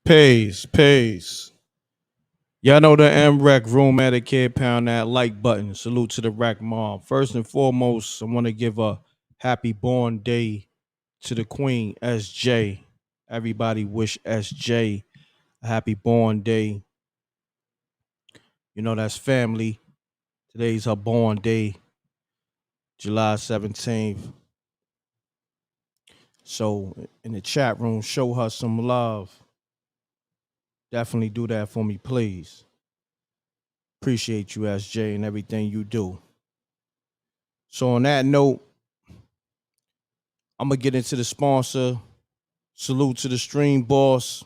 Peace. Y'all know the m.reck room etiquette. Pound that like button. Salute to the rack mom. First and foremost, I want to give a happy born day to the queen, SJ. Everybody wish SJ a happy born day. You know that's family. Today's her born day, July 17th. So in the chat room, show her some love. Definitely do that for me, please. Appreciate you, SJ, and everything you do. So on that note, I'm gonna get into the sponsor. Salute to the stream boss,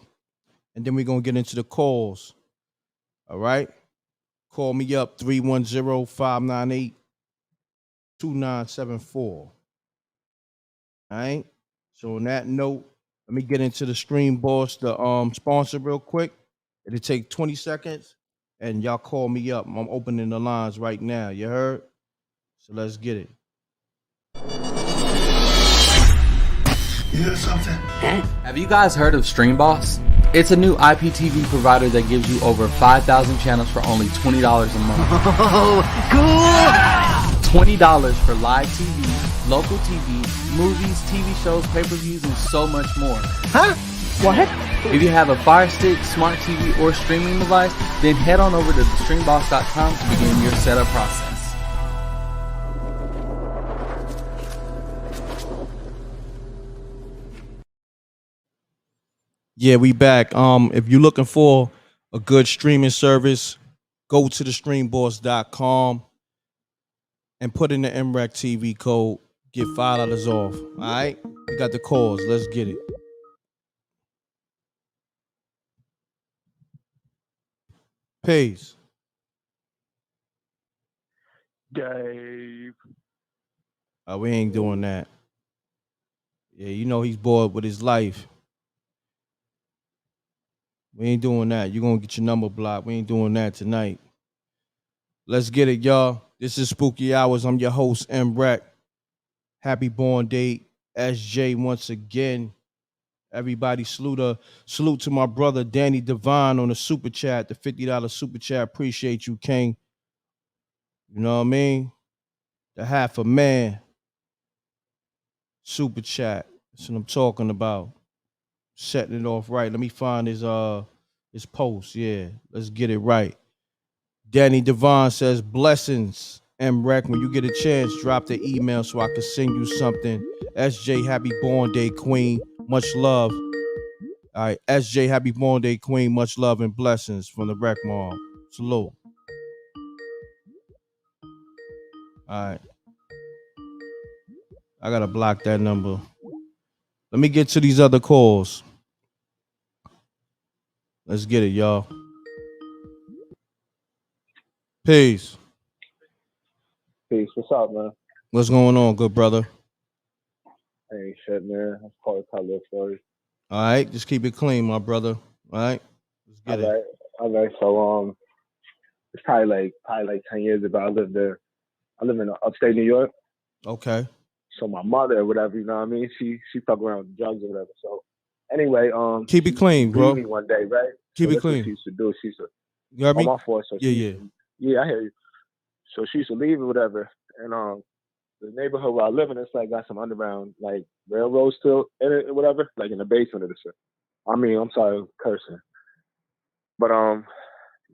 and then we're gonna get into the calls. All right. Call me up 310-598-2974. All right. So on that note, let me get into the stream boss, the sponsor real quick. It'll take 20 seconds, and y'all call me up. I'm opening the lines right now. You heard? So let's get it. You hear something? Have you guys heard of StreamBoss? It's a new IPTV provider that gives you over 5,000 channels for only $20 a month. Oh, cool! $20 for live TV, local TV, movies, TV shows, pay-per-views, and so much more. Huh? What? If you have a Fire Stick, smart TV, or streaming device, then head on over to thestreamboss.com to begin your setup process. Yeah, we back. If you're looking for a good streaming service, go to thestreamboss.com and put in the mrecktv code. Get $5 off. All right, we got the calls. Let's get it. Peace. Dave. We ain't doing that. Yeah, you know he's bored with his life. We ain't doing that. You're gonna get your number blocked. We ain't doing that tonight. Let's get it, y'all. This is Spooky Hours. I'm your host, m.reck. Happy born day, SJ, once again. Everybody salute to my brother Danny Devine on the super chat, the $50 super chat. Appreciate you, King. You know what I mean? The half a man super chat. That's what I'm talking about. Setting it off right. Let me find his post. Yeah, let's get it right. Danny Devine says, blessings, m.reck. When you get a chance, drop the email so I can send you something. SJ, happy born day, queen. Much love. All right, SJ, happy born day, queen. Much love and blessings from the Wreck Mom. Salute. All right. I gotta block that number. Let me get to these other calls. Let's get it, y'all. Peace. Peace. What's up, man? What's going on, good brother? Ain't shit, man. That's part of my little story. All right, just keep it clean, my brother. All right, let's get it. All right. So, it's probably like 10 years ago. I live in upstate New York. Okay. So my mother, or whatever, you know what I mean? She fuck around with drugs or whatever. So anyway, keep it clean, bro. Me one day, right? Keep so it clean. What she used to do. She used to. You heard me? My fault. So yeah. Yeah, I hear you. So she used to leave or whatever, and the neighborhood where I live in, it's like got some underground like railroad still in it or whatever, like in the basement of the shit. I'm sorry, cursing. But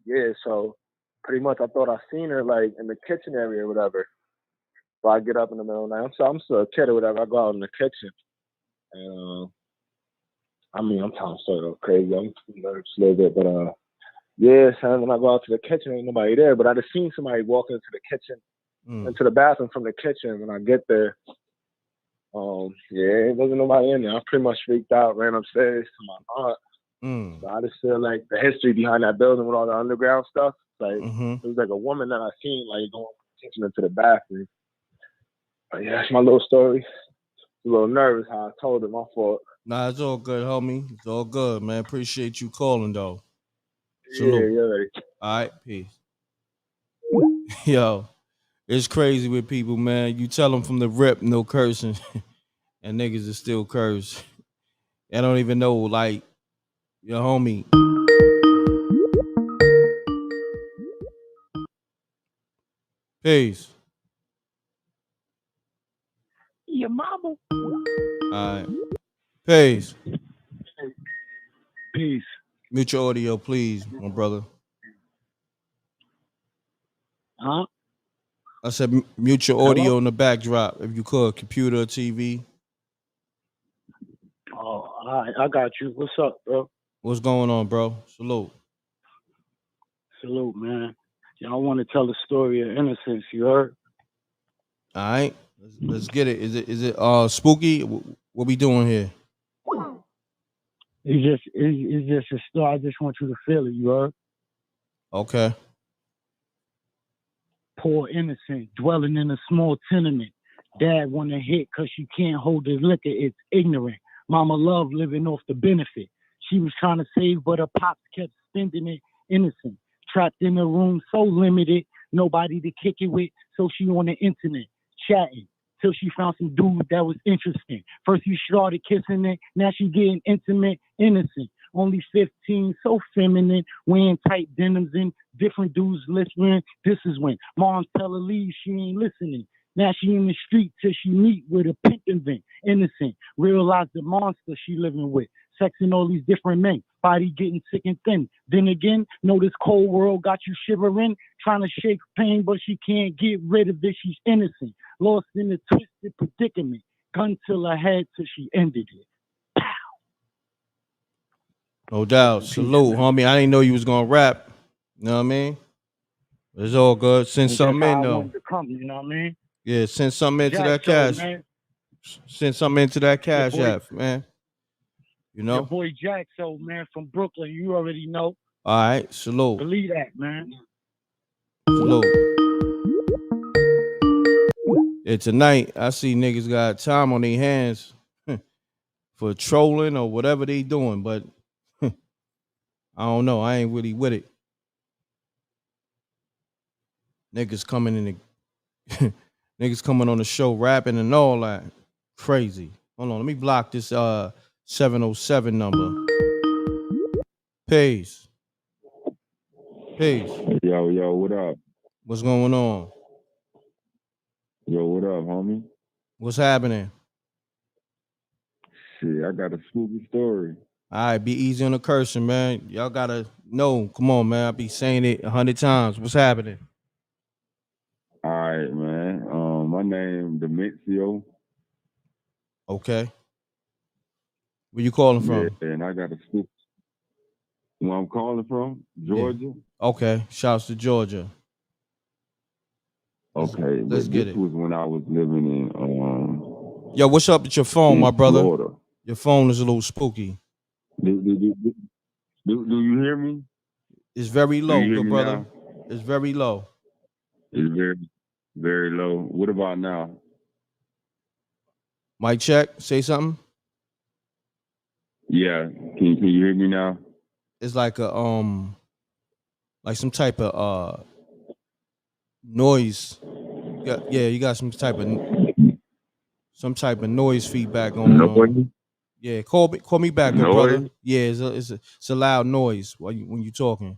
yeah. So pretty much, I thought I seen her like in the kitchen area or whatever. So I get up in the middle of the night. I'm still a kid or whatever. I go out in the kitchen, and I'm telling sort of crazy. I'm nervous a little bit, but yeah, son. When I go out to the kitchen, ain't nobody there. But I just seen somebody walk into the kitchen, into the bathroom from the kitchen. When I get there, yeah, it wasn't nobody in there. I pretty much freaked out, ran upstairs to my aunt. So I just feel like the history behind that building with all the underground stuff. Like it was like a woman that I seen like going from the kitchen into the bathroom. But yeah, that's my little story. A little nervous how I told her, my fault. Nah, it's all good, homie. It's all good, man. Appreciate you calling, though. Salute. Yeah, ready. All right, peace. Yo, it's crazy with people, man. You tell them from the rip, no cursing, and niggas is still curse. I don't even know, like, Your homie. Peace. Your mama. All right. Peace. Peace. Mute your audio, please, my brother. Huh? I said mute your audio in the backdrop if you could, computer or TV. Oh, all right. I got you. What's up, bro? What's going on, bro? Salute. Salute, man. Y'all want to tell the story of Innocence, you heard? All right. Let's get it. Is it spooky? What we doing here? It's just a story. I just want you to feel it, you heard? Okay. Poor Innocent, dwelling in a small tenement. Dad want to hit because she can't hold his liquor. It's ignorant. Mama love living off the benefit. She was trying to save, but her pops kept spending it. Innocent, trapped in a room so limited, nobody to kick it with, so she on the internet, chatting, till she found some dude that was interesting. First he started kissing it, now she getting intimate. Innocent, only 15, so feminine, wearing tight denims and different dudes listening. This is when mom tell her leave, she ain't listening. Now she in the street till she meet with a pimpin' vent. Innocent, realize the monster she living with. Sexing all these different men, body getting sick and thin. Then again, know this cold world got you shivering, trying to shake pain, but she can't get rid of it. She's innocent, lost in a twisted predicament. Gun to her head till she ended it. No doubt. Salute, homie. I didn't know you was gonna rap. You know what I mean? It's all good. Send something in though. To come, you know what I mean? Yeah, send something into Jack that Show, cash. man. Send something into that cash boy- app, man. You Your know? boy Jack Show, man, from Brooklyn. You already know. All right, salute. Believe that, man. Salute. Yeah, tonight I see niggas got time on their hands for trolling or whatever they doing, but I don't know. I ain't really with it. Niggas coming in the niggas coming on the show rapping and all that. Crazy. Hold on, let me block this 707 number. Peace. Peace. Yo, what up? What's going on? Yo, what up, homie? What's happening? Shit, I got a spooky story. All right, be easy on the cursing, man. Y'all gotta know. Come on, man. I be saying it 100 times. What's happening? All right, man. My name Demencio. Okay. Where you calling from? Yeah, and I got a spooky. Where I'm calling from, Georgia. Yeah. Okay. Shouts to Georgia. Okay, let's but get this it. was when I was living in Yo, what's up with your phone, my brother? Florida. Your phone is a little spooky. Do you hear me? It's very low, Do you hear good me brother. now? It's very low. It's very, very low. What about now? Mic check. Say something. Yeah. Can you hear me now? It's like a like some type of noise. You got some type of noise feedback going on. Yeah, call me back, good brother. Yeah, it's a loud noise when you talking.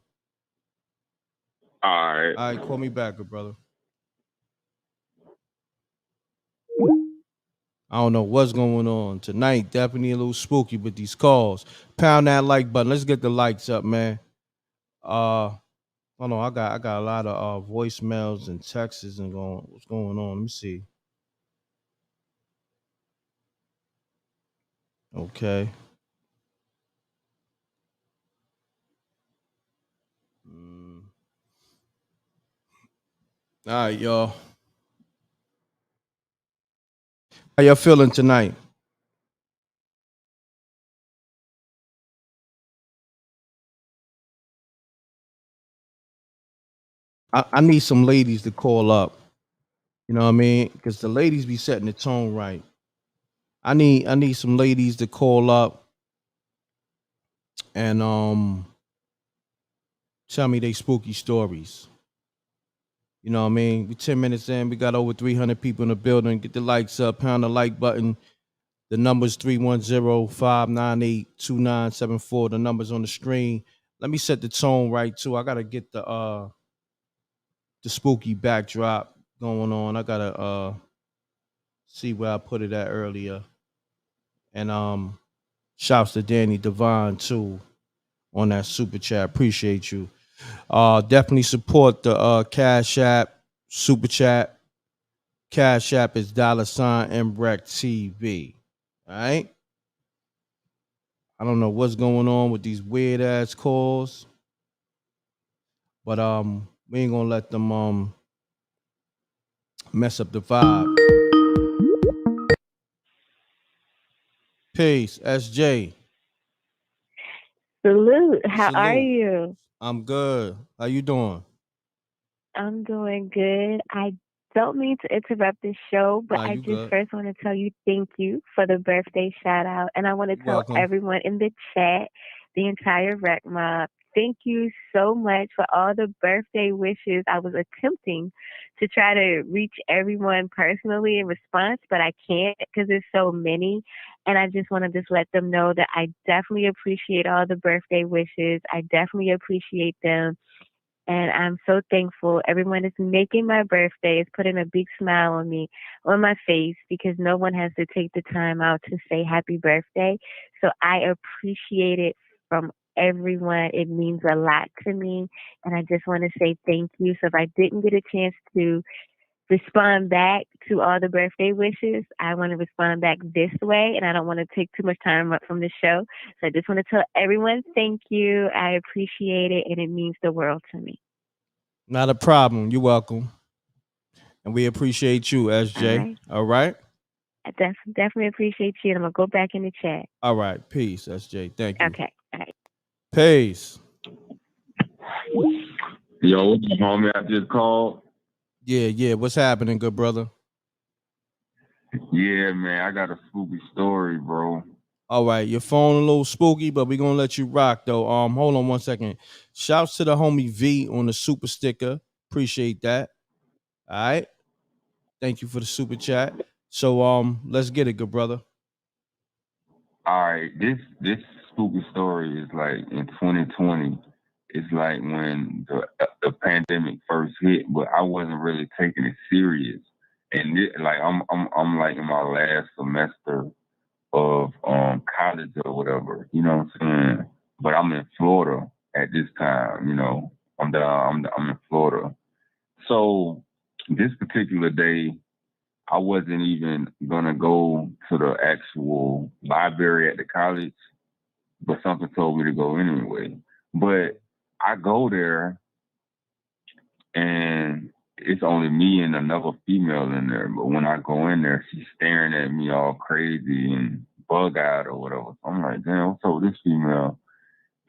All right, call me back, good brother. I don't know what's going on tonight. Definitely a little spooky with these calls. Pound that like button. Let's get the likes up, man. Hold on, I got a lot of voicemails and texts and what's going on. Let me see. Okay. All right, y'all. How y'all feeling tonight? I need some ladies to call up. You know what I mean? Because the ladies be setting the tone right. I need some ladies to call up and tell me they spooky stories. You know what I mean? We 10 minutes in, we got over 300 people in the building. Get the likes up, pound the like button. The number's 310-598-2974. The number's on the screen. Let me set the tone right too. I gotta get the spooky backdrop going on. I gotta see where I put it at earlier. And shouts to Danny Devine too on that super chat. Appreciate you. Definitely support the Cash App super chat. Cash App is $m.reck.tv. All right. I don't know what's going on with these weird ass calls, but we ain't gonna let them mess up the vibe. Peace, SJ. Salute. How are Salute. you? I'm good. How you doing? I'm doing good. I don't mean to interrupt this show, but Nah, I you just good. first want to tell you thank you for the birthday shout out. And I want to You're tell welcome. everyone in the chat, the entire rec mob, thank you so much for all the birthday wishes. I was attempting to try to reach everyone personally in response, but I can't because there's so many. And I just want to just let them know that I definitely appreciate all the birthday wishes. I definitely appreciate them. And I'm so thankful. Everyone is making my birthday, is putting a big smile on my face, because no one has to take the time out to say happy birthday. So I appreciate it from everyone. It means a lot to me. And I just want to say thank you. So if I didn't get a chance to respond back to all the birthday wishes, I want to respond back this way, and I don't want to take too much time up from the show. So I just want to tell everyone thank you. I appreciate it, and it means the world to me. Not a problem. You're welcome. And we appreciate you, All SJ. right. All right? I definitely appreciate you, and I'm going to go back in the chat. All right. Peace, SJ. Thank you. Okay. All right. Peace. Yo, what's up, homie? I just called. Yeah. What's happening, good brother? Yeah, man, I got a spooky story, bro. All right, your phone a little spooky, but we're gonna let you rock though. Hold on one second. Shouts to the homie V on the super sticker. Appreciate that. All right. Thank you for the super chat. So let's get it, good brother. All right, this spooky story is like in 2020. It's like when the pandemic first hit, but I wasn't really taking it serious. And like I'm like in my last semester of college or whatever, you know what I'm saying? But I'm in Florida at this time, you know. I'm in Florida. So this particular day, I wasn't even gonna go to the actual library at the college, but something told me to go anyway. But I go there and it's only me and another female in there. But when I go in there, she's staring at me all crazy and bug eyed or whatever. I'm like, damn, what's up with this female?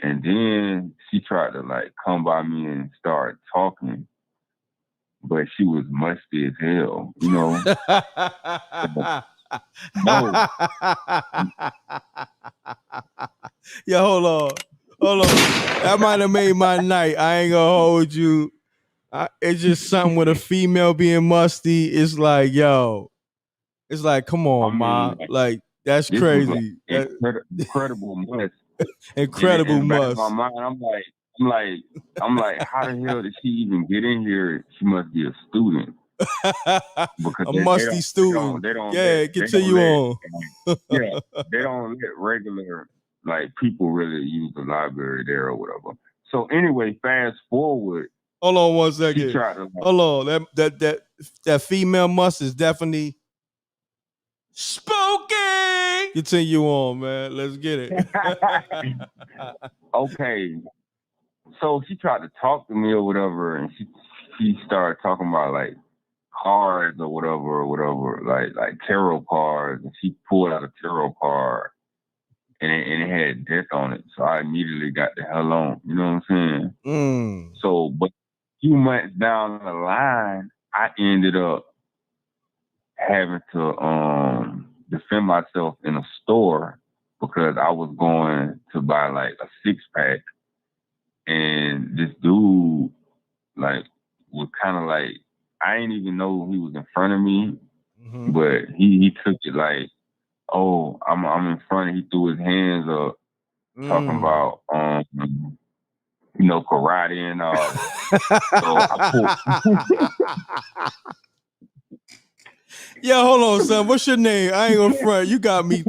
And then she tried to like come by me and start talking, but she was musty as hell, you know. No. Yeah, hold on. That might have made my night. I ain't gonna hold you. It's just something with a female being musty. It's like, yo, it's like, come on, ma. Like, that's this crazy. Was like incredible must. Incredible in the back must. of my mind, I'm like, how the hell did she even get in here? She must be a student. Because a musty student. They don't continue on. Yeah, they don't let regular like people really use the library there or whatever. So anyway, fast forward. Hold on one second. She tried to, hold on. That female must is definitely spooky. Continue on, man. Let's get it. Okay. So she tried to talk to me or whatever, and she started talking about like cards or whatever, like tarot cards, and she pulled out a tarot card and it had death on it. So I immediately got the hell on. You know what I'm saying? So, but a few months down the line, I ended up having to defend myself in a store because I was going to buy like a 6-pack, and this dude like was kind of like, I didn't even know he was in front of me, but he took it like Oh, I'm in front. He threw his hands up, talking about karate and all. So I pulled. Yeah, hold on, son. What's your name? I ain't gonna front. You got me.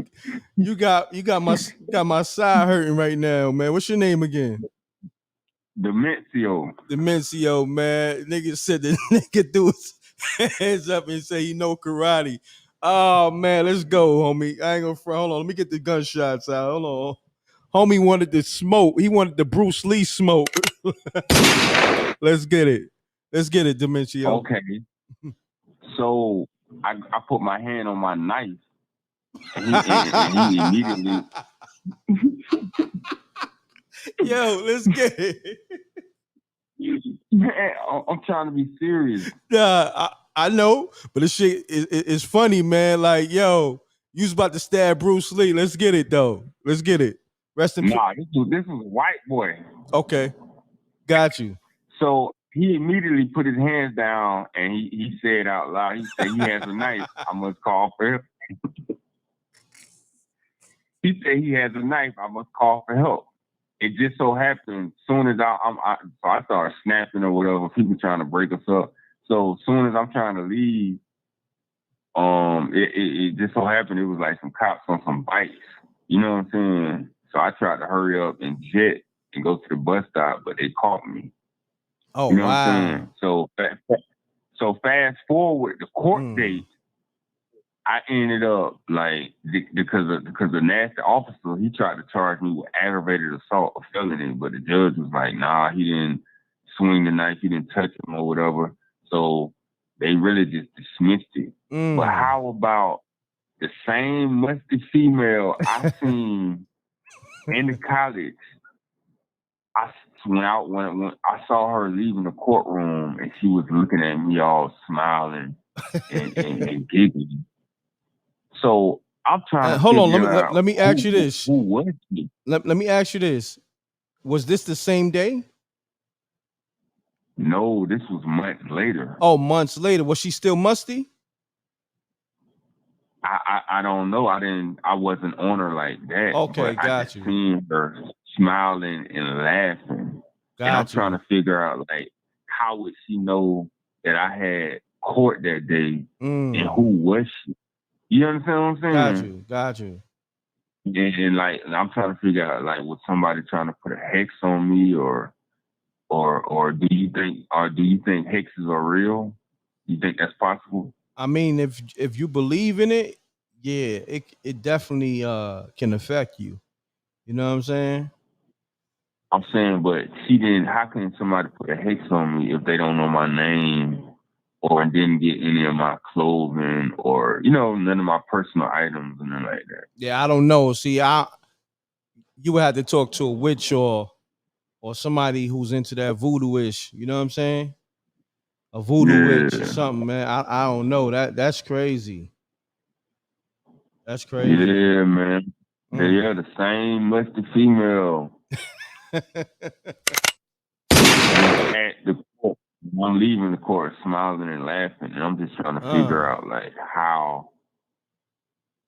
You got my side hurting right now, man. What's your name again? Demencio, man. Nigga said the nigga threw his hands up and say he know karate. Oh man, let's go, homie. I ain't gonna front. Hold on, let me get the gunshots out. Hold on. Homie wanted the smoke. He wanted the Bruce Lee smoke. Let's get it. Let's get it, Demencio. Okay. So I put my hand on my knife, and he immediately. Yo, let's get it. Man, I'm trying to be serious. Yeah, I know, but this shit is funny, man. Like, yo, you was about to stab Bruce Lee. Let's get it, though. Let's get it. Rest in peace. Nah, this was a white boy. Okay, got you. So he immediately put his hands down and he said out loud, he said he has a knife. I must call for help. He said he has a knife. I must call for help. It just so happened, soon as I started snapping or whatever, people trying to break us up. So as soon as I'm trying to leave, it just so happened it was like some cops on some bikes. You know what I'm saying? So I tried to hurry up and jet and go to the bus stop, but they caught me. Oh, you know wow. what I'm saying? So fast forward the court date, I ended up like because the nasty officer, he tried to charge me with aggravated assault or felony, but the judge was like, nah, he didn't swing the knife, he didn't touch him or whatever. So they really just dismissed it. But how about the same musty female I seen in the college? When I saw her leaving the courtroom and she was looking at me all smiling and giggling. So I'm trying to hold on. Let me ask you this. Who was she? Let me ask you this. Was this the same day? No, this was months later. Oh, months later. Was she still musty? I don't know. I wasn't on her like that. Okay, but got I just you. seen her smiling and laughing. And I'm trying to figure out like how would she know that I had court that day and who was she? You understand what I'm saying? Got you. And like I'm trying to figure out like was somebody trying to put a hex on me or do you think hexes are real? You think that's possible? I mean, if you believe in it, yeah, it definitely can affect you. You know what I'm saying? I'm saying, but she didn't. How can somebody put a hex on me if they don't know my name or didn't get any of my clothing or none of my personal items and nothing like that? Yeah, I don't know. See, you would have to talk to a witch or somebody who's into that voodoo-ish. You know what I'm saying? A voodoo witch or something, man. I don't know. That's crazy. That's crazy. Yeah, man. Yeah, the same musty female. At the court, I'm leaving the court smiling and laughing, and I'm just trying to figure out like how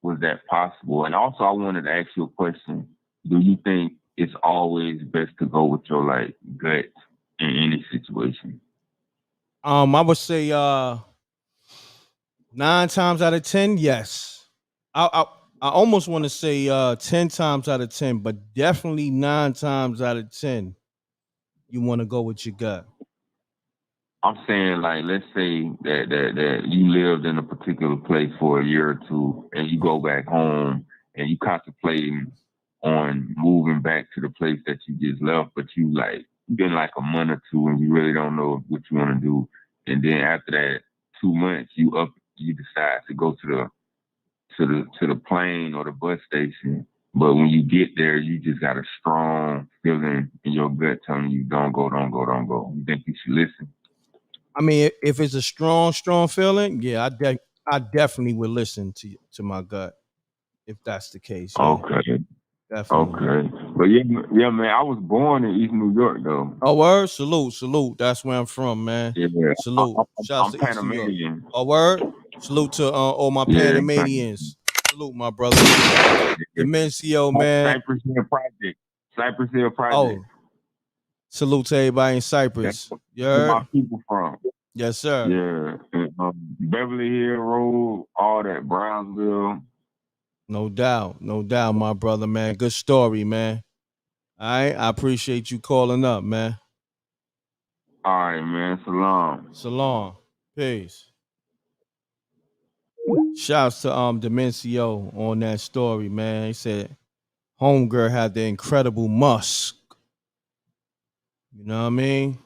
was that possible. And also, I wanted to ask you a question. Do you think it's always best to go with your like gut in any situation? I would say 9 times out of 10, yes. I almost want to say 10 times out of 10, but definitely 9 times out of 10, you want to go with your gut. I'm saying, like, let's say that you lived in a particular place for a year or two, and you go back home and you contemplating on moving back to the place that you just left, but you like been like a month or two, and you really don't know what you want to do. And then after that 2 months, you decide to go to the plane or the bus station. But when you get there, you just got a strong feeling in your gut telling you, don't go, don't go, don't go. You think you should listen? I mean, if it's a strong feeling, yeah, I definitely would listen to my gut if that's the case. Yeah. Okay. Definitely. Okay. But yeah, man, I was born in East New York, though. Oh, word? Salute. That's where I'm from, man. Yeah. Salute. Shouts I'm to East New York. Panamanian. Oh, word? Salute to all my Panamanians. Salute, my brother. Demencio, man. Cypress Hill Project. Cypress Hill Project. Oh, salute to everybody in Cyprus. That's You where my heard? people from. Yes, sir. Yeah. And, Beverly Hill Road, all that, Brownsville. No doubt, my brother, man. Good story, man. All right, I appreciate you calling up, man. All right, man. Salam. Salam. Peace. Shouts to Demencio on that story, man. He said homegirl had the incredible musk. You know what I mean?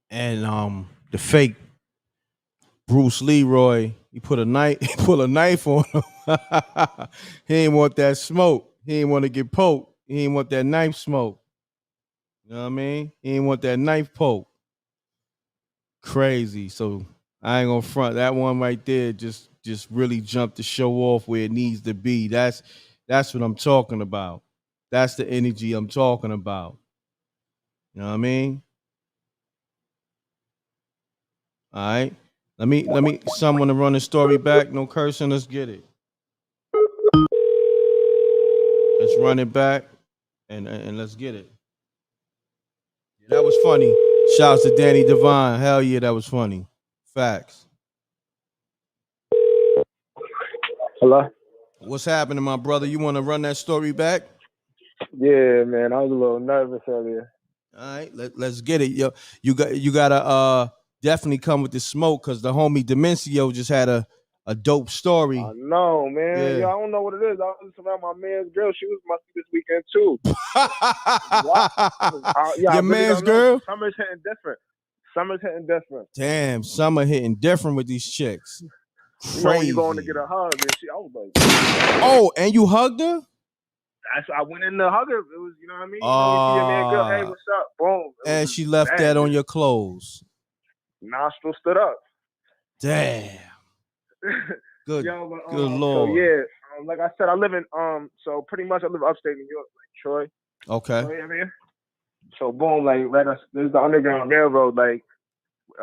And the fake Bruce Leroy, he put a knife on him. He ain't want that smoke. He ain't want to get poked. He ain't want that knife smoke. You know what I mean? He ain't want that knife poke. Crazy. So I ain't gonna front. That one right there just really jumped the show off where it needs to be. That's what I'm talking about. That's the energy I'm talking about. You know what I mean? All right. Let me someone to run the story back. No cursing. Let's get it. Let's run it back and let's get it. Yeah, that was funny. Shouts to Danny Devine. Hell yeah, that was funny. Facts. Hello? What's happening, my brother? You want to run that story back? Yeah, man. I was a little nervous earlier. All right, let's get it. Yo, you gotta definitely come with the smoke because the homie Demencio just had a dope story. I know, man. Yeah. Yo, I don't know what it is. I was around my man's girl. She was musty this weekend too. Your man's girl? Summer's hitting different. Damn, summer hitting different with these chicks. Crazy. You know when you going to get a hug and I was like, oh, and you hugged her? I went in to hug her. It was, you know what I mean? You see your man girl, hey, what's up? Boom. And she left that on your clothes. Nostril stood up. Damn. Good. Yo, but, good Lord. So yeah, like I said, I live in so pretty much I live upstate New York, like Troy. Okay. You know what I mean? So boom, like there's the Underground Railroad, like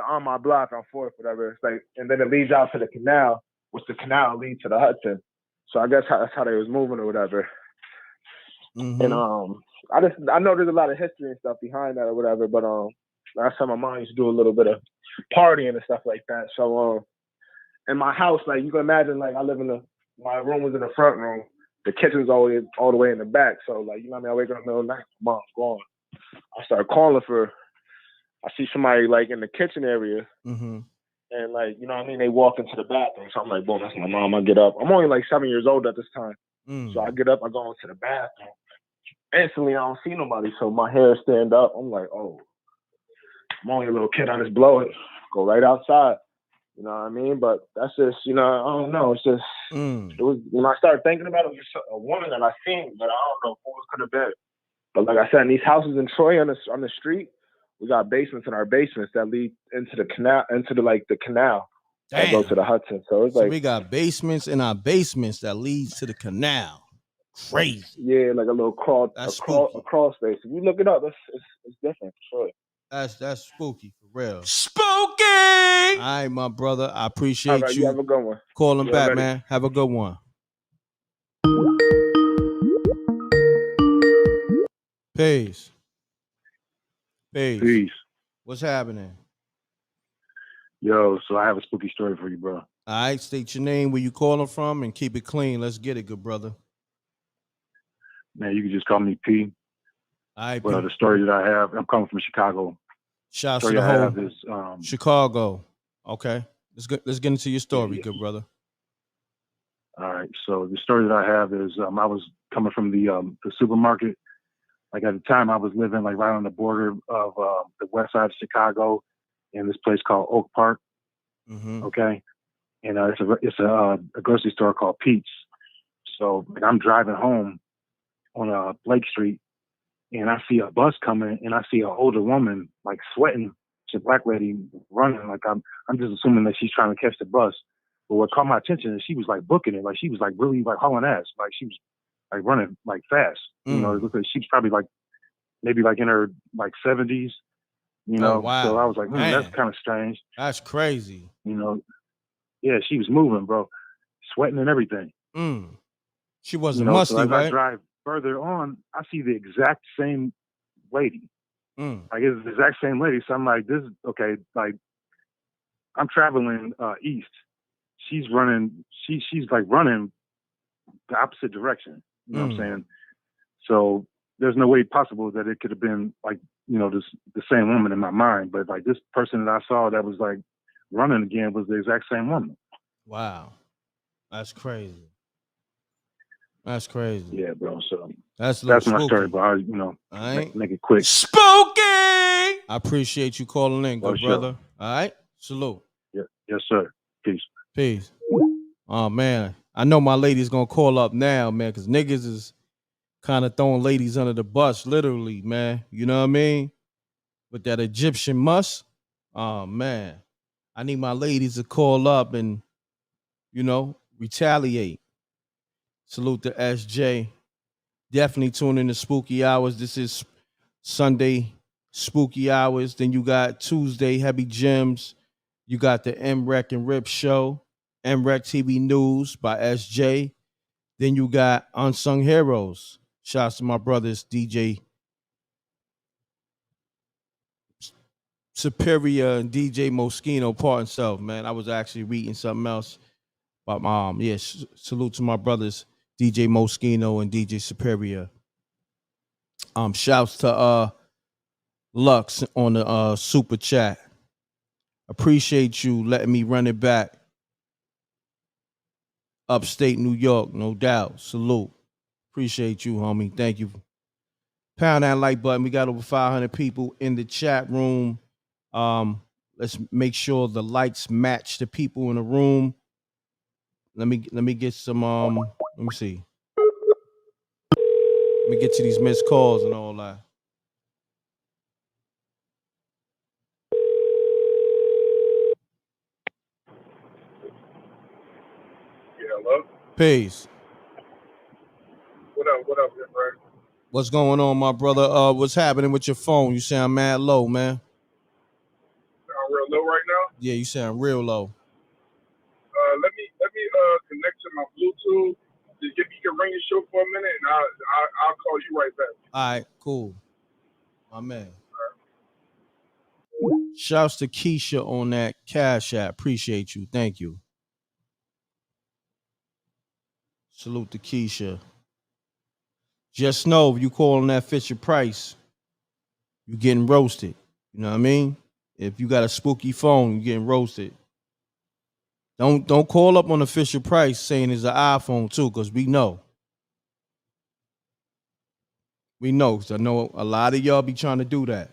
on my block on 4th, whatever. It's like, and then it leads out to the canal, which the canal leads to the Hudson. So I guess that's how they was moving or whatever. Mm-hmm. And I know there's a lot of history and stuff behind that or whatever, but last time my mom used to do a little bit of partying and stuff like that. So in my house, like you can imagine, like I live my room was in the front room, the kitchen's all the way in the back. So like, you know what I mean? I wake up in the middle of the night, my mom's gone. I start calling I see somebody like in the kitchen area, mm-hmm. and like, you know what I mean? They walk into the bathroom. So I'm like, boom, that's my mom. I get up. I'm only like 7 years old at this time. So I get up, I go into the bathroom. Instantly, I don't see nobody. So my hair stand up. I'm like, oh, I'm only a little kid. I just blow it, go right outside. You know what I mean? But that's just, you know, I don't know. It's just, it was, when I started thinking about it, it was a woman that I seen, but I don't know who it could have been. But like I said, in these houses in Troy on the street, we got basements in our basements that lead into the canal, the canal. Damn. That go to the Hudson. So it's like we got basements in our basements that leads to the canal. Crazy. Yeah, like a little crawl space. If you look it up, it's different. Sure. That's spooky for real. Spooky. All right, my brother. I appreciate you. You have a good one. Calling back, man. Have a good one. Peace. Peace. What's happening? Yo, so I have a spooky story for you, bro. All right, state your name, where you calling from, and keep it clean. Let's get it, good brother. Man, you can just call me P. All right, Well, the story that I have, I'm coming from Chicago. Shouts to the whole Chicago. Okay, let's get into your story, good brother. All right, so the story that I have is I was coming from the supermarket. Like at the time, I was living like right on the border of the west side of Chicago, in this place called Oak Park. Mm-hmm. Okay, and it's a grocery store called Pete's. So like, I'm driving home on Blake Street, and I see a bus coming, and I see an older woman like sweating. She's a black lady running. Like I'm just assuming that she's trying to catch the bus. But what caught my attention is she was like booking it. Like she was like really like hauling ass. Like she was like running like fast. You know, because she's probably like maybe like in her like 70s. You know, wow. So I was like, that's kind of strange. That's crazy. You know, yeah, she was moving, bro. sweating and everything. She wasn't musty, so as right? I drive further on, I see the exact same lady. Like it's the exact same lady. So I'm like, this is okay. Like I'm traveling east. She's running. She's like running the opposite direction. You know what I'm saying? So there's no way possible that it could have been like, the same woman in my mind. But like this person that I saw that was like running again was the exact same woman. Wow. That's crazy. That's crazy. Yeah, bro. So that's my spooky. story, but make it quick. Spooky! I appreciate you calling in, good brother. All right? Salute. Yeah. Yes, sir. Peace. Oh, man. I know my lady's going to call up now, man, because niggas is kind of throwing ladies under the bus, literally, man. You know what I mean? With that Egyptian must. Oh, man. I need my ladies to call up and, retaliate. Salute to SJ. Definitely tune in to Spooky Hours. This is Sunday Spooky Hours. Then you got Tuesday Heavy Gems. You got the m.reck and Rip Show. mrecktv News by SJ. Then you got Unsung Heroes. Shouts to my brothers DJ Superior and DJ Moschino, part and self, man. I was actually reading something else. But salute to my brothers DJ Moschino and DJ Superior. Shouts to Lux on the super chat. Appreciate you letting me run it back. Upstate New York, no doubt. Salute. Appreciate you, homie. Thank you. Pound that like button. We got over 500 people in the chat room. Let's make sure the likes match the people in the room. Let me get some let me see. Let me get to these missed calls and all that. Hello? Peace. What up, m.reck? What's going on, my brother? What's happening with your phone? You sound mad low, man. Sound real low right now? Yeah, you sound real low. Let me connect to my Bluetooth. Just you can ring the show for a minute, and I'll call you right back. All right, cool. My man. Right. Shouts to Keisha on that Cash App. Appreciate you. Thank you. Salute to Keisha. Just know if you calling that Fisher Price, you getting roasted. You know what I mean? If you got a spooky phone, you getting roasted. Don't call up on the Fisher Price saying it's an iPhone too, because we know. We know, because I know a lot of y'all be trying to do that.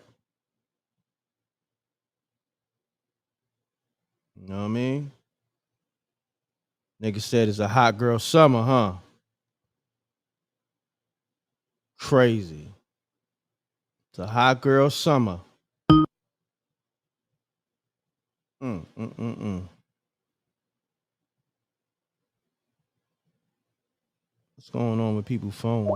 You know what I mean? Nigga said it's a hot girl summer, huh? Crazy. It's a hot girl summer. What's going on with people's phones?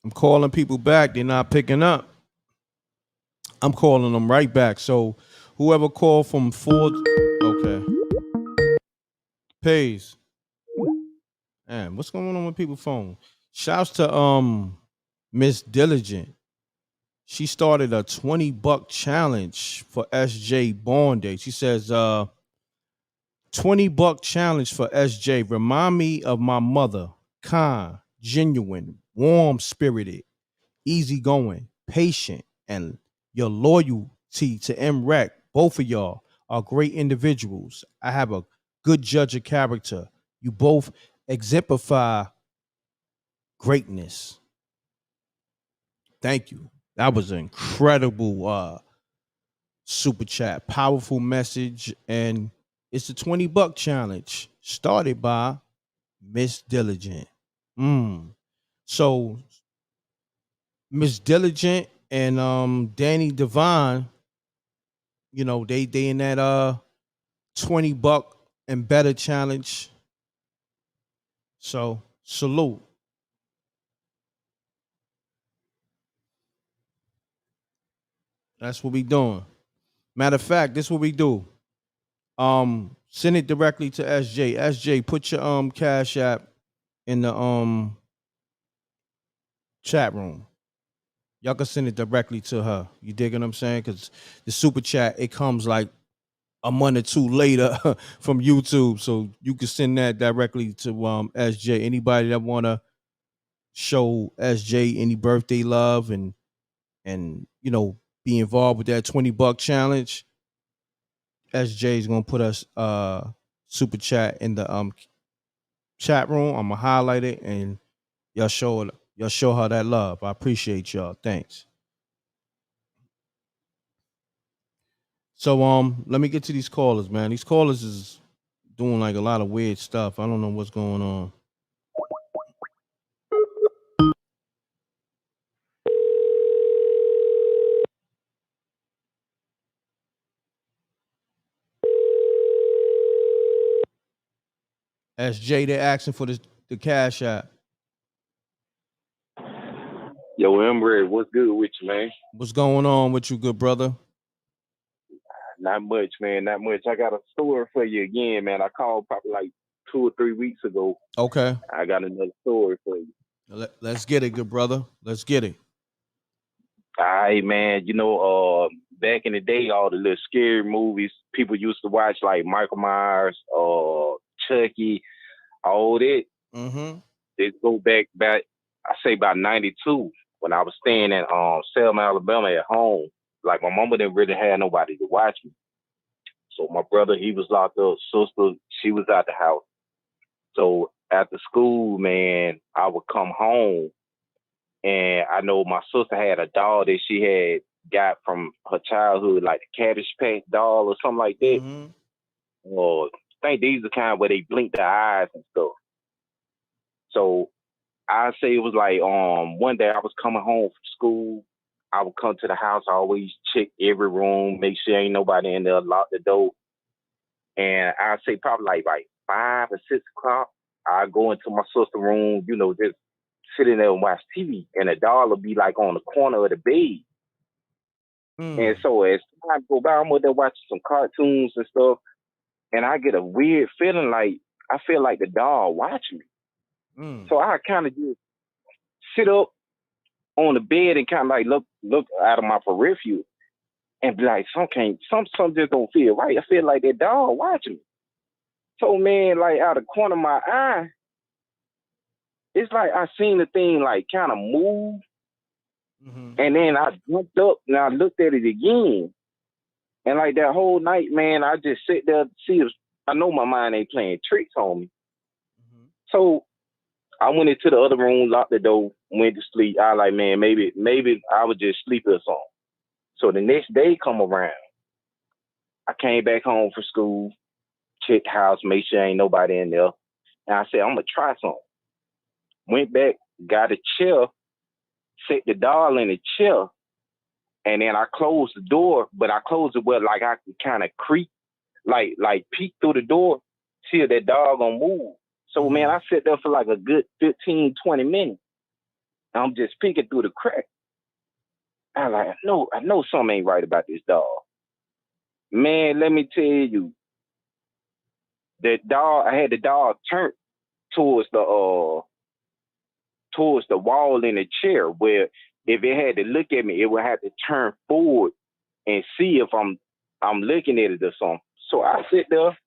I'm calling people back. They're not picking up. I'm calling them right back. So whoever called from Ford, okay. Pays. Man, what's going on with people's phone? Shouts to Miss Diligent. She started a $20 challenge for SJ Born Day. She says, $20 challenge for SJ. Remind me of my mother. Kind, genuine, warm-spirited, easygoing, patient, and your loyalty to m.reck. Both of y'all are great individuals. I have a good judge of character. You both exemplify greatness. Thank you. That was an incredible super chat. Powerful message. And it's a $20 challenge started by Miss Diligent. So Miss Diligent and Danny Devine, they in that $20 and better challenge. So salute. That's what we doing. Matter of fact, this is what we do. Send it directly to SJ. SJ, put your Cash App in the chat room. Y'all can send it directly to her. You dig what I'm saying? Because the super chat, it comes like a month or two later from YouTube. So you can send that directly to SJ. Anybody that wanna show SJ any birthday love and be involved with that $20 challenge, SJ is gonna put us super chat in the chat room. I'm gonna highlight it and y'all show her that love. I appreciate y'all. Thanks. So let me get to these callers, man. These callers is doing like a lot of weird stuff. I don't know what's going on. SJ, they're asking for the Cash App. Yo, m.reck, what's good with you, man? What's going on with you, good brother? Not much, man. Not much. I got a story for you again, man. I called probably like 2 or 3 weeks ago. Okay. I got another story for you. Let's get it, good brother. Let's get it. All right, man. Back in the day, all the little scary movies people used to watch, like Michael Myers, Chucky, all that. Mm-hmm. They go back, I say about 92, when I was staying in Selma, Alabama at home. Like, my mama didn't really have nobody to watch me. So my brother, he was locked up. Sister, she was out the house. So after school, man, I would come home. And I know my sister had a doll that she had got from her childhood, like the Cabbage Patch doll or something like that. Mm-hmm. Or I think these are kind of where they blink their eyes and stuff. So I say it was like one day I was coming home from school. I would come to the house. I always check every room, make sure ain't nobody in there, lock the door. And I say probably like 5 or 6 o'clock, I go into my sister's room, just sitting there and watch TV. And the doll will be like on the corner of the bed. And so as time go by, I'm there watching some cartoons and stuff. And I get a weird feeling like, I feel like the doll watching me. So I kind of just sit up on the bed and kind of like look out of my peripheral and be like, something just don't feel right. I feel like that dog watching me. So man, like out of the corner of my eye, it's like I seen the thing like kind of move. Mm-hmm. And then I jumped up and I looked at it again. And like that whole night, man, I just sit there to see if I know my mind ain't playing tricks on me. Mm-hmm. So I went into the other room, locked the door, went to sleep. I like, man, maybe I would just sleep or something. So the next day come around, I came back home from school, checked the house, made sure ain't nobody in there. And I said, I'm going to try something. Went back, got a chair, set the doll in the chair, and then I closed the door, but I closed it where like I could kind of creep, like peek through the door, see if that dog gonna move. So, man, I sat there for like a good 15, 20 minutes. I'm just peeking through the crack. I know something ain't right about this dog. Man, let me tell you, I had the dog turned towards the wall in the chair, where if it had to look at me, it would have to turn forward and see if I'm looking at it or something. So I sit there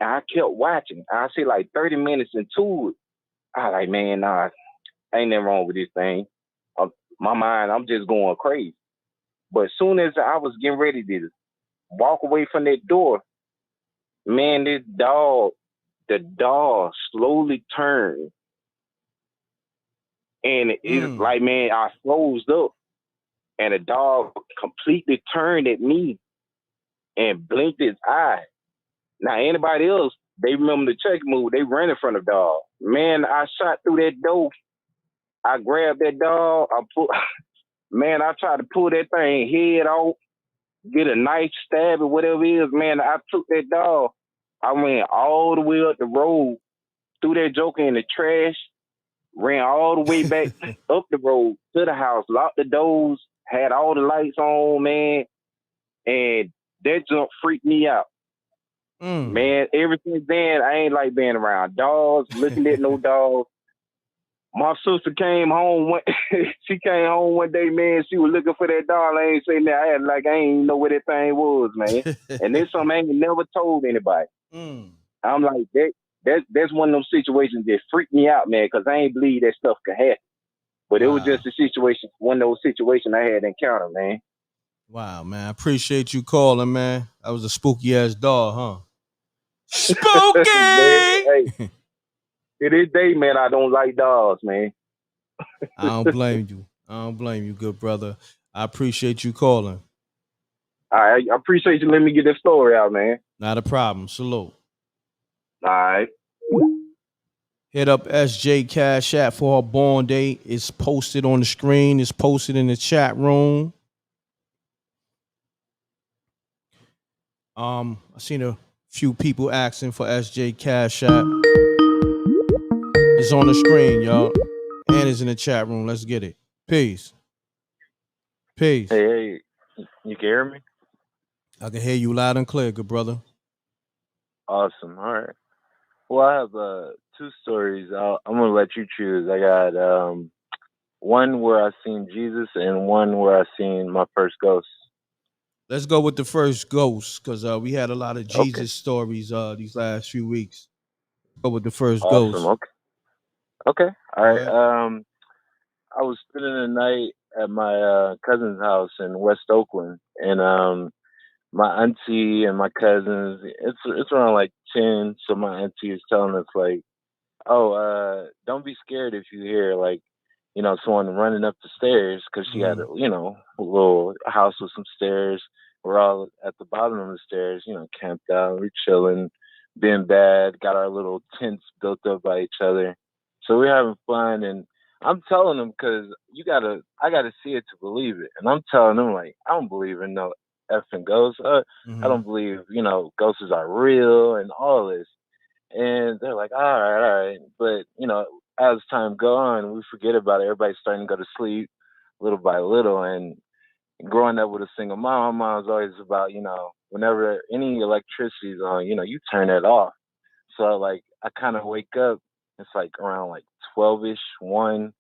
and I kept watching. I see like 30 minutes into it. I like, man, nah, ain't nothing wrong with this thing. My mind, I'm just going crazy. But as soon as I was getting ready to walk away from that door, man, the dog slowly turned. And it's like, man, I closed up and the dog completely turned at me and blinked his eye. Now, anybody else, they remember the Chucky movie, they ran in front of the dog. Man, I shot through that door. I grabbed that dog. I tried to pull that thing head off. get a knife, stab it, whatever it is, man. I took that dog. I went all the way up the road, threw that joker in the trash, ran all the way back up the road to the house, locked the doors, had all the lights on, man, and that jump freaked me out. Man, ever since then, I ain't like being around dogs, looking at no dogs. My sister came home she came home one day, man. She was looking for that dog. I ain't saying that. I ain't even know where that thing was, man. And this something I ain't never told anybody. I'm like, that's one of those situations that freaked me out, man, because I ain't believe that stuff could happen. But it was just a situation, one of those situations I had encountered, man. Wow, man. I appreciate you calling, man. That was a spooky ass dog, huh? Spooky! Man, hey, to this day, man, I don't like dogs, man. I don't blame you. I don't blame you, good brother. I appreciate you calling. I appreciate you letting me get this story out, man. Not a problem. Salute. All right. Hit up SJ Cash App for her born date. It's posted on the screen. It's posted in the chat room. I seen a few people asking for SJ Cash App. It's on the screen, y'all. And it's in the chat room. Let's get it. Peace. Peace. Hey, you can hear me? I can hear you loud and clear, good brother. Awesome. All right. Well, I have two stories. I'm gonna let you choose. I got one where I seen Jesus and one where I seen my first ghost. Let's go with the first ghost, because we had a lot of Jesus stories these last few weeks. Go with the first Awesome. ghost. Okay. All right. I was spending the night at my cousin's house in West Oakland, and my auntie and my cousins. It's around like 10, so my auntie is telling us like, "Oh, don't be scared if you hear like, someone running up the stairs," because she had a little house with some stairs. We're all at the bottom of the stairs, camped out, we're chilling, being bad, got our little tents built up by each other, so we're having fun. And I'm telling them because I gotta see it to believe it, and I'm telling them like, I don't believe in no effing ghosts. I don't believe ghosts are real and all this. And they're like, all right. But, as time go on, we forget about it. Everybody's starting to go to sleep little by little. And growing up with a single mom, my mom was always about, whenever any electricity is on, you turn it off. So, like, I kind of wake up, it's like around like 12-ish, 1,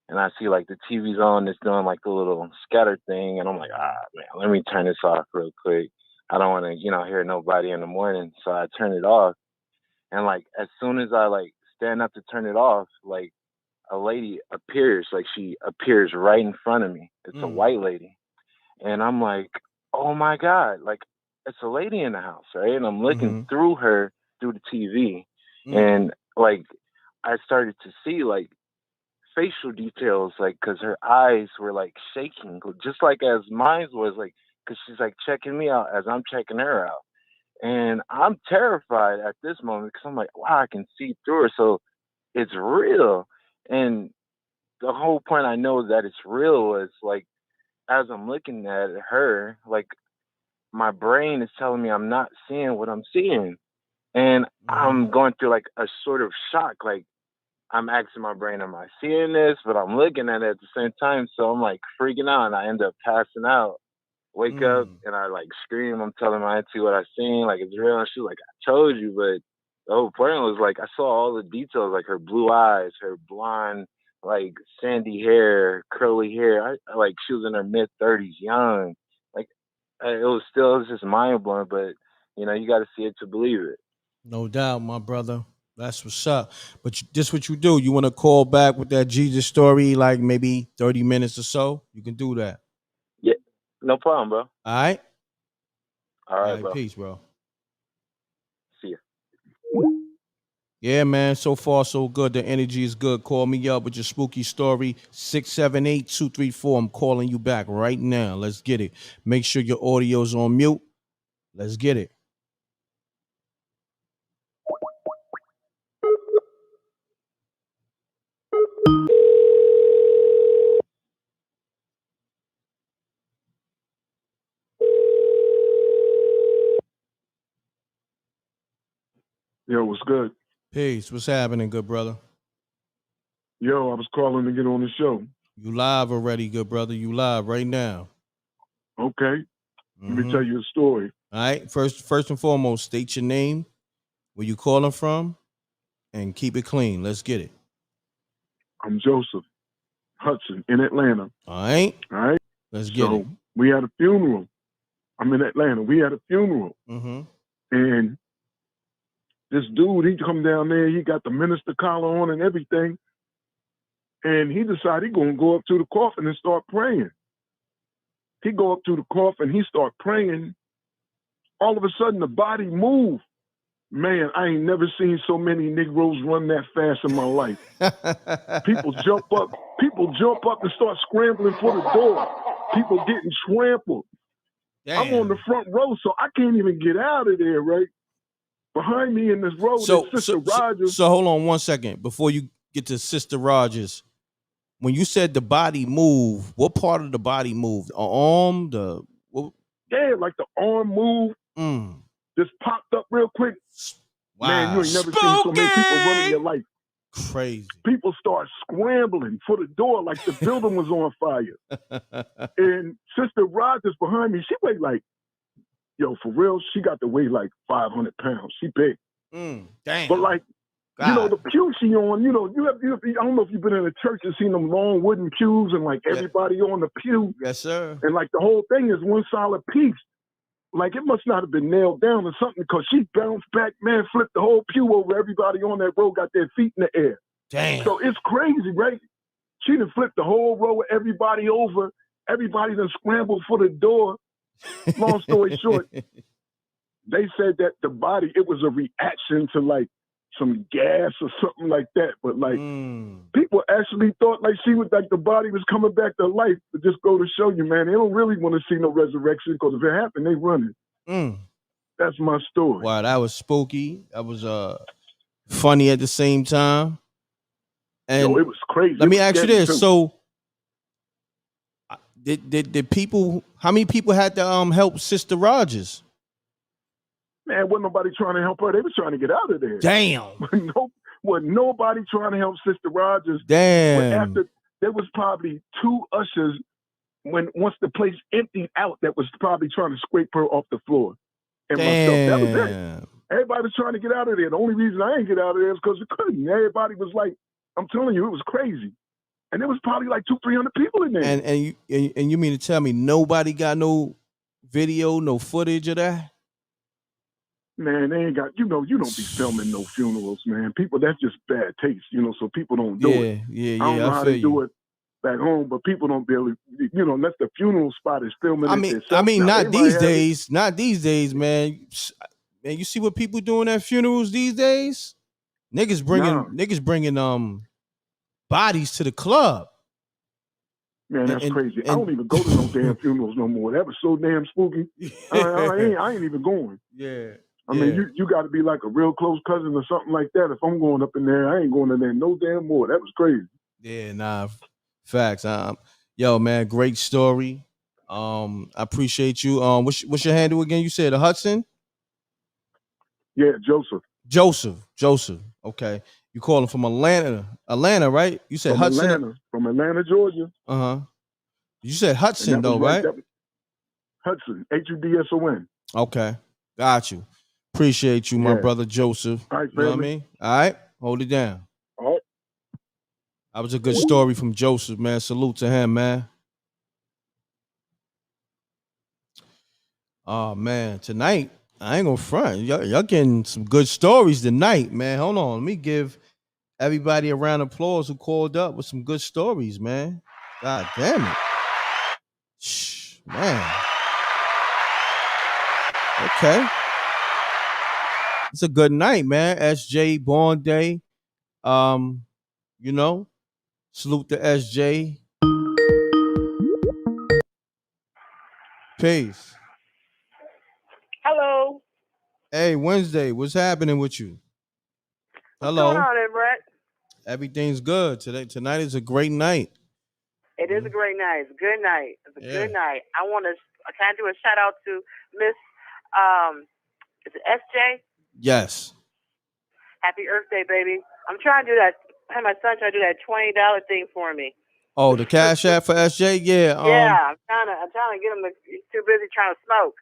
and I see like the TV's on, it's doing like the little scatter thing. And I'm like, man, let me turn this off real quick. I don't want to, hear nobody in the morning. So I turn it off. And like as soon as I like stand up to turn it off, like a lady appears, like she appears right in front of me. It's a white lady. And I'm like, oh my God, like it's a lady in the house, right? And I'm looking through her through the TV. And like I started to see like facial details, like because her eyes were like shaking, just like as mine was, like because she's like checking me out as I'm checking her out. And I'm terrified at this moment because I'm like, wow, I can see through her. So it's real. And the whole point I know that it's real is like, as I'm looking at her, like my brain is telling me I'm not seeing what I'm seeing. And I'm going through like a sort of shock. Like I'm asking my brain, am I seeing this? But I'm looking at it at the same time. So I'm like freaking out and I end up passing out. Wake up and I like scream. I'm telling my auntie what I seen, like it's real. And she's like, I told you. But the whole point was like I saw all the details, like her blue eyes, her blonde, like sandy hair, curly hair. Like she was in her mid-30s, young. Like it was just mind blowing. But you got to see it to believe it. No doubt, my brother. That's what's up. But this what you do. You want to call back with that Jesus story, like maybe 30 minutes or so? You can do that. Yeah, no problem, bro. All right? All right, bro. Peace, bro. See ya. Yeah, man. So far, so good. The energy is good. Call me up with your spooky story. 678-234. I'm calling you back right now. Let's get it. Make sure your audio's on mute. Let's get it. what's good? Peace. What's happening, good brother? Yo, I was calling to get on the show. You live already, good brother. You live right now. Okay. Let me tell you a story. All right. First and foremost, state your name, where you calling from, and keep it clean. Let's get it. I'm Joseph Hudson in Atlanta. All right. All right. Let's get it. We had a funeral. I'm in Atlanta. We had a funeral. And this dude, he come down there, he got the minister collar on and everything. And he decided he gonna go up to the coffin and start praying. He go up to the coffin, he start praying. All of a sudden the body moved. Man, I ain't never seen so many Negroes run that fast in my life. People jump up and start scrambling for the door. People getting trampled. Damn. I'm on the front row, so I can't even get out of there, right? Behind me in this road is Sister Rogers. So hold on 1 second before you get to Sister Rogers. When you said the body moved, what part of the body moved? The arm, Yeah, like the arm moved. Just popped up real quick. Wow. Man, you ain't never seen so many people running your life. Crazy. People start scrambling for the door like the building was on fire. And Sister Rogers behind me, she weighed like, yo, for real, she got to weigh like 500 pounds. She big. Damn. But like, you know, the pew she on, you know, I don't know if you've been in a church and seen them long wooden pews and like everybody on the pew. Yes, sir. And like the whole thing is one solid piece. Like it must not have been nailed down or something because she bounced back, man, flipped the whole pew over. Everybody on that row got their feet in the air. Damn. So it's crazy, right? She done flipped the whole row of everybody over. Everybody done scrambled for the door. Long story short, they said that the body, it was a reaction to like some gas or something like that. But like people actually thought like she was like the body was coming back to life. To just go to show you, man, they don't really want to see no resurrection because if it happened, they running. That's my story. Wow, that was spooky. That was funny at the same time. And yo, it was crazy. Let me ask you this: so, did people? How many people had to help Sister Rogers? Man, wasn't nobody trying to help her. They was trying to get out of there. Damn. Wasn't nobody trying to help Sister Rogers. Damn. But after there was probably 2 ushers once the place emptied out that was probably trying to scrape her off the floor. And myself, that was it. Everybody was trying to get out of there. The only reason I didn't get out of there is because we couldn't. Everybody was like, I'm telling you, it was crazy. And there was probably like 200-300 people in there. And you mean to tell me nobody got no video, no footage of that? Man, they ain't got, you don't be filming no funerals, man. People, that's just bad taste, so people don't do it. Yeah, I don't know how they do it back home, but people don't barely, unless the funeral spot is filming it. I mean, not these days, man. Man, you see what people doing at funerals these days? Niggas bringing bodies to the club. Man, that's crazy. I don't even go to no damn funerals no more. That was so damn spooky. I ain't even going. Yeah. I mean, you got to be like a real close cousin or something like that. If I'm going up in there, I ain't going in there no damn more. That was crazy. Yeah, nah, facts. Yo, man, great story. I appreciate you. What's your handle again? You said Hudson? Yeah, Joseph. Joseph. Okay, you calling from Atlanta, right? You said from Hudson. From Atlanta, Georgia. You said Hudson though, right? Hudson, Hudson. Okay, got you. Appreciate you, my brother Joseph. All right, you know what I mean? All right, hold it down. All right. That was a good story from Joseph, man. Salute to him, man. Oh man, tonight I ain't gonna front. Y'all getting some good stories tonight, man. Hold on, let me give everybody a round of applause who called up with some good stories, man. God damn it, man. Okay. It's a good night, man. SJ Born Day. Salute to SJ. Peace. Hello. Hey, Wednesday. What's happening with you? Hello. What's going on, m.reck? Everything's good. Tonight is a great night. It is a great night. It's a good night. It's a good night. Can I do a shout out to Miss is it SJ? Yes. Happy Earth Day, baby. I'm trying to do that. I had my son trying to do that $20 thing for me. Oh, the Cash App for SJ? Yeah. Yeah, I'm trying to get him. He's too busy trying to smoke.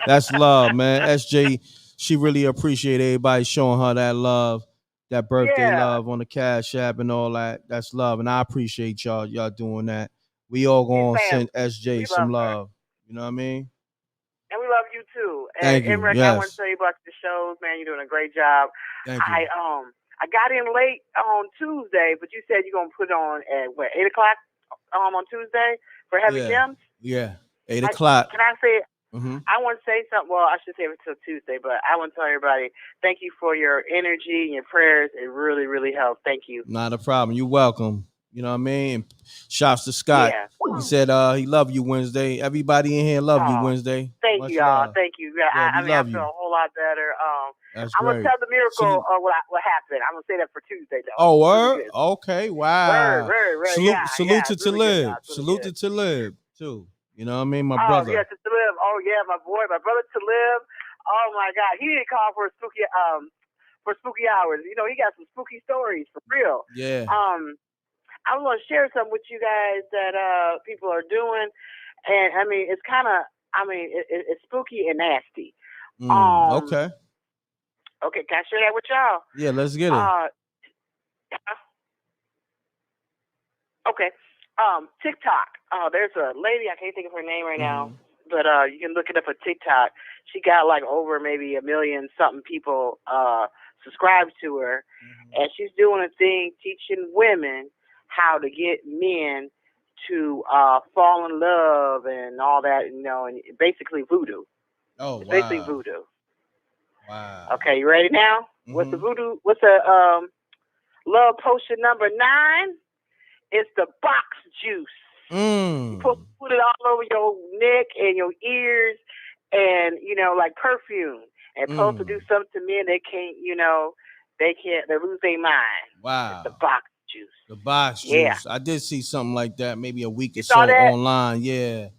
That's love, man. SJ, she really appreciate everybody showing her that love, that birthday love on the Cash App and all that. That's love, and I appreciate y'all doing that. We all gonna send SJ some love. You know what I mean? And we love you too. Thank and you. m.reck, I want to tell you about the shows, man. You're doing a great job. Thank you. I got in late on Tuesday, but you said you're gonna put it on at what, 8:00 on Tuesday for Heavy Gems? Yeah. 8:00. Can I say? Mm-hmm. I want to say something. Well, I should say it until Tuesday, but I want to tell everybody thank you for your energy and your prayers. It really, really helped. Thank you. Not a problem. You're welcome. You know what I mean? Shouts to Scott. Yeah. He said he love you Wednesday. Everybody in here love you Wednesday. Thank Much you, y'all. love. Thank you. Yeah, Yeah, I we mean, I love feel you. a whole lot better. That's I'm great. gonna tell the miracle of what happened. I'm gonna say that for Tuesday, though. Oh, word? Okay, wow. Word. Salute to really Talib. good, Salute to Talib, too. You know what I mean? My Oh, brother. yeah, to Talib. Oh, yeah, my boy, my brother Talib. Oh, my God. He didn't call for spooky hours. You know, he got some spooky stories, for real. Yeah. I was going to share something with you guys that people are doing. And, I mean, it's kind of, it's spooky and nasty. Okay. Okay, can I share that with y'all? Yeah, let's get it. Okay. TikTok. There's a lady, I can't think of her name right now, but you can look it up at TikTok. She got like over maybe 1 million something people subscribed to her, and she's doing a thing teaching women how to get men to fall in love and all that, you know, and basically voodoo. Oh, It's basically voodoo. Wow. Okay, you ready now? What's the voodoo? What's the love potion number 9? It's the box juice. You're supposed to put it all over your neck and your ears and, you know, like perfume. And supposed to do something to men they can't, you know, they lose their mind. Wow. It's the box juice. The box juice. I did see something like that maybe a week or so that? online. Yeah.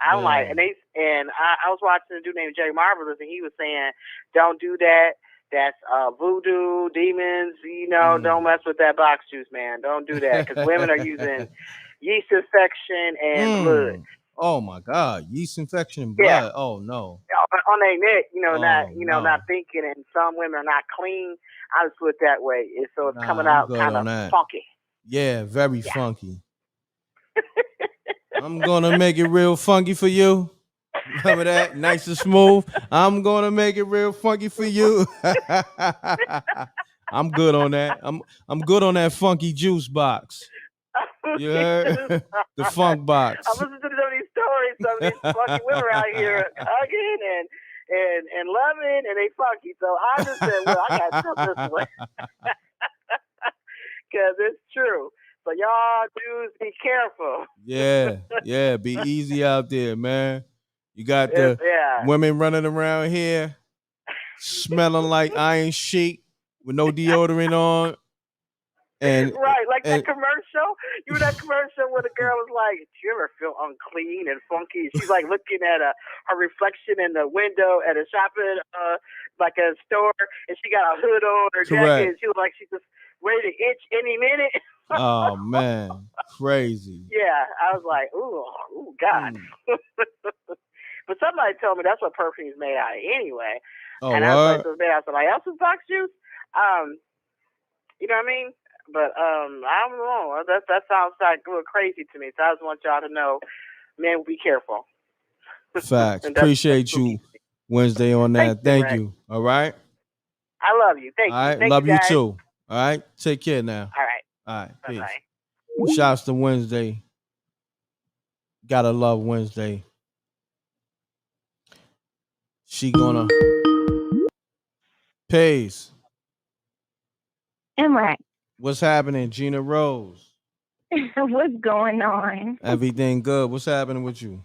I'm like, and I was watching a dude named Jerry Marvelous, and he was saying, don't do that. That's voodoo, demons, you know, don't mess with that box juice, man. Don't do that, because women are using yeast infection and blood. Oh my God, yeast infection and blood. Yeah. Oh no. On their neck, you know, no. not thinking, and some women are not clean. I just put it that way. So it's coming I'm out good kind on of that. funky. Yeah, very funky. I'm gonna make it real funky for you. Remember that? Nice and smooth. I'm gonna make it real funky for you. I'm good on that. I'm good on that funky juice box. You heard? The funk box. I'm listening to some of these stories, some of these funky women out here hugging and loving, and they funky. So I just said, well, I got to tell this one. Because it's true. So y'all dudes, be careful. Yeah. Be easy out there, man. You got the women running around here smelling like iron sheet with no deodorant on. And right, like that commercial. You know that commercial where the girl was like, "Do you ever feel unclean and funky?" She's like looking at her reflection in the window at a shopping like a store, and she got a hood on her jacket. And she was like, she's just ready to itch any minute. Oh man, crazy. Yeah, I was like, ooh, God. But somebody told me that's what perfume is made out of anyway. Oh, and I was like, so it's made out of somebody else's box juice. You know what I mean? But I don't know. That sounds like a little crazy to me. So I just want y'all to know, men, be careful. Facts. Appreciate you Wednesday on that. Thank you. All right. I love you. Thank you. All right. Thank love you, you guys. too. All right. Take care now. All right. All right. Bye-bye. Peace. Shouts to Wednesday. Gotta love Wednesday. She gonna Pace. m.reck. What's happening, Gina Rose? What's going on? Everything good. What's happening with you?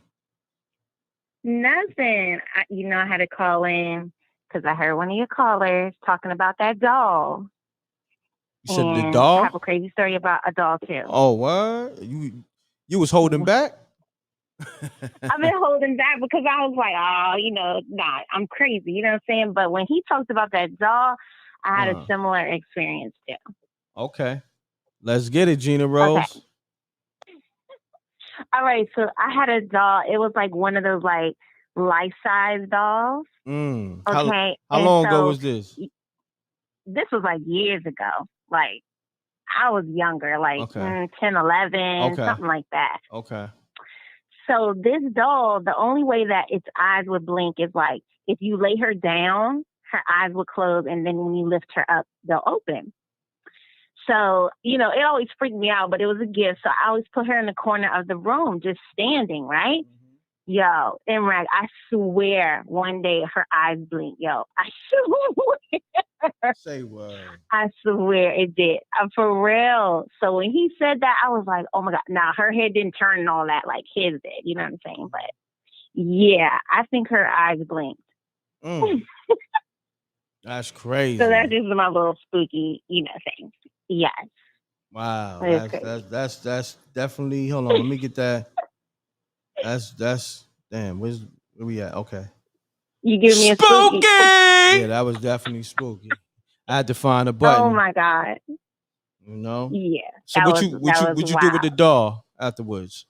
Nothing. I had to call in because I heard one of your callers talking about that doll. You said the I doll? have a crazy story about a doll too. Oh, what? You was holding back? I've been holding back because I was like, oh, nah, I'm crazy. You know what I'm saying? But when he talked about that doll, I had a similar experience too. Okay. Let's get it, Gina Okay. Rose. All right. So I had a doll. It was like one of those like life-size dolls. Okay. How long ago was this? This was like years ago. Like I was younger, like 10, 11, something like that. Okay. So this doll, the only way that its eyes would blink is like if you lay her down, her eyes would close, and then when you lift her up, they'll open. So, it always freaked me out, but it was a gift. So I always put her in the corner of the room, just standing, right? Yo, m.reck, I swear one day her eyes blinked. Yo, I swear. Say what? I swear it did. For real. So when he said that, I was like, oh my God. Now her head didn't turn and all that like his did. You know what I'm saying? But yeah, I think her eyes blinked. That's crazy. So that's just my little spooky, thing. Yes. Wow. That's definitely, hold on, let me get that. That's damn, where we at? Okay. You give me a spooky. Yeah, that was definitely spooky. I had to find a button. Oh my God. Yeah. So what you do with the doll afterwards?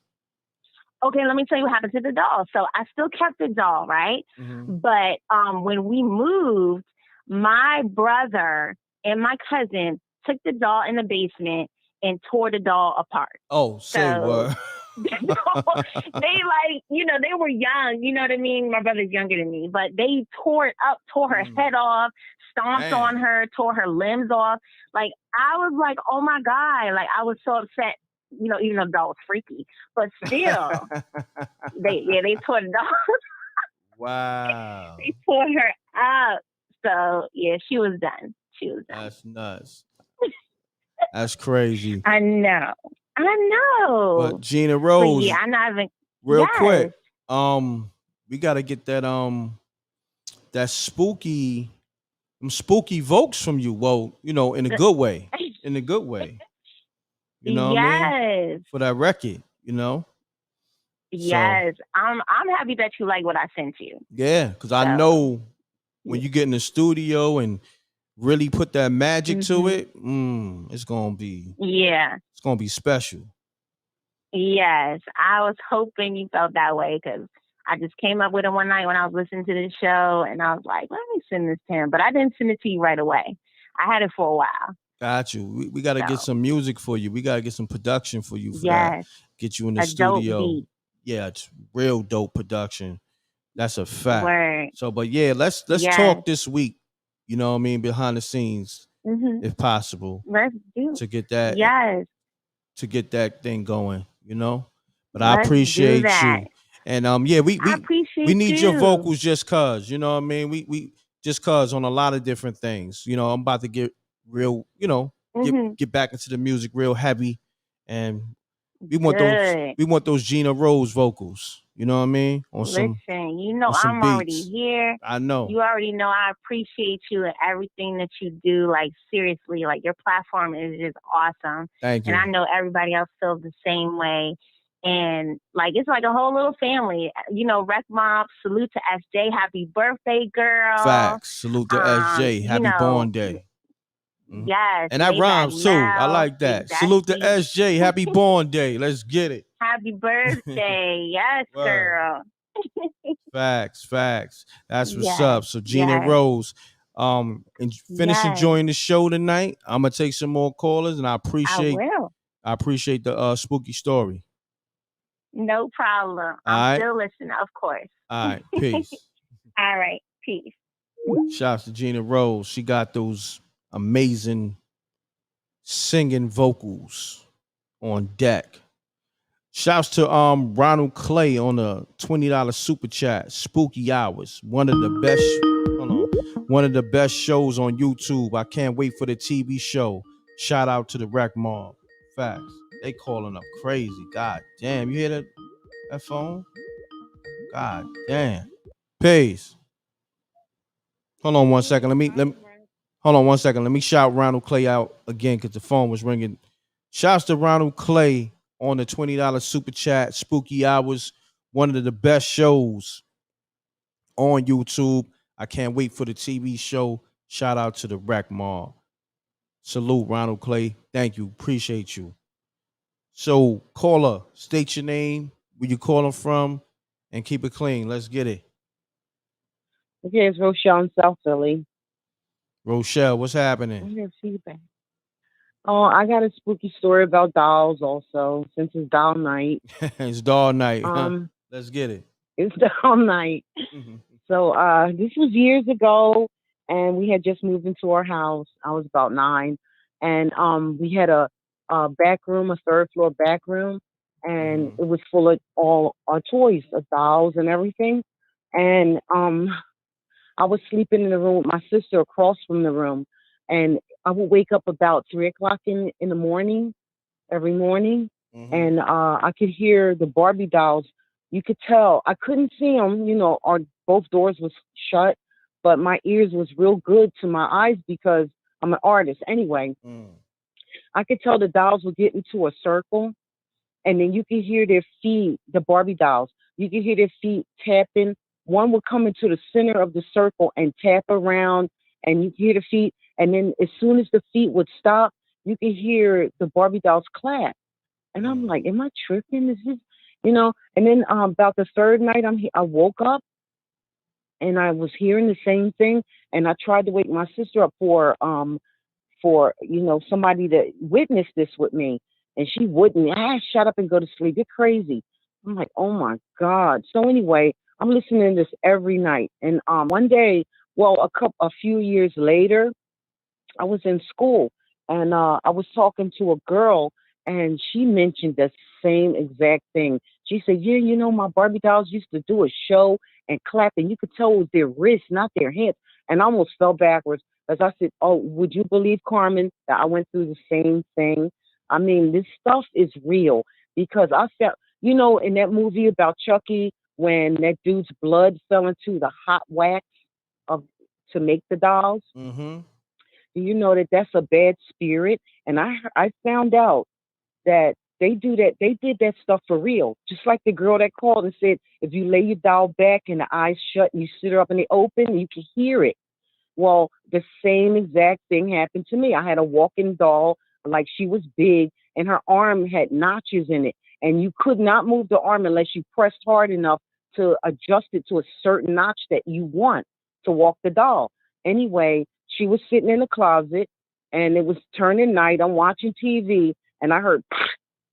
Okay, let me tell you what happened to the doll. So I still kept the doll, right? But when we moved, my brother and my cousin took the doll in the basement and tore the doll apart. Oh, say what? They they were young, you know what I mean? My brother's younger than me, but they tore it up, tore her head off, stomped on her, tore her limbs off. Like, I was like, oh my God. Like, I was so upset, even though the doll was freaky, but still, they tore the doll. Wow. They tore her up. So, yeah, she was done. That's nuts. That's crazy. I know. But Gina Rose, yeah, I'm not even real quick. We gotta get that that spooky vokes from you. Well, in a good way. In a good way. You know what I mean? For that record, Yes. So, I'm happy that you like what I sent you. Yeah, because I know when you get in the studio and really put that magic to it, it's gonna be it's gonna be special. Yes, I was hoping you felt that way because I just came up with it one night when I was listening to the show, and I was like, let me send this to him, but I didn't send it to you right away. I had it for a while. Got you. We got to get some music for you. We got to get some production for you. Get you in the studio. Dope beat. Yeah, it's real dope production. That's a fact. Word. So, but yeah, let's talk this week. You know what I mean, behind the scenes, if possible. Let's do to get that. Yes. To get that thing going, But I appreciate you. And we need your vocals just cause, you know what I mean? We just cause on a lot of different things. I'm about to get real, get back into the music real heavy. And we want those Gina Rose vocals. You know what I mean? Listen, I'm already here. I know. You already know I appreciate you and everything that you do. Like, seriously, like, your platform is just awesome. Thank you. And I know everybody else feels the same way. And, like, it's like a whole little family. Rec Mob, salute to SJ. Happy birthday, girl. Facts. Salute to SJ. Happy born day. Yes. And that rhymes, too. I like that. Exactly. Salute to SJ. Happy born day. Let's get it. Happy birthday. Yes, girl. Facts. That's what's up. So Gina Rose, and finish enjoying the show tonight. I'm gonna take some more callers, and I appreciate the spooky story. No problem. I'm still listening, of course. All right, peace. All right, peace. Shouts to Gina Rose. She got those amazing singing vocals on deck. Shouts to Ronald Clay on the $20 super chat. Spooky Hours, one of the best shows on YouTube. I can't wait for the TV show. Shout out to the Rec Mob. Facts. They calling up crazy. God damn, you hear that phone? God damn. Peace. Hold on one second. Let me shout Ronald Clay out again because the phone was ringing. Shouts to Ronald Clay on the $20 super chat. Spooky Hours, One of the best shows on YouTube. I can't wait for the TV show. Shout out to the Wreck Mob. Salute, Ronald Clay. Thank you. Appreciate you. So, caller, state your name, where you calling from, and keep it clean. Let's get it. Okay, it's Rochelle in South Philly. Rochelle, what's I happening? hear feedback. Oh, I got a spooky story about dolls also, since it's doll night. It's doll night. Um, Let's get it. it's doll night. So this was years ago, and we had just moved into our house. I was about 9, and we had a back room, a third floor back room, and it was full of all our toys, dolls and everything. And I was sleeping in the room with my sister across from the room, and I would wake up about 3 o'clock in the morning, every morning, and I could hear the Barbie dolls. You could tell I couldn't see them, our both doors was shut, but my ears was real good to my eyes because I'm an artist anyway. I could tell the dolls would get into a circle, and then you could hear their feet, the Barbie dolls. You could hear their feet tapping. One would come into the center of the circle and tap around, and you could hear the feet. And then as soon as the feet would stop, you could hear the Barbie dolls clap. And I'm like, am I tripping? Is this, And then about the third night, I woke up and I was hearing the same thing. And I tried to wake my sister up for somebody to witness this with me, and she wouldn't. Shut up and go to sleep. You're crazy. I'm like, oh my God. So anyway, I'm listening to this every night. And one day, a few years later, I was in school, and I was talking to a girl, and she mentioned the same exact thing. She said, yeah, my Barbie dolls used to do a show and clap, and you could tell it was their wrists, not their hips. And I almost fell backwards as I said, oh, would you believe, Carmen, that I went through the same thing? I mean, this stuff is real because I felt, in that movie about Chucky, when that dude's blood fell into the hot wax to make the dolls. Do you know that that's a bad spirit? And I found out that they do that. They did that stuff for real. Just like the girl that called and said, if you lay your doll back and the eyes shut and you sit her up and they open, you can hear it. Well, the same exact thing happened to me. I had a walking doll, like she was big, and her arm had notches in it. And you could not move the arm unless you pressed hard enough to adjust it to a certain notch that you want to walk the doll. Anyway, she was sitting in the closet, and it was turning night. I'm watching TV, and I heard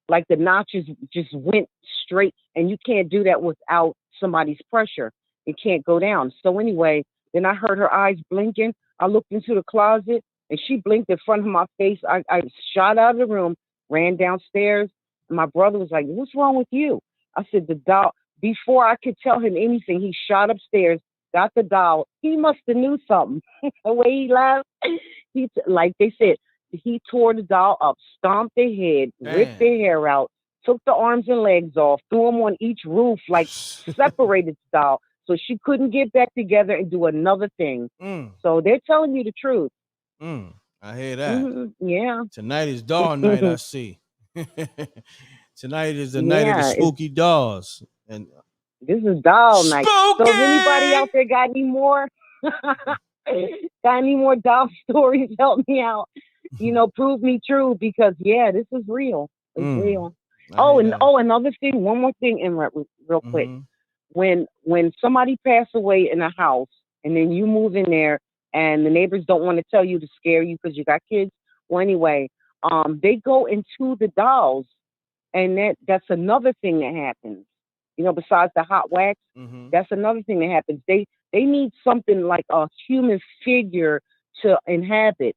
like the notches just went straight. And you can't do that without somebody's pressure. It can't go down. So anyway, then I heard her eyes blinking. I looked into the closet, and she blinked in front of my face. I shot out of the room, ran downstairs, and my brother was like, what's wrong with you? I said, the doll. Before I could tell him anything, he shot upstairs, got the doll. He must have knew something. The way he laughed, like they said, he tore the doll up, stomped their head, ripped their hair out, took the arms and legs off, threw them on each roof, like separated the doll. So she couldn't get back together and do another thing. So they're telling you the truth. I hear that. Yeah. Tonight is doll night, I see. Tonight is the night of the spooky dolls. And this is doll night. So if anybody out there got any more doll stories, help me out. Prove me true, because this is real. It's real. Another thing, one more thing, m.reck, real quick. When somebody passed away in a house and then you move in there and the neighbors don't want to tell you to scare you because you got kids. Well, anyway, they go into the dolls, and that's another thing that happens. Besides the hot wax, that's another thing that happens. They need something like a human figure to inhabit.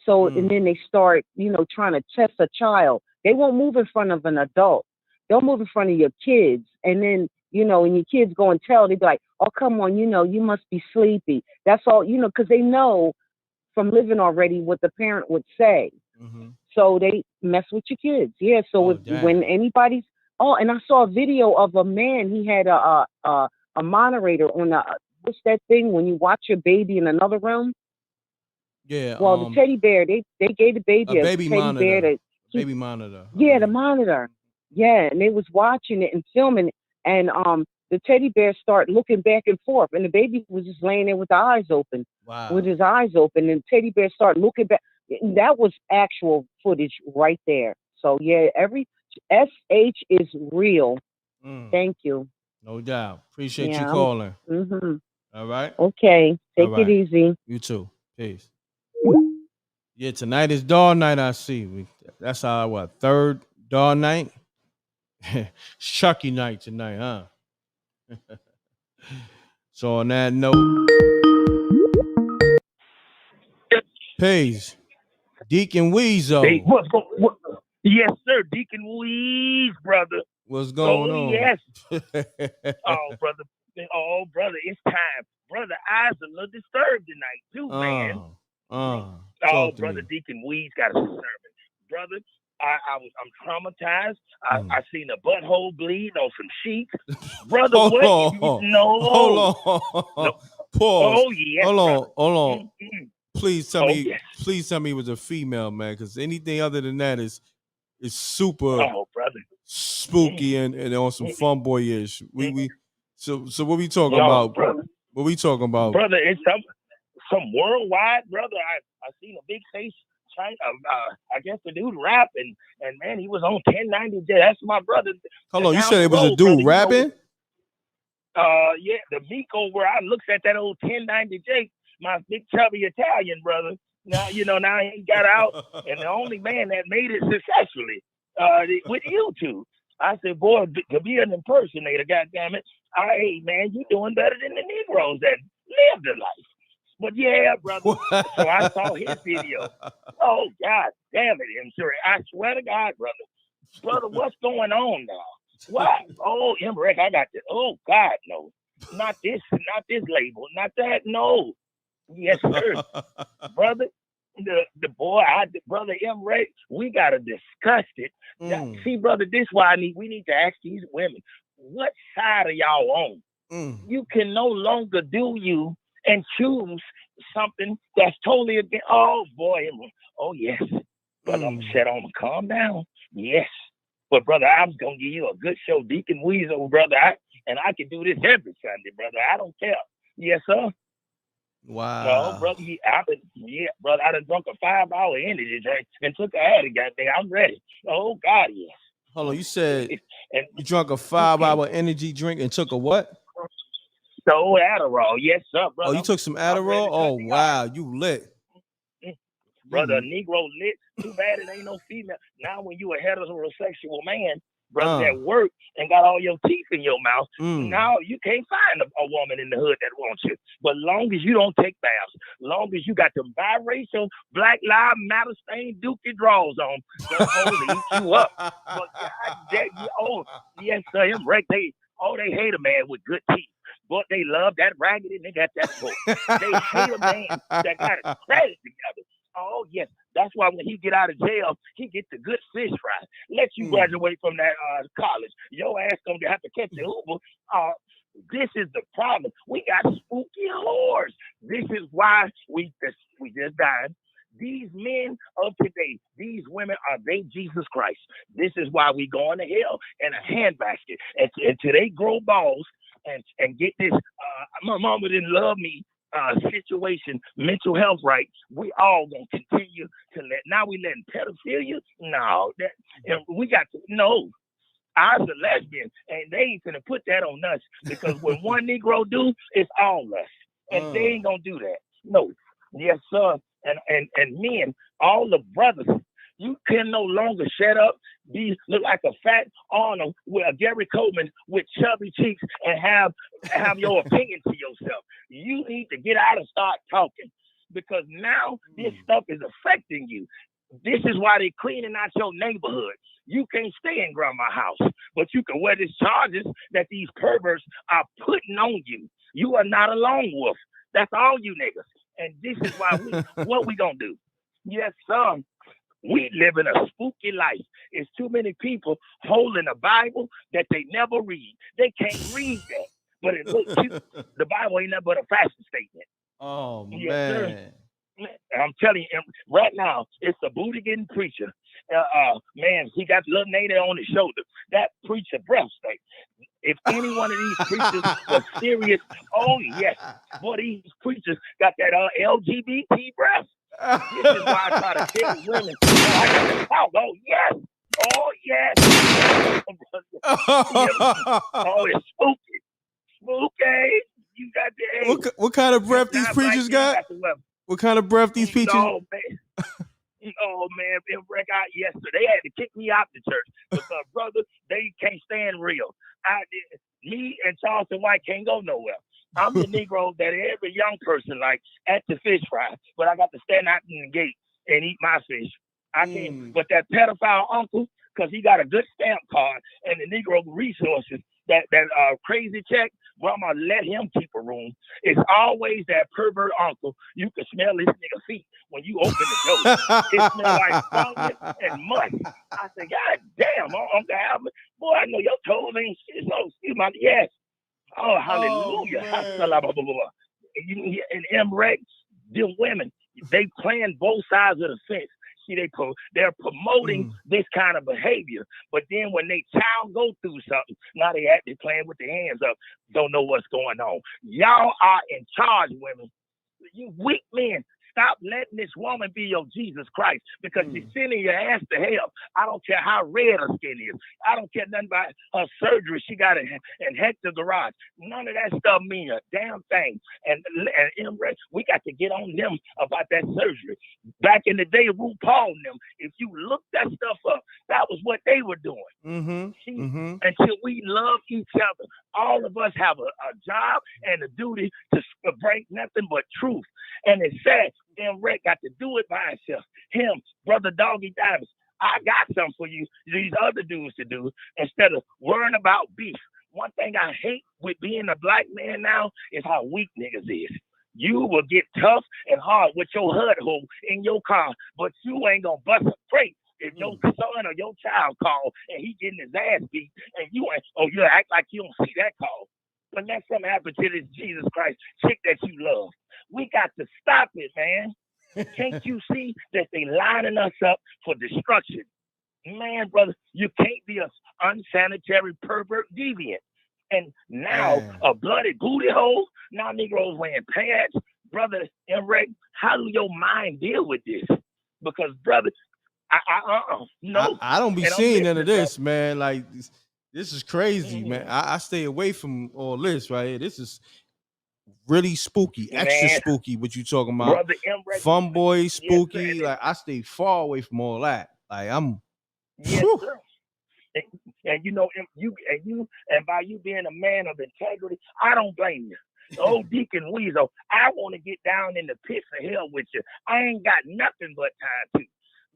So, and then they start, trying to test a child. They won't move in front of an adult. They'll move in front of your kids. And then, when your kids go and tell, they be like, oh, come on, you must be sleepy. That's all, because they know from living already what the parent would say. So they mess with your kids. Yeah. So when anybody's, and I saw a video of a man, he had a moderator on what's that thing when you watch your baby in another room? Yeah. Well, the teddy bear, they gave the baby a baby teddy monitor. bear. Baby monitor. Yeah, the monitor. Yeah, and they was watching it and filming it. and the teddy bear started looking back and forth, and the baby was just laying there with the eyes open, with his eyes open, and the teddy bear started looking back. That was actual footage right there. So yeah, every SH is real. Thank you. No doubt. Appreciate you calling. All right. Okay. Take All right. it easy. You too. Peace. Yeah, tonight is dog night. I see. That's our third dog night. Chucky night tonight, huh? So on that note, Paige, Deacon Weezo. Hey, what's going? What? Yes, sir, Deacon Weeze, brother. What's going on? Yes. Oh, brother. Oh, brother, it's time. Brother, eyes a little disturbed tonight too, man. Oh, brother, Deacon Weeze got a sermon, brother. I'm traumatized. I seen a butthole bleed on some sheets, brother. What? No. Hold on. No. Pause. Oh yes. Hold on. Please tell me. Yes. Please tell me it was a female, man. Because anything other than that is super brother, spooky and on some fun boyish. So what we talking about? Brother. What we talking about? Brother, it's some worldwide, brother. I seen a big face. I guess the dude rapping, and man, he was on 1090. That's my brother. Hold on, you said it was a dude rapping? Yeah, the Miko where I looks at that old 1090 Jake, my big chubby Italian brother. Now now he got out, and the only man that made it successfully with you two. I said, boy, to be an impersonator, goddammit. Hey man, you doing better than the Negroes that live the life. But yeah, brother. So I saw his video. Oh God damn it, M.reck. I swear to God, brother, what's going on now? What? Oh, m.reck, I got this. Oh God, no, not this label, not that. No, yes sir, brother. The boy, brother m.reck, we gotta discuss it. Now, see, brother, this is why we need to ask these women, what side are y'all on? You can no longer do you and choose something that's totally against. Oh boy, oh yes, brother, I'm gonna calm down. Yes, but brother, I'm gonna give you a good show, Deacon Weasel, brother, and I can do this every Sunday, brother. I don't care. Yes, sir. Wow. No, brother, brother, I done drunk a 5-hour energy drink and took a Addy, goddamn. I'm ready. Oh God, yes. Hold on, you said you drunk a 5-hour energy drink and took a what? So Adderall, yes, sir, brother. Oh, you took some Adderall? Oh, wow, you lit. Brother, Negro lit. Too bad it ain't no female. Now, when you a heterosexual man, brother, that work and got all your teeth in your mouth, now you can't find a woman in the hood that wants you. But long as you don't take baths, long as you got them biracial, Black Lives Matter stained dookie draws on, they'll hold eat you up. But yes, sir, m.reck, they hate a man with good teeth. But they love that raggedy and they got that book. They hate a man that got his credit together. Oh, yes. That's why when he get out of jail, he get the good fish fry. Let you graduate from that college. Your ass gonna have to catch the Uber. This is the problem. We got spooky whores. This is why we just died. These men of today, these women are they Jesus Christ. This is why we going to hell in a handbasket. Until they grow balls and get this my mama didn't love me situation, mental health right, we all gonna continue to now we letting pedophilia? No, we got to I was a lesbian and they ain't gonna put that on us because when one Negro do, it's all us. And they ain't gonna do that. No. Yes, sir. And men, all the brothers, you can no longer shut up, look like a fat Arnold with a Gary Coleman with chubby cheeks and have your opinion to yourself. You need to get out and start talking because now this stuff is affecting you. This is why they're cleaning out your neighborhood. You can't stay in grandma's house, but you can wear these charges that these perverts are putting on you. You are not a lone wolf. That's all you niggas. And this is why what we gonna do? Yes, sir. We live in a spooky life. It's too many people holding a Bible that they never read. They can't read that, but it looks cute. The Bible ain't nothing but a fashion statement. Oh, yes, man. Sir. And I'm telling you, right now, it's a booty getting preacher. Man, he got little Nate on his shoulder. That preacher breath stink. If any one of these preachers was serious, oh yes, boy, these preachers got that LGBT breath. This is why I try to tell women, I got to talk. Oh yes, oh yes. Oh, it's spooky, spooky. You got the what kind of breath these preachers got? What kind of breath these preachers? Oh man. Oh man, m.reck out yesterday. They had to kick me out the church because brother, they can't stand real. Me and Charleston White can't go nowhere. I'm the Negro that every young person likes at the fish fry, but I got to stand out in the gate and eat my fish. I can't. But that pedophile uncle, because he got a good stamp card and the Negro resources, that crazy check, well, I'm gonna let him keep a room. It's always that pervert uncle. You can smell this nigga feet when you open the door. It smells like fungus and mud. I said, God damn, Uncle Albert, boy, I know your toes ain't shit. So excuse my yes. Oh, hallelujah. And m.reck, them women, they playing both sides of the fence. See, they're promoting this kind of behavior, but then when they child go through something, now they actually playing with their hands up, don't know what's going on. Y'all are in charge, women. You weak men. Stop letting this woman be your Jesus Christ because she's sending your ass to hell. I don't care how red her skin is. I don't care nothing about her surgery she got in Hector Garage. None of that stuff mean a damn thing. And m.reck, we got to get on them about that surgery. Back in the day, RuPaul and them, if you look that stuff up, that was what they were doing. Until we love each other. All of us have a job and a duty to break nothing but truth. And it's sad, m.reck got to do it by himself. Him, Brother Doggy Diamonds, I got something for you, these other dudes to do, instead of worrying about beef. One thing I hate with being a black man now is how weak niggas is. You will get tough and hard with your HUD hole in your car, but you ain't gonna bust a crate if your son or your child call and he getting his ass beat and you ain't, you act like you don't see that call. But next something happened to this Jesus Christ chick that you love. We got to stop it, man. Can't you see that they lining us up for destruction? Man, brother, you can't be an unsanitary pervert deviant. And now a bloody booty hole, now Negroes wearing pants. Brother m.reck, how do your mind deal with this? Because, brother, no. I don't be seeing none of this, man. Like, this is crazy, man. I stay away from all this right here. This is really spooky, extra spooky. What you talking about? Brother m.reck, fun boy spooky. Yes, like I stay far away from all that. Like I'm. Yes, sir. And you know, and by you being a man of integrity, I don't blame you. The old Deacon Weasel, I want to get down in the pits of hell with you. I ain't got nothing but time to.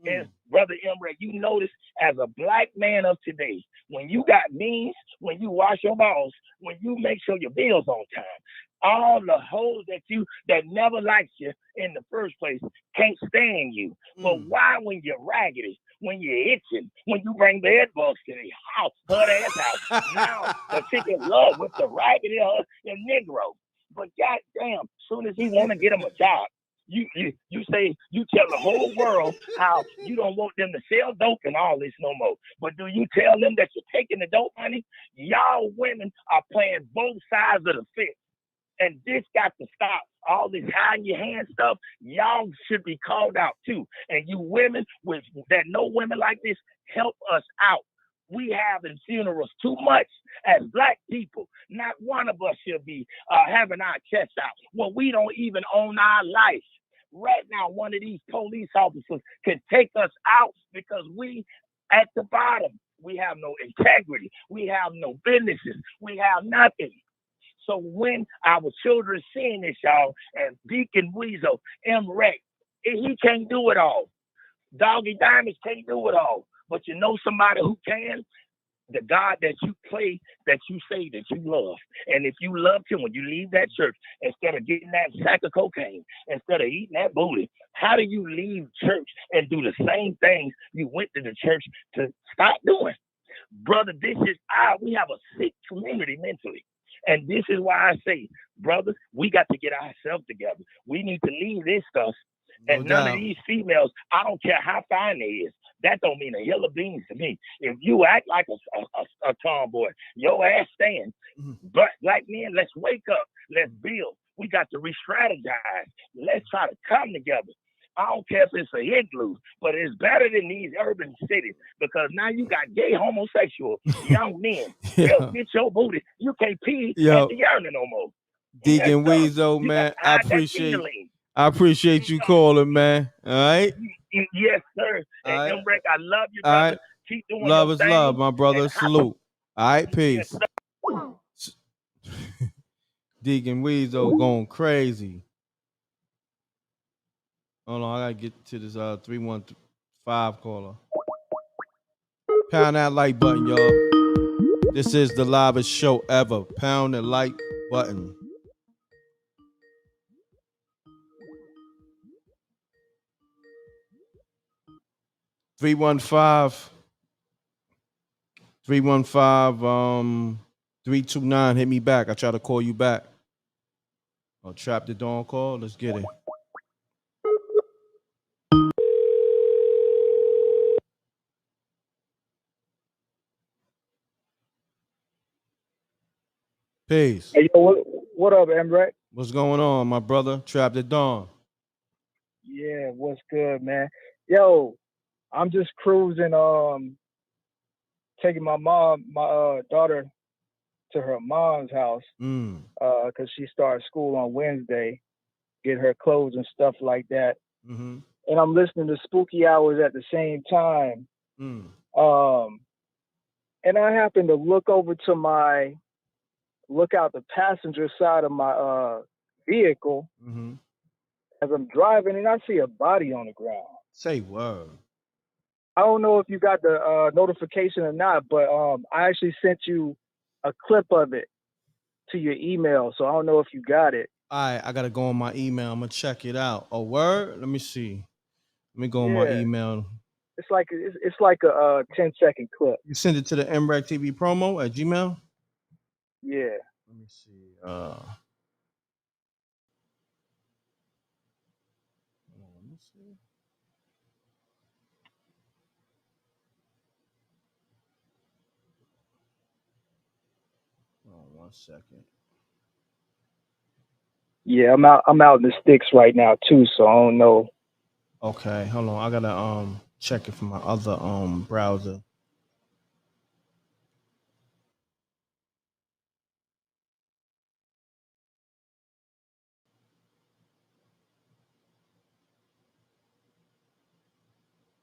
And Brother m.reck, you notice as a black man of today, when you got means, when you wash your balls, when you make sure your bills on time, all the hoes that never liked you in the first place can't stand you. But why when you're raggedy, when you're itching, when you bring bed bugs to the house, her ass out, now the chick in love with the raggedy and Negro. But goddamn, soon as he want to get him a job, you say, you tell the whole world how you don't want them to sell dope and all this no more. But do you tell them that you're taking the dope money? Y'all women are playing both sides of the fence. And this got to stop. All this hiding your hand stuff, y'all should be called out too. And you women that know women like this, help us out. We have in funerals too much as black people. Not one of us should be having our chest out. Well, we don't even own our life. Right now, one of these police officers can take us out because we at the bottom. We have no integrity. We have no businesses. We have nothing. So when our children seeing this, y'all, and Deacon Weasel, m.reck, he can't do it all. Doggy Diamonds can't do it all. But you know somebody who can? The God that you play, that you say that you love. And if you loved him when you leave that church, instead of getting that sack of cocaine, instead of eating that booty, how do you leave church and do the same things you went to the church to stop doing? Brother, we have a sick community mentally. And this is why I say, brothers, we got to get ourselves together. We need to leave this stuff No And none of doubt. these females, I don't care how fine they is, that don't mean a hill of beans to me. If you act like a tomboy, your ass stands. But black men, let's wake up. Let's build. We got to re-strategize. Let's try to come together. I don't care if it's a igloo, but it's better than these urban cities because now you got gay homosexual young men. They'll get your booty. You can't pee at the urinal no more. Deacon Weezo, You got man, to hide that feeling. I appreciate you calling, man. All right. Yes, sir. All right. M.reck, I love you, All brother. right. Keep doing Love your is thing. love, my brother. And Salute. All right, peace. Deacon Weezo going crazy. Hold on, I gotta get to this 315 caller. Pound that like button, y'all. This is the livest show ever. Pound the like button. Three one five 329. Hit me back. I try to call you back. Oh, trap the dawn call. Let's get it. Peace. Hey, yo, what up, m.reck? What's going on, my brother? Trap the dawn. Yeah, what's good, man? Yo, I'm just cruising, taking my daughter to her mom's house, cause she starts school on Wednesday, get her clothes and stuff like that. Mm-hmm. And I'm listening to Spooky Hours at the same time. And I happen to look out the passenger side of my vehicle as I'm driving, and I see a body on the ground. Say word. I don't know if you got the notification or not, but I actually sent you a clip of it to your email, so I don't know if you got it. All right, I gotta go on my email. I'm gonna check it out. A word? Let me see. Let me go on my email. It's like a 10-second clip. You send it to the mrecktv promo at Gmail? Yeah. Let me see. Let me see. Oh, 1 second. Yeah, I'm out in the sticks right now too, so I don't know. Okay, hold on. I gotta check it from my other browser.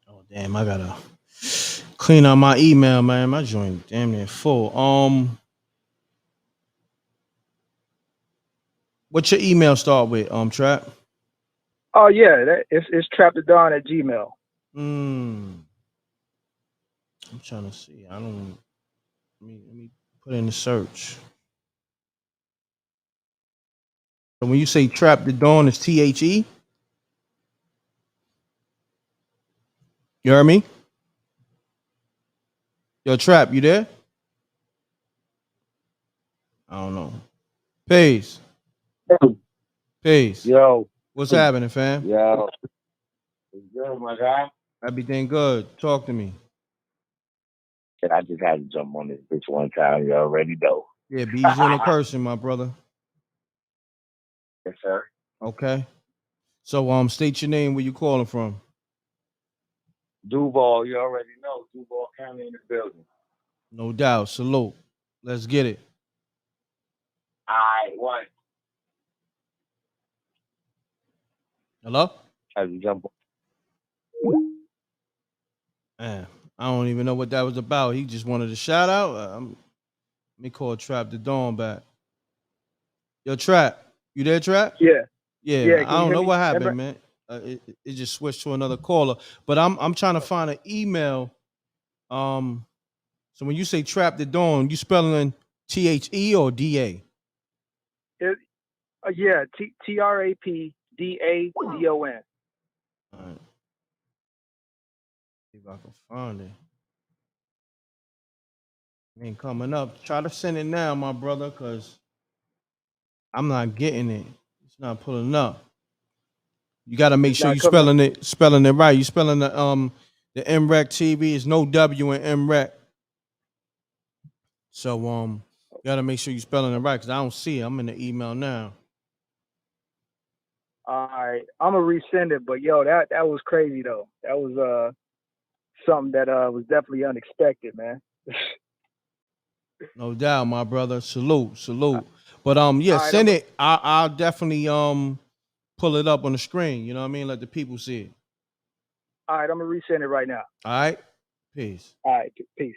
Oh damn, I gotta clean out my email, man. My joint damn near full. What's your email start with, Trap? Oh yeah, it's trapthedawn at Gmail. I'm trying to see. I don't. Let me put in the search. So when you say Trap the Dawn, it's THE? You heard me? Yo, Trap, you there? I don't know. Peace. Peace. Yo. What's happening, fam? Yo. It's good, my guy. Everything good. Talk to me. And I just had to jump on this bitch one time. You already know. Yeah, be easy on the person, my brother. Yes, sir. Okay. So state your name, where you calling from. Duval, you already know. Duval County in the building. No doubt. Salute. Let's get it. All right, what? Hello? Have you jump on? Man, I don't even know what that was about. He just wanted a shout out. Let me call Trap the Dawn back. Yo, Trap. You there, Trap? Yeah. Yeah. I don't know what happened, man. It just switched to another caller. But I'm trying to find an email. So when you say Trap the Dawn, you spelling THE or DA? Yeah, TRAPDADON. All right. See if I can find it. It ain't coming up. Try to send it now, my brother, because I'm not getting it. It's not pulling up. You got to make sure you spelling it right. You spelling the m.reck TV is no W in m.reck. So you got to make sure you spelling it right because I don't see it. I'm in the email now. All right, I'm gonna resend it. But yo, that was crazy though. That was something that was definitely unexpected, man. No doubt, my brother. Salute. But yeah, right, send it. I'll definitely pull it up on the screen. You know what I mean? Let the people see it. All right, I'm gonna resend it right now. All right. Peace. All right, peace.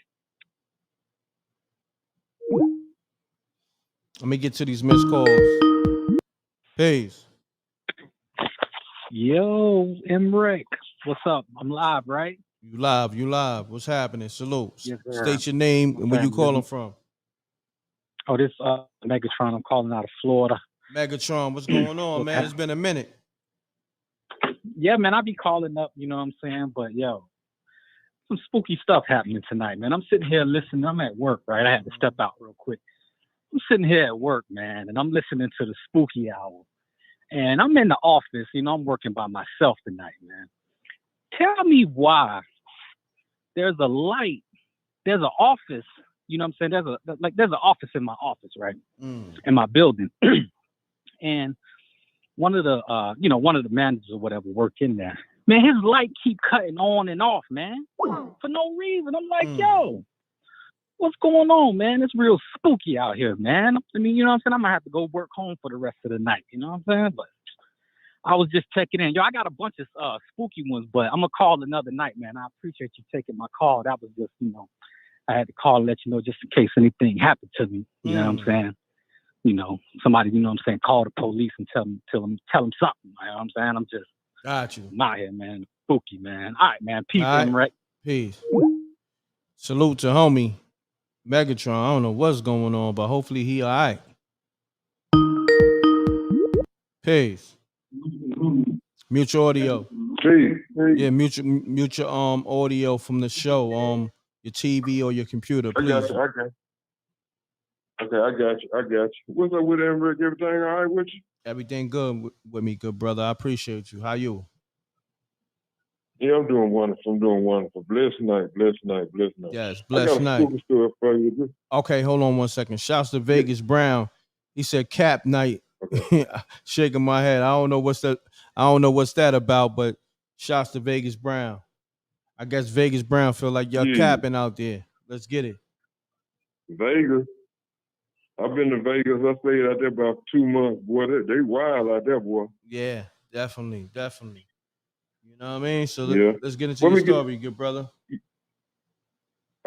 Let me get to these missed calls. Peace. Yo, m.reck. What's up? I'm live, right? You live. What's happening? Salute. Yes, sir. State your name and where you calling from. Oh, this Megatron. I'm calling out of Florida. Megatron, what's going on, man? It's been a minute. Yeah, man, I be calling up, you know what I'm saying? But yo, some spooky stuff happening tonight, man. I'm sitting here listening. I'm at work, right? I had to step out real quick. I'm sitting here at work, man, and I'm listening to the spooky hour. And I'm in the office, you know, I'm working by myself tonight, man. Tell me why there's a light, there's an office, you know what I'm saying? There's an office in my office, right? In my building. And one of the managers or whatever work in there. Man, his light keep cutting on and off, man. For no reason. I'm like, yo, what's going on, man? It's real spooky out here, man. I mean, you know what I'm saying? I'm gonna have to go work home for the rest of the night, you know what I'm saying? But I was just checking in. Yo, I got a bunch of spooky ones, but I'm gonna call another night, man. I appreciate you taking my call. That was just, you know, I had to call and let you know just in case anything happened to me. You know what I'm saying? You know, somebody, you know what I'm saying, call the police and tell them something. You know what I'm saying? I'm just got you. I'm out here, man. Spooky, man. All right, man. Peace, m.reck. Peace. Salute to homie Megatron. I don't know what's going on, but hopefully he all right. Peace. Mutual audio. Peace. Yeah, mutual audio from the show. Your TV or your computer, please. I got you. What's up with m.reck? Everything all right with you? Everything good with me, good brother. I appreciate you. How you? Yeah, I'm doing wonderful. Blessed night. Yes, blessed night. I got a spooky story for you. Okay, hold on 1 second. Shouts to Vegas Brown. He said cap night. Okay. Shaking my head. I don't know what's that about, but shouts to Vegas Brown. I guess Vegas Brown feel like y'all capping out there. Let's get it. Vegas. I've been to Vegas. I stayed out there about 2 months. Boy, they wild out there, boy. Yeah, definitely. You know what I mean? So let's get into your story, good brother.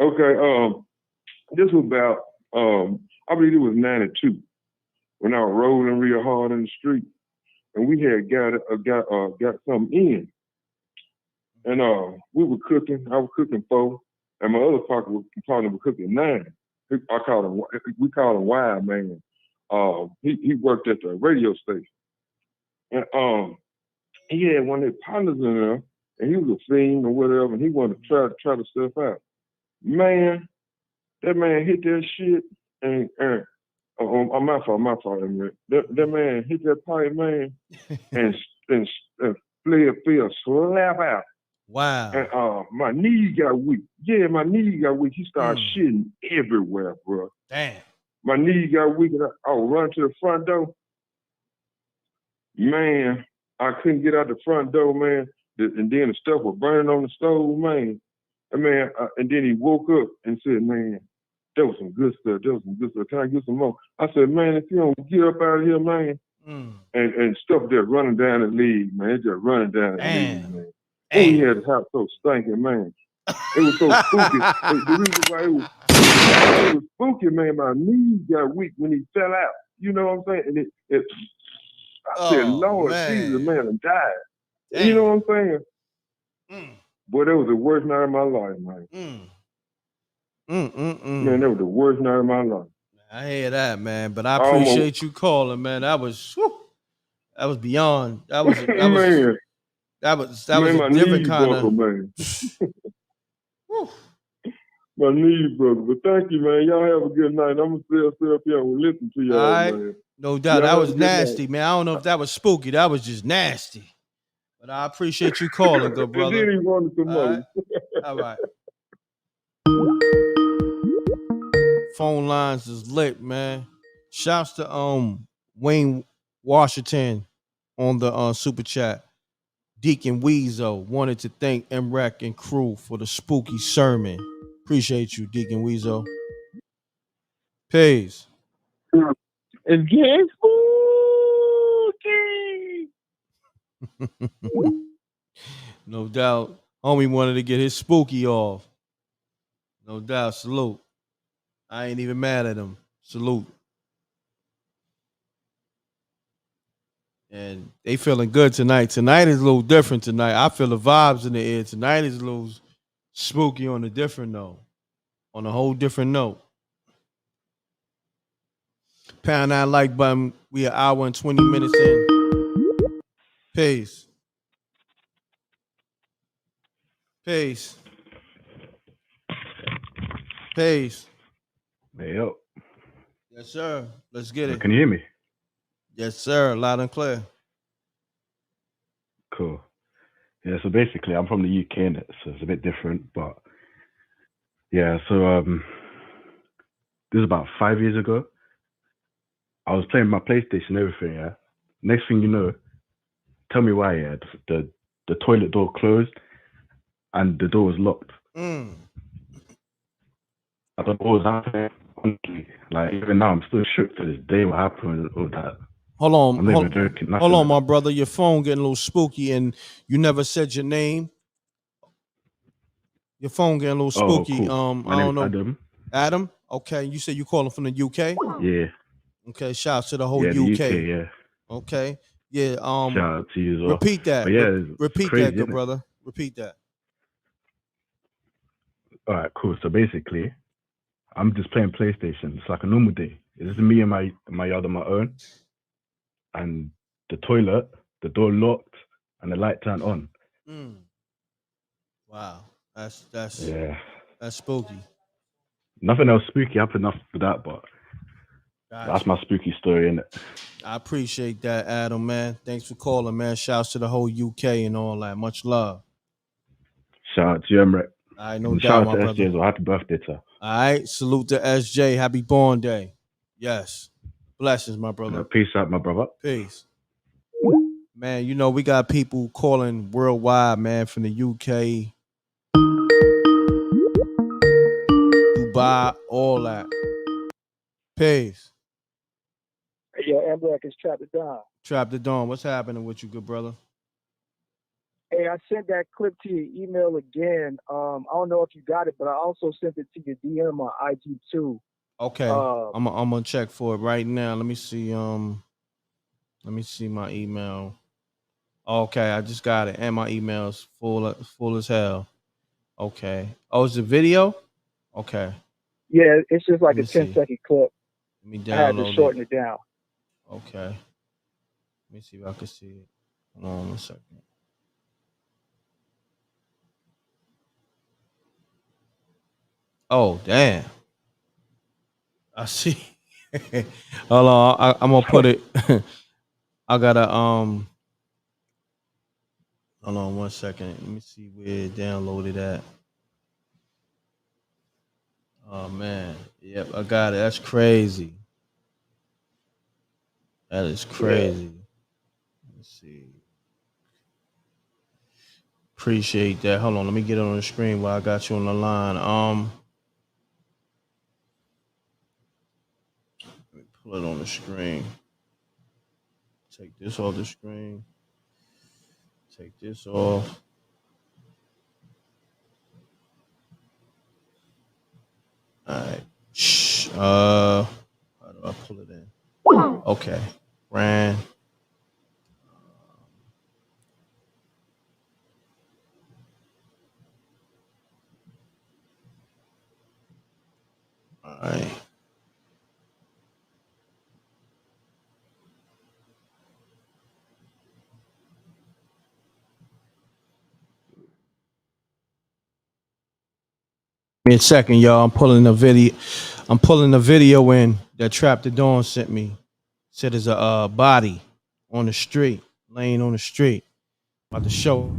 Okay. This was about I believe it was 92 when I was rolling real hard in the street, and we had got something in, and we were cooking. I was cooking 4, and my other partner was cooking 9. We call him Wild Man. He worked at the radio station, and he had one of his partners in there, and he was a fiend or whatever, and he wanted to try to stuff out. Man, that man hit that shit, and my fault. That man hit that pipe, man, and fell slap out. Wow. And my knee got weak. Yeah, my knee got weak. He started shitting everywhere, bro. Damn. My knee got weak, and I was running to the front door. Man, I couldn't get out the front door, man. And then the stuff was burning on the stove, man. And then he woke up and said, man, there was some good stuff. Can I get some more? I said, man, if you don't get up out of here, man. And stuff just running down the leg, man. It's just running down the leg, man. Oh, he had the house so stinking, man. It was so spooky. The reason why it was spooky, man, my knees got weak when he fell out. You know what I'm saying? And I said, Lord Jesus, man, and died. Damn. You know what I'm saying? Boy, that was the worst night of my life, man. Man, that was the worst night of my life. I hear that, man, but I appreciate you calling, man. That was beyond. That was a different kind of. Man. My knees broke, but thank you, man. Y'all have a good night. I'm gonna sit up here and listen to y'all, man. No doubt. That was nasty, man. I don't know if that was spooky. That was just nasty. But I appreciate you calling, good And brother. then he wanted some All money. right. All right. Phone lines is lit, man. Shouts to Wayne Washington on the super chat. Deacon Weezo wanted to thank m.reck and crew for the spooky sermon. Appreciate you, Deacon Weezo. Peace. It's getting spooky. No doubt. Homie wanted to get his spooky off. No doubt. Salute. I ain't even mad at him. Salute. And they feeling good tonight. Tonight is a little different tonight. I feel the vibes in the air. Tonight is a little spooky on a different note. On a whole different note. Pound that like button. We an hour and 20 minutes in. Peace. Peace. Peace. Hey, yo. Yes, sir. Let's get it. Can you hear me? Yes, sir. Loud and clear. Cool. Yeah, so basically I'm from the UK, innit? So it's a bit different, but yeah, so this is about 5 years ago. I was playing my PlayStation and everything, yeah. Next thing you know, tell me why, yeah, the toilet door closed and the door was locked. Mm. I don't know what was happening. Honestly, like even now I'm still shook to this day what happened with all that. Hold on. I'm not even joking. Hold on, my brother. Your phone getting a little spooky and you never said your name. Your phone getting a little spooky. Cool. My I name's don't know. Adam. Adam? Okay. You said you calling from the UK? Yeah. Okay. Shouts to the whole Yeah, the UK. UK, yeah. Okay. Yeah. Shout out to you as well. Repeat that. But yeah, repeat crazy, that, good innit? brother. Repeat that. All right, cool. So basically, I'm just playing PlayStation. It's like a normal day. It's just me and my yard on my own, and the toilet, the door locked, and the light turned on. Mm. Wow, that's Yeah. That's spooky. Nothing else spooky happened after that, but that's my spooky story, innit? I appreciate that, Adam, man. Thanks for calling, man. Shouts to the whole UK and all that. Much love. Shout out to you, m.reck. All right, no And doubt, shout my out to brother. SJ as well. Happy birthday to her. All right, salute to SJ. Happy born day. Yes. Blessings, my brother. Peace out, my brother. Peace. Man, you know, we got people calling worldwide, man, from the UK, Dubai, all that. Peace. Hey, yo, m.reck is Trap the Dawn. Trap the Dawn. What's happening with you, good brother? Hey, I sent that clip to your email again. I don't know if you got it, but I also sent it to your DM on IG too. Okay. I'm gonna check for it right now. Let me see. Let me see my email. Okay, I just got it, and my email's full as hell. Okay. Oh, is it video? Okay. Yeah, it's just like a 10-second clip. Let me I had to download shorten it down. Okay. Let me see if I can see it. Hold on a second. Oh, damn. I see. Hold on. I'm gonna put it. I gotta hold on 1 second. Let me see where it downloaded at. Oh man. Yep, I got it. That's crazy. That is crazy. Yeah. Let's see. Appreciate that. Hold on, let me get it on the screen while I got you on the line. Let me pull it on the screen. Take this off the screen. Take this off. All right. How do I pull it in? Okay. Ran. All right. Give me a second, y'all. I'm pulling the video in that Trap the Dawn sent me. Said there's a body on the street, laying on the street. About to show.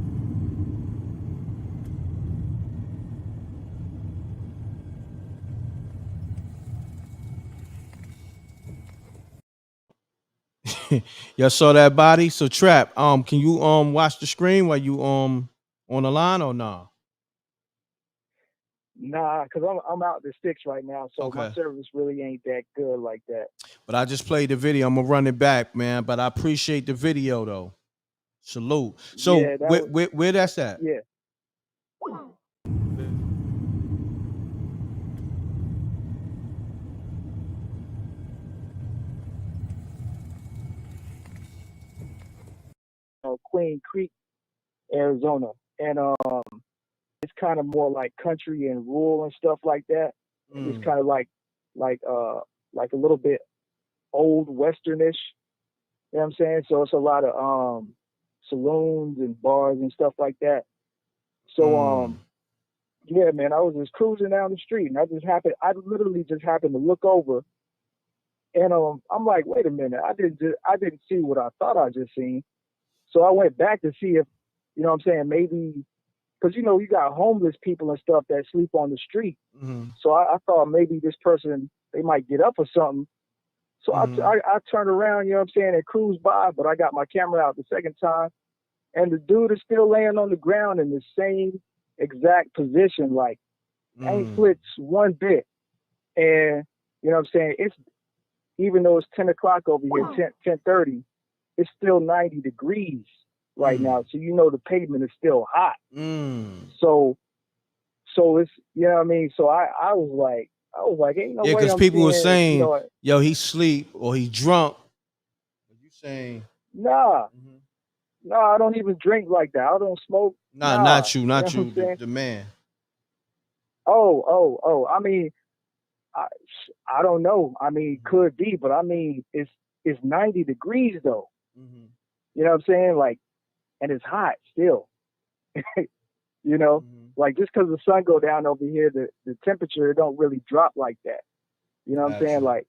Y'all saw that body? So Trap, can you watch the screen while you on the line or nah? Nah, because I'm out the sticks right now, so my Okay. service really ain't that good like that. But I just played the video. I'm gonna run it back, man. But I appreciate the video though. Salute. So Yeah, that was where that's at? yeah. Queen Creek, Arizona, and it's kind of more like country and rural and stuff like that. And it's kind of like a little bit old westernish. You know what I'm saying? So it's a lot of saloons and bars and stuff like that. So yeah, man, I was just cruising down the street and I literally just happened to look over and I'm like, wait a minute, I didn't see what I thought I just seen. So I went back to see if, you know what I'm saying, maybe because you know you got homeless people and stuff that sleep on the street. So I thought maybe this person, they might get up or something. So I turned around, you know what I'm saying, and cruised by, but I got my camera out the second time, and the dude is still laying on the ground in the same exact position, like ain't flipped one bit. And you know what I'm saying, it's even though it's 10 o'clock over here, 10:30, it's still 90 degrees right now. So you know the pavement is still hot. So it's, you know what I mean? So I was like, ain't no way. Yeah, because I'm people were seeing, saying, you know, yo, he sleep or he drunk. You saying nah, I don't even drink like that. I don't smoke. Nah, not you, know what I'm the, saying? the man. Oh. I mean, I don't know. I mean, could be, but I mean, it's 90 degrees though. You know what I'm saying? Like, and it's hot still. You know, like just because the sun go down over here, the temperature, it don't really drop like that. You know what I'm saying? Like,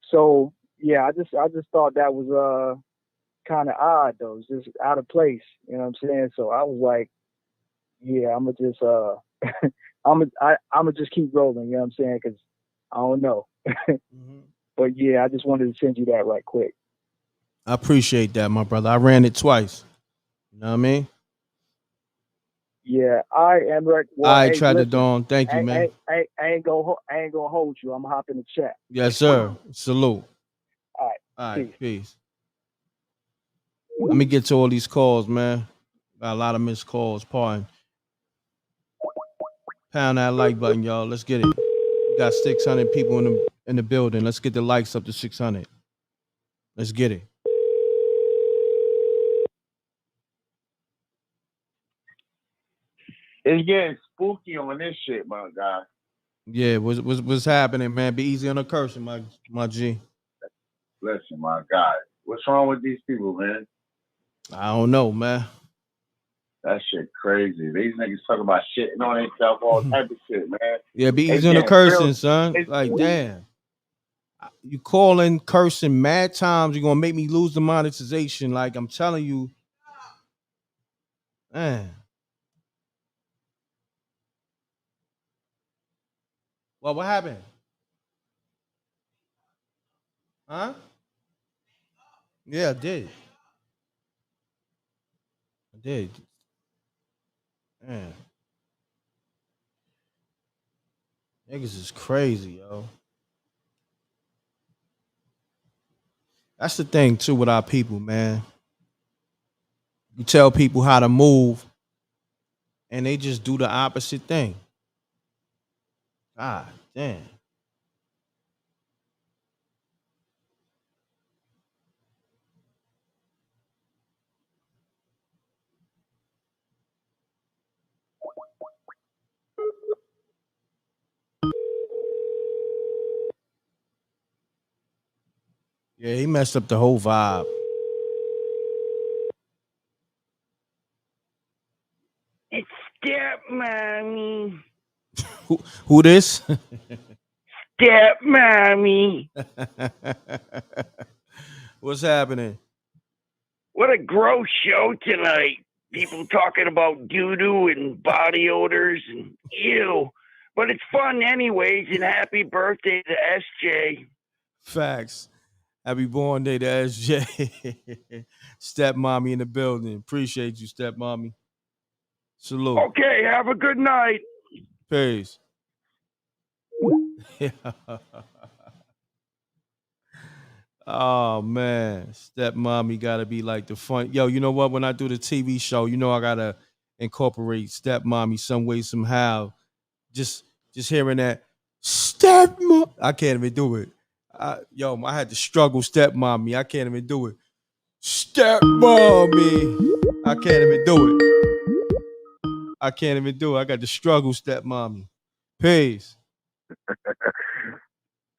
so yeah, I just thought that was kind of odd though. It's just out of place. You know what I'm saying? So I was like, yeah, I'm gonna just I'm gonna just keep rolling. You know what I'm saying? Because I don't know. But yeah, I just wanted to send you that right quick. I appreciate that, my brother. I ran it twice. You know what I mean? Yeah, I am right. Well, I hey, tried to listen, dawn. Thank you, man. I ain't gonna hold you. I'm gonna hop in the chat. Yes, sir. Salute. All All right, right, peace. Let me get to all these calls, man. Got a lot of missed calls. Pardon. Pound that like button, y'all. Let's get it. We got 600 people in the building. Let's get the likes up to 600. Let's get it. It's getting spooky on this shit, my guy. Yeah, what's happening, man? Be easy on the cursing, my G. Listen, my guy. What's wrong with these people, man? I don't know, man. That shit crazy. These niggas talk about shitting on themselves, all type of shit, man. Yeah, be It's easy on the getting cursing, real. son. Like, damn. You calling, cursing mad times, you're gonna make me lose the monetization. Like, I'm telling you, man. Well, what happened? Huh? Yeah, I did. I did. Man. Niggas is crazy, yo. That's the thing, too, with our people, man. You tell people how to move, and they just do the opposite thing. God damn. Yeah, he messed up the whole vibe. It's stepmommy. Who this? Stepmommy. What's happening? What a gross show tonight. People talking about doo-doo and body odors and ew. But it's fun anyways, and happy birthday to SJ. Facts. Happy born day to SJ. Stepmommy in the building. Appreciate you, stepmommy. Salute. Okay, have a good night. Peace. Oh man, stepmommy gotta be like the fun. Yo, you know what? When I do the TV show, you know I gotta incorporate stepmommy some way, somehow. Just hearing that stepmom, I can't even do it. I had to struggle stepmommy. I can't even do it. Stepmommy, I can't even do it. I can't even do it. I got to struggle stepmommy. Peace.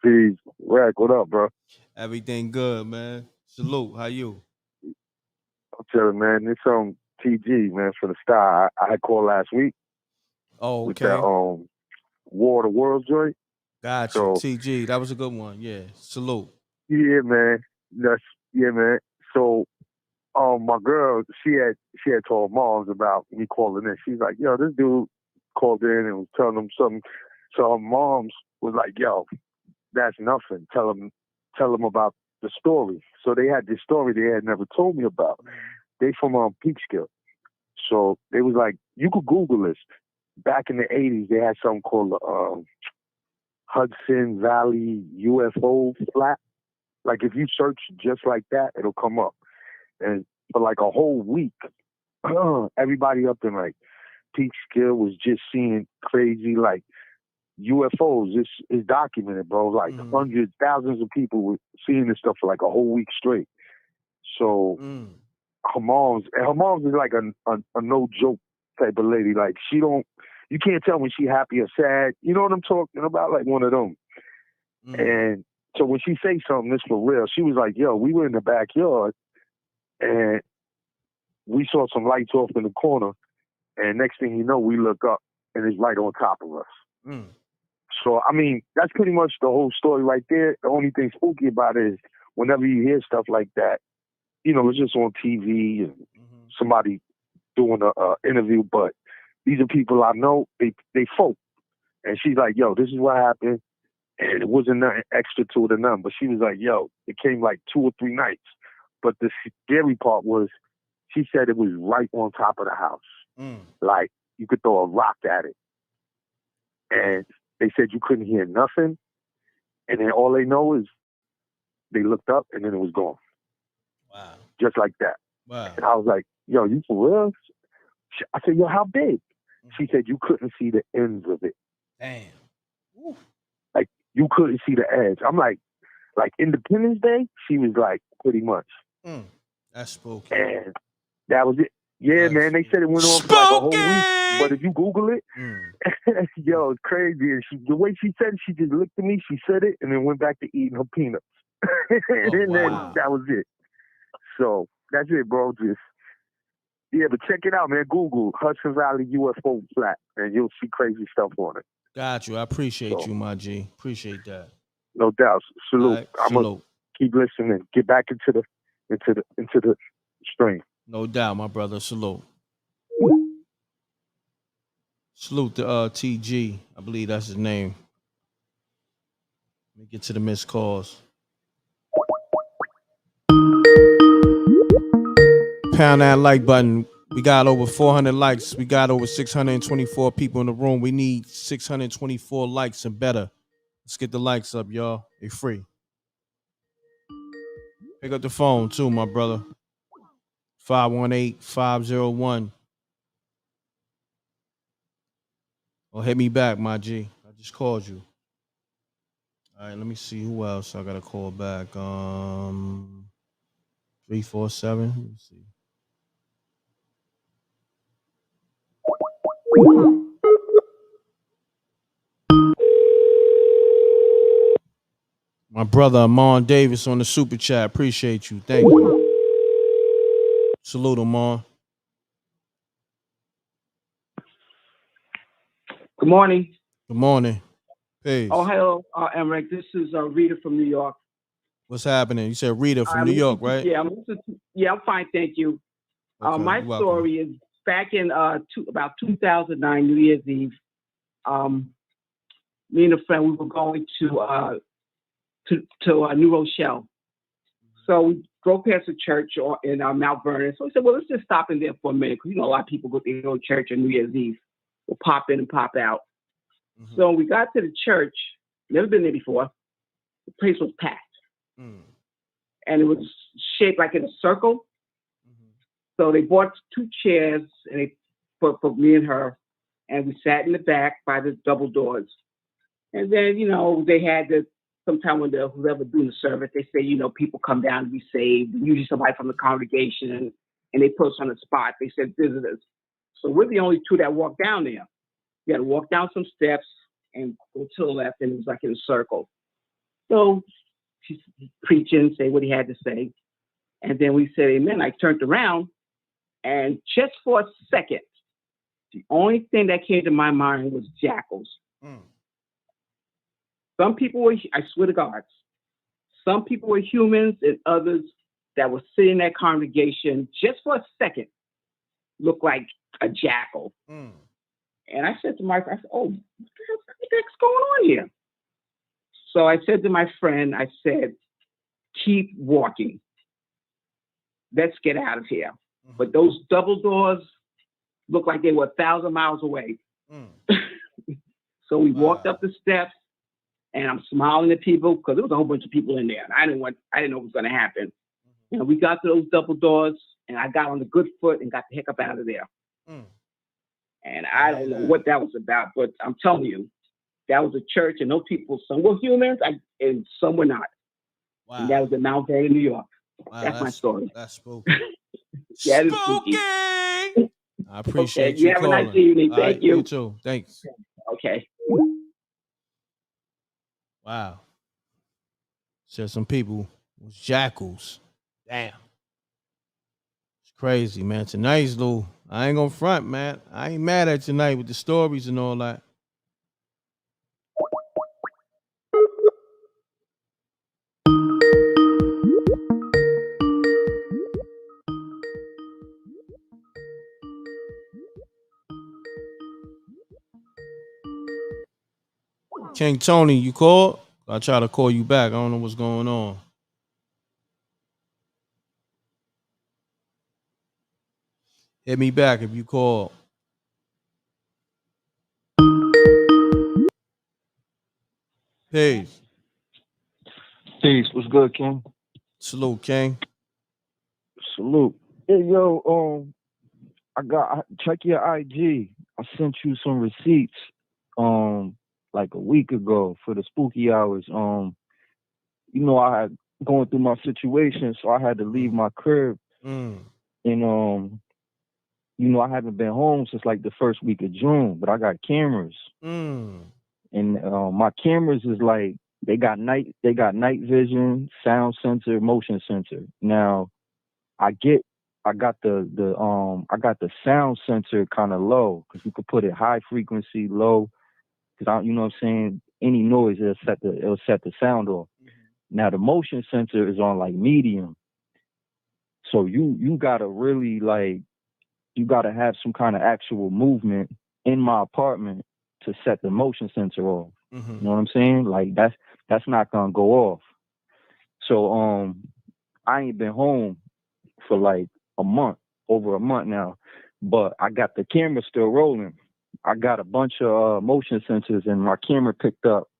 Peace. Rack, what up, bro? Everything good, man. Salute. How you? I'm telling man, it's TG, man, for the Star. I had called last week. Oh, with okay. that War of the Worlds joint. Gotcha. So, TG. That was a good one. Yeah. Salute. yeah, man. Man. So my girl, she had told moms about me calling in. She's like, yo, this dude called in and was telling them something. So her moms was like, yo, that's nothing. Tell them about the story. So they had this story they had never told me about. They from Peekskill. So they was like, you could Google this. Back in the 80s, they had something called Hudson Valley UFO flat. Like if you search just like that, it'll come up. And for like a whole week, everybody up in like Peekskill was just seeing crazy like UFOs. It's documented, bro. Like hundreds, thousands of people were seeing this stuff for like a whole week straight. So her mom's is like a no joke type of lady. Like you can't tell when she happy or sad. You know what I'm talking about? Like one of them. And so when she say something, it's for real. She was like, yo, we were in the backyard and we saw some lights off in the corner. And next thing you know, we look up and it's right on top of us. So, I mean, that's pretty much the whole story right there. The only thing spooky about it is whenever you hear stuff like that, it's just on TV and somebody doing a interview, but these are people I know, they folk. And she's like, yo, this is what happened. And it wasn't nothing extra to it or nothing. But she was like, yo, it came like 2 or 3 nights. But the scary part was she said it was right on top of the house. Like you could throw a rock at it. And they said you couldn't hear nothing. And then all they know is they looked up and then it was gone. Wow. Just like that. Wow. And I was like, yo, you for real? I said, yo, how big? She said you couldn't see the ends of it. Damn. Ooh. Like you couldn't see the edge. I'm like Independence Day, she was like pretty much. That's spooky. And that was it. Yeah, man, they said it went on for like a whole week. But if you Google it, yo, it's crazy. And the way she said it, she just looked at me, she said it, and then went back to eating her peanuts. And then that was it. So that's it, bro. But check it out, man. Google Hudson Valley UFO flat, and you'll see crazy stuff on it. Got you. I appreciate you, my G. Appreciate that. No doubt. Salute. Right, I'm gonna keep listening. Get back into the stream. No doubt, my brother. Salute. Salute to TG. I believe that's his name. Let me get to the missed calls. Pound that like button. We got over 400 likes. We got over 624 people in the room. We need 624 likes and better. Let's get the likes up, y'all. They free. Pick up the phone too, my brother. 518-501. Or hit me back, my G. I just called you. All right, let me see who else I gotta call back. 347. Let me see. My brother Amon Davis on the super chat. Appreciate you. Thank you. Salute, Amon. Good morning. Good morning. Peace. Oh, hello, m.reck. This is Rita from New York. What's happening? You said Rita from New York, right? Yeah, I'm fine, thank you. Okay, My you're welcome. story is back in about 2009 New Year's Eve. Me and a friend, we were going to New Rochelle. So we drove past a church in Mount Vernon. So we said, well, let's just stop in there for a minute, because a lot of people go to church on New Year's Eve. We'll pop in and pop out. Mm-hmm. So we got to the church. Never been there before. The place was packed. And it was shaped like in a circle. So they bought 2 chairs and for me and her, and we sat in the back by the double doors. And then, they had sometime when whoever doing the service, they say, people come down to be saved, usually somebody from the congregation, and they put us on the spot. They said visitors. So we're the only 2 that walked down there. We had to walk down some steps and go to the left, and it was like in a circle. So he's preaching, say what he had to say. And then we said amen. I turned around, and just for a second, the only thing that came to my mind was jackals. Some people were, I swear to God, some people were humans, and others that were sitting in that congregation just for a second looked like a jackal. And I said to my friend, oh, what the heck's going on here? So I said to my friend, I said, keep walking. Let's get out of here. But those double doors looked like they were 1,000 miles away. So we walked up the steps, and I'm smiling at people because there was a whole bunch of people in there. And I didn't know what was going to happen. We got to those double doors, and I got on the good foot and got the heck up out of there. And I don't know what that was about, but I'm telling you, that was a church, and those people, some were humans and some were not. Wow. And that was in Mount Vernon, New York. Wow, that's my story. That's spooky. Yeah, it is spooky. I appreciate Okay, you have calling. a nice evening. All Thank right, you. You too. Thanks. Okay. Wow. Said some people was jackals. Damn. It's crazy, man. Tonight's little, I ain't gonna front, man. I ain't mad at tonight with the stories and all that. King Tony, you called? I try to call you back. I don't know what's going on. Hit me back if you call. Peace. Peace. What's good, King? Salute, King. Salute. Hey, yo, check your IG. I sent you some receipts, like a week ago for the spooky hours. I had going through my situation, so I had to leave my crib, and I haven't been home since like the first week of June, but I got cameras, and my cameras is like they got night vision, sound sensor, motion sensor. Now, I got the sound sensor kind of low because you could put it high frequency, low, because you know what I'm saying. Any noise it'll set the sound off. Now the motion sensor is on like medium, so you gotta really you gotta have some kind of actual movement in my apartment to set the motion sensor off. You know what I'm saying? Like that's not gonna go off. So I ain't been home for like over a month now, but I got the camera still rolling. I got a bunch of motion sensors, and my camera picked up.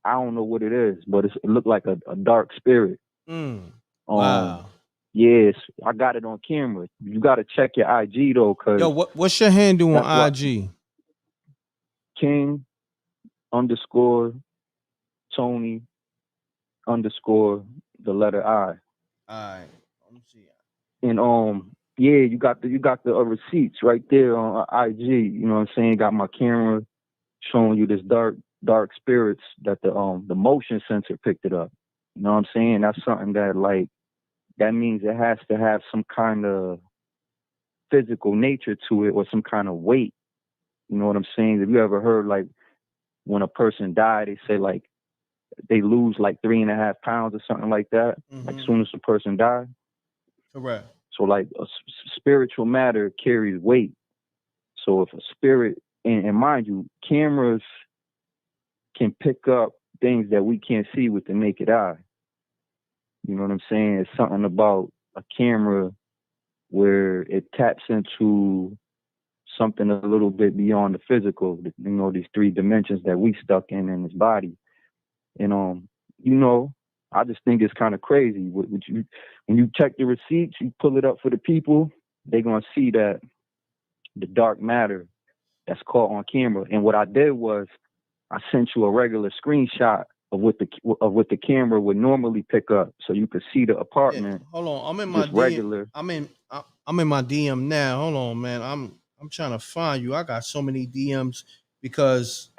I don't know what it is, but it looked like a dark spirit. Wow. Yes, I got it on camera. You got to check your IG though, cause Yo, what's your handle on IG? King _ Tony _ the letter I. All right. Let me see. And yeah, you got the receipts right there on IG. You know what I'm saying? Got my camera showing you this dark spirits that the motion sensor picked it up. You know what I'm saying? That's something that means it has to have some kind of physical nature to it, or some kind of weight. You know what I'm saying? Have you ever heard like when a person died, they say like they lose like 3.5 pounds or something like that, like soon as the person died? Correct. So like spiritual matter carries weight. So if a spirit, and mind you, cameras can pick up things that we can't see with the naked eye. You know what I'm saying? It's something about a camera where it taps into something a little bit beyond the physical, you know, these 3 dimensions that we stuck in this body. And you know, I just think it's kind of crazy. When you check the receipts, you pull it up for the people, they're gonna see that the dark matter that's caught on camera. And what I did was I sent you a regular screenshot of what the camera would normally pick up, so you could see the apartment. Yeah, hold on, I'm in my just DM. regular. I'm in my DM now. Hold on, man. I'm trying to find you. I got so many DMs because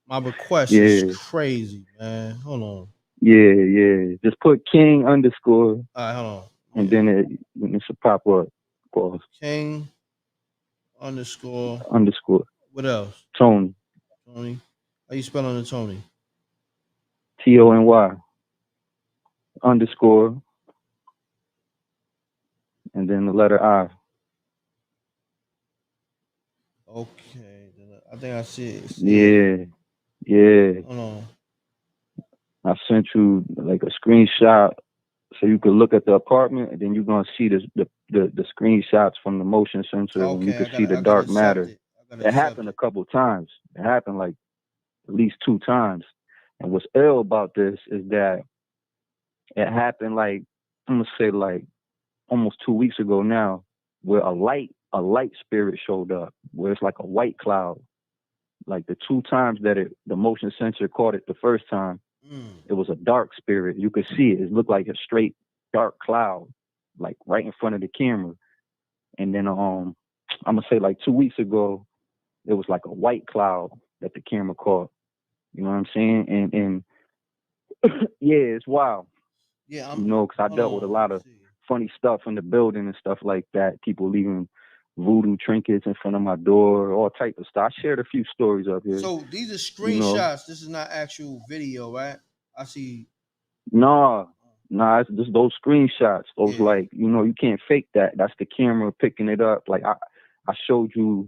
my request is crazy, man. Hold on. Yeah. Just put King underscore. All right, hold on. And then it should pop up. Pause. King underscore. What else? Tony. Tony. How you spelling it, Tony? TONY underscore. And then the letter I. Okay. I think I see it. Yeah. Hold on. I sent you like a screenshot so you could look at the apartment, and then you're gonna see the screenshots from the motion sensor, and you can see the dark matter. It happened a couple times. It happened like at least 2 times. And what's ill about this is that it happened like, I'm gonna say like almost 2 weeks ago now, where a light spirit showed up, where it's like a white cloud. Like the 2 times that the motion sensor caught it the first time, it was a dark spirit. You could see it. It looked like a straight dark cloud, like right in front of the camera. And then I'm gonna say like 2 weeks ago, it was like a white cloud that the camera caught. You know what I'm saying? And yeah, it's wild. Yeah, you know, because I dealt with a lot of funny stuff in the building and stuff like that. People leaving voodoo trinkets in front of my door, all type of stuff. I shared a few stories up here. So these are screenshots. You know. This is not actual video, right? I see. Nah, it's just those screenshots. Those like, you know, you can't fake that. That's the camera picking it up. Like I showed you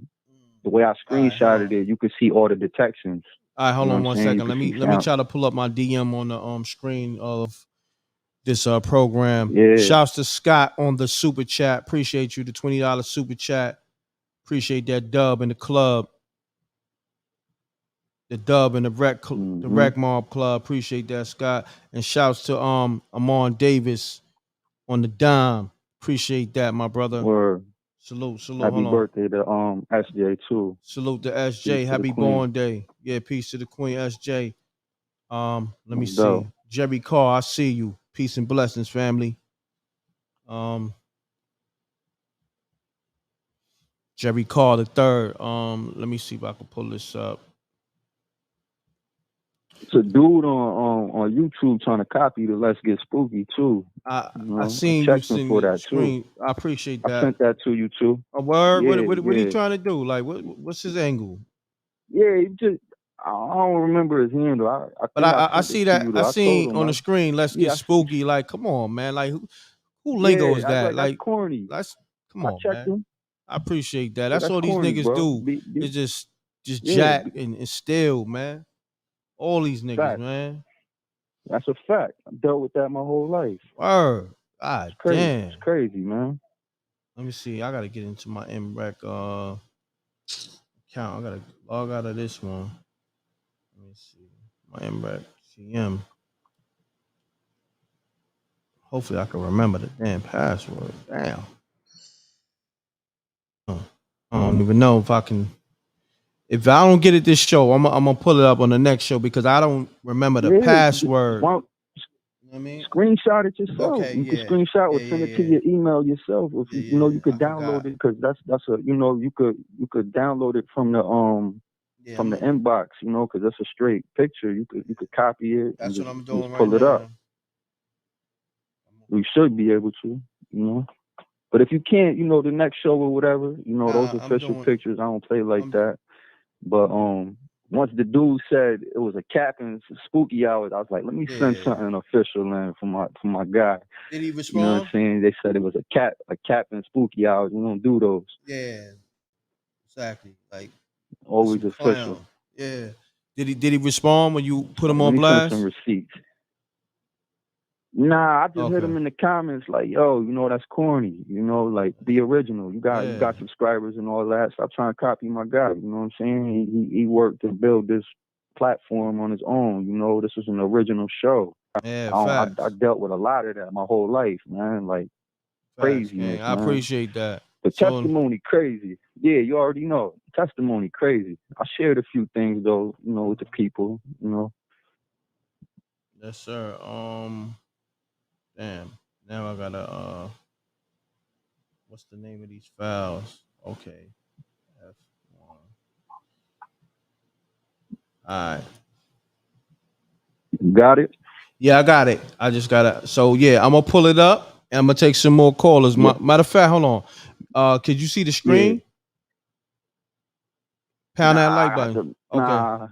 the way I screenshotted it. You could see all the detections. All right, hold on one second. Let me sound. try to pull up my DM on the screen of this program. Yeah. Shouts to Scott on the super chat. Appreciate you, the $20 super chat. Appreciate that dub in the club. The dub in the rec mob club. Appreciate that, Scott. And shouts to Amon Davis on the dime. Appreciate that, my brother. Word. Salute. Happy birthday to SJ too. Salute to SJ. Happy born day. Yeah, peace to the Queen SJ. Let me see. Jerry Carr, I see you. Peace and blessings, family. Jerry Carr the third. Let me see if I can pull this up. It's a dude on YouTube trying to copy the Let's Get Spooky too. I seen you send me that screen. I appreciate that. I sent that to you too. A word? Yeah, what are you trying to do? Like, what's his angle? Yeah, he just I don't remember his handle. I see that. I seen on the screen. Let's get spooky. Like, come on, man. Like, who lingo is that? Like, that's corny. Come on, man. Him. I appreciate that. That's all these niggas do. Is just jack and steal, man. All these niggas, man. That's a fact. I dealt with that my whole life. Word. God damn. It's crazy, man. Let me see. I gotta get into my m.reck account. I gotta log out of this one. Let me see. My m.reck CM. Hopefully I can remember the damn password. Damn. I don't even know if I can. If I don't get it this show, I'm gonna pull it up on the next show because I don't remember the password. I mean, screenshot it yourself. Okay, you can screenshot or send it to your email yourself. If you know, you could download it because that's a, you know, you could download it from the inbox, you know, because that's a straight picture. You could copy it. That's what I'm doing. Pull it up. We should be able to, you know. But if you can't, you know, the next show or whatever, you know, those official pictures, I don't play like that. But once the dude said it was a cap and spooky hours, I was like, let me send something official in for my guy. Did he You know what respond? I'm saying? They said it was a cap and spooky hours. We don't do those. Yeah, exactly. Like Always some official. clown. Yeah. Did he respond when you put him Let on me send blast? some receipts. Nah, I just hit Okay. him in the comments like, yo, you know, that's corny. You know, like, be original. You got subscribers and all that. Stop trying to copy my guy. You know what I'm saying? He worked to build this platform on his own. You know, this was an original show. Yeah, I dealt with a lot of that my whole life, man. Like, craziness, I man. appreciate that. The So- testimony crazy. Yeah, you already know. Testimony crazy. I shared a few things though, you know, with the people, you know. Yes, sir. Damn. Now I gotta what's the name of these files? Okay. F1. All right. You got it? Yeah, I got it. I just gotta. So yeah, I'm gonna pull it up and I'm gonna take some more callers. Yeah. Matter of fact, hold on. Could you see the screen? Pound that like button. Okay. Nah.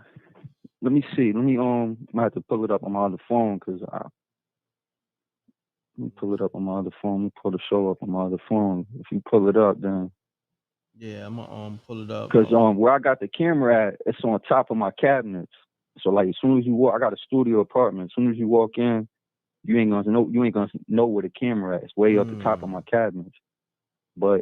Let me see. Let me I have to pull it up on my other phone because let me pull it up on my other phone. Let me pull the show up on my other phone. If you pull it up, then Yeah, I'm gonna pull it up. because where I got the camera at, it's on top of my cabinets. So like as soon as you walk, I got a studio apartment. As soon as you walk in, you ain't gonna know where the camera at. It's way up the top of my cabinets. But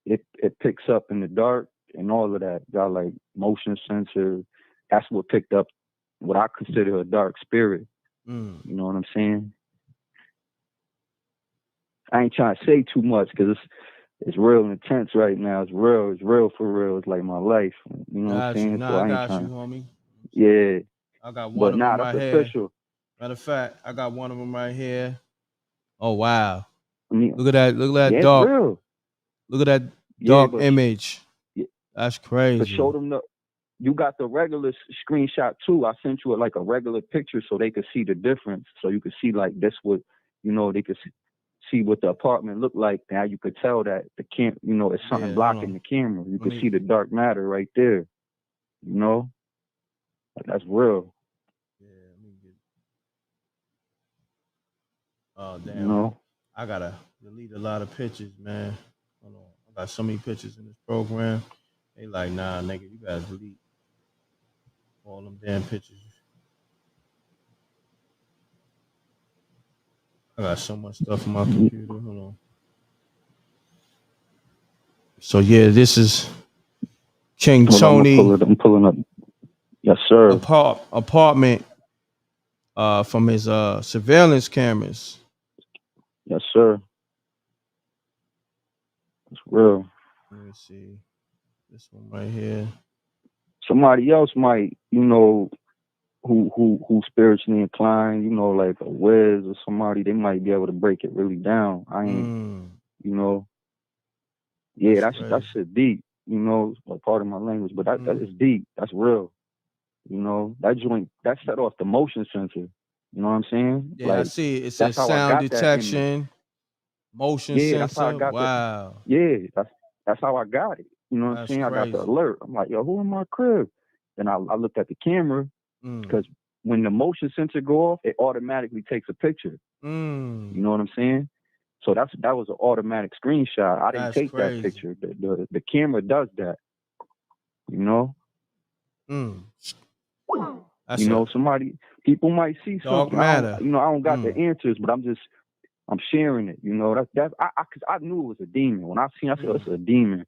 it picks up in the dark and all of that. Got like motion sensor. That's what picked up what I consider a dark spirit. You know what I'm saying? I ain't trying to say too much because it's real intense right now. It's real for real. It's like my life. You know what I'm saying? Nah, So I ain't got trying. you, homie. Yeah. I got one But of nah, them that's right here. official. Matter of fact, I got one of them right here. Oh wow! I mean, look at that! Look at that yeah, dark. it's real. Look at that Yeah, dark but image. Yeah. That's But crazy. show them you got the regular screenshot too. I sent you like a regular picture so they could see the difference. So you could see like this what, you know, they could see what the apartment looked like. Now you could tell that the you know, it's something blocking the camera. You could see the dark matter right there. You know, like, that's real. Oh damn! You know, I gotta delete a lot of pictures, man. Hold on, I got so many pictures in this program. They like, nah, nigga, you gotta delete all them damn pictures. I got so much stuff on my computer. Hold on. So yeah, this is King hold on, Tony. I'm pulling up. Yes, sir. Apartment from his surveillance cameras. Yes, sir. It's real. Let me see. This one right here. Somebody else might, you know, who spiritually inclined, you know, like a Wiz or somebody, they might be able to break it really down. I ain't, you know, yeah, that's shit deep, you know, a part of my language, but that is deep. That's real. You know, that joint that set off the motion sensor. You know what I'm saying? Yeah, like, I see. It says that's how I sound got that image. detection, motion Yeah, that's how I sensor. got Wow. Yeah, that's how I got it. You know what I'm That's saying? I got the crazy. alert. I'm like, yo, who in my crib? Then I looked at the camera because when the motion sensor go off, it automatically takes a picture. You know what I'm saying? So that was an automatic screenshot. I didn't take that picture. The camera does that. You know? That's you know, people might see dark something. matter. I don't got the answers, but I'm sharing it. You know, cause I knew it was a demon. When I said it's a demon.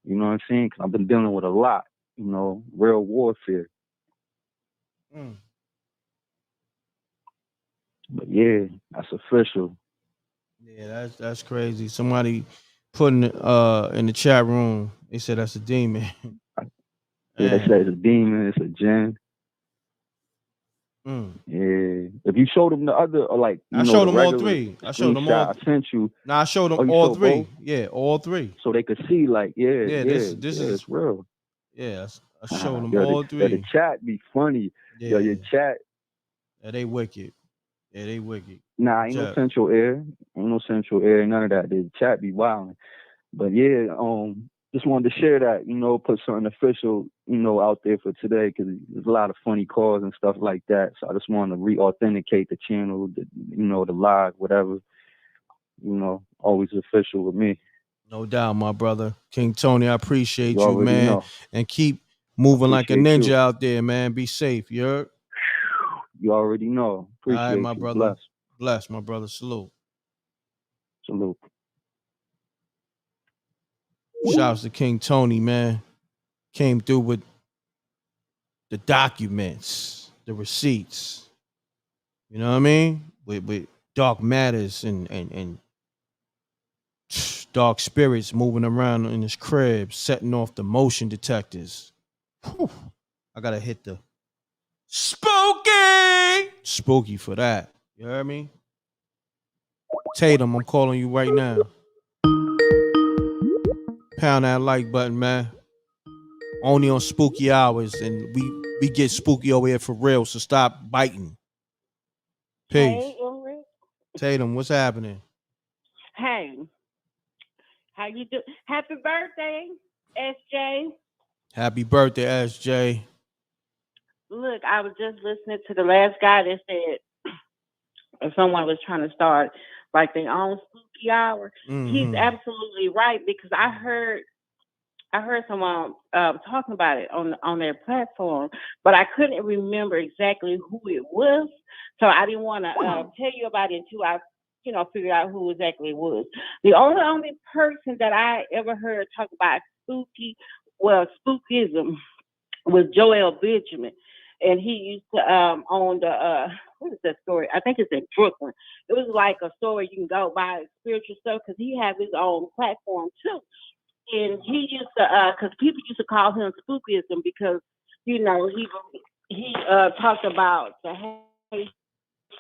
You know what I'm saying? Cause I've been dealing with a lot. You know, real warfare. But yeah, that's official. Yeah, that's crazy. Somebody put in the chat room. They said that's a demon. Yeah, they say it's a demon. It's a jinn. Yeah. If you showed them the other, or like, I showed them all three. I showed them all. I sent you. No, I showed them you all showed three. both? Yeah, all three. So they could see, like, This is it's real. Yeah, I showed them Yo, all three. The chat be funny. Yeah. Yo, your chat. Yeah, they wicked. Yeah, they wicked. Nah, ain't no central air. Ain't no central air. None of that. The chat be wilding. But yeah, just wanted to share that, put something official, out there for today, because there's a lot of funny calls and stuff like that. So I just wanted to re-authenticate the channel, the live, whatever, always official with me. No doubt, my brother. King Tony, I appreciate You you, already man. know. And keep moving like a Appreciate ninja you. out there, man. Be safe, you heard? You already know. All Appreciate right, my you. brother. Bless. Bless, my brother. Salute. Salute. Shouts to King Tony, man. Came through with the documents, the receipts. You know what I mean? With dark matters and dark spirits moving around in his crib, setting off the motion detectors. Whew. I gotta hit the spooky for that. You heard me? Tatum, I'm calling you right now. Pound that like button, man. Only on spooky hours, and we get spooky over here for real, so stop biting. Peace. Hey, m.reck. Tatum, what's happening? Hey, how you do? Happy birthday, SJ. Happy birthday, SJ. Look, I was just listening to the last guy that said if someone was trying to start like their own spooky hour. He's absolutely right, because I heard someone talking about it on their platform, but I couldn't remember exactly who it was, so I didn't want to tell you about it until I, figured out who exactly it was. The only person that I ever heard talk about spookism was Joel Benjamin, and he used to own the what is that story? I think it's in Brooklyn. It was like a store you can go buy spiritual stuff, because he had his own platform too. And he used to, because people used to call him spookism, because he talked about the Haitian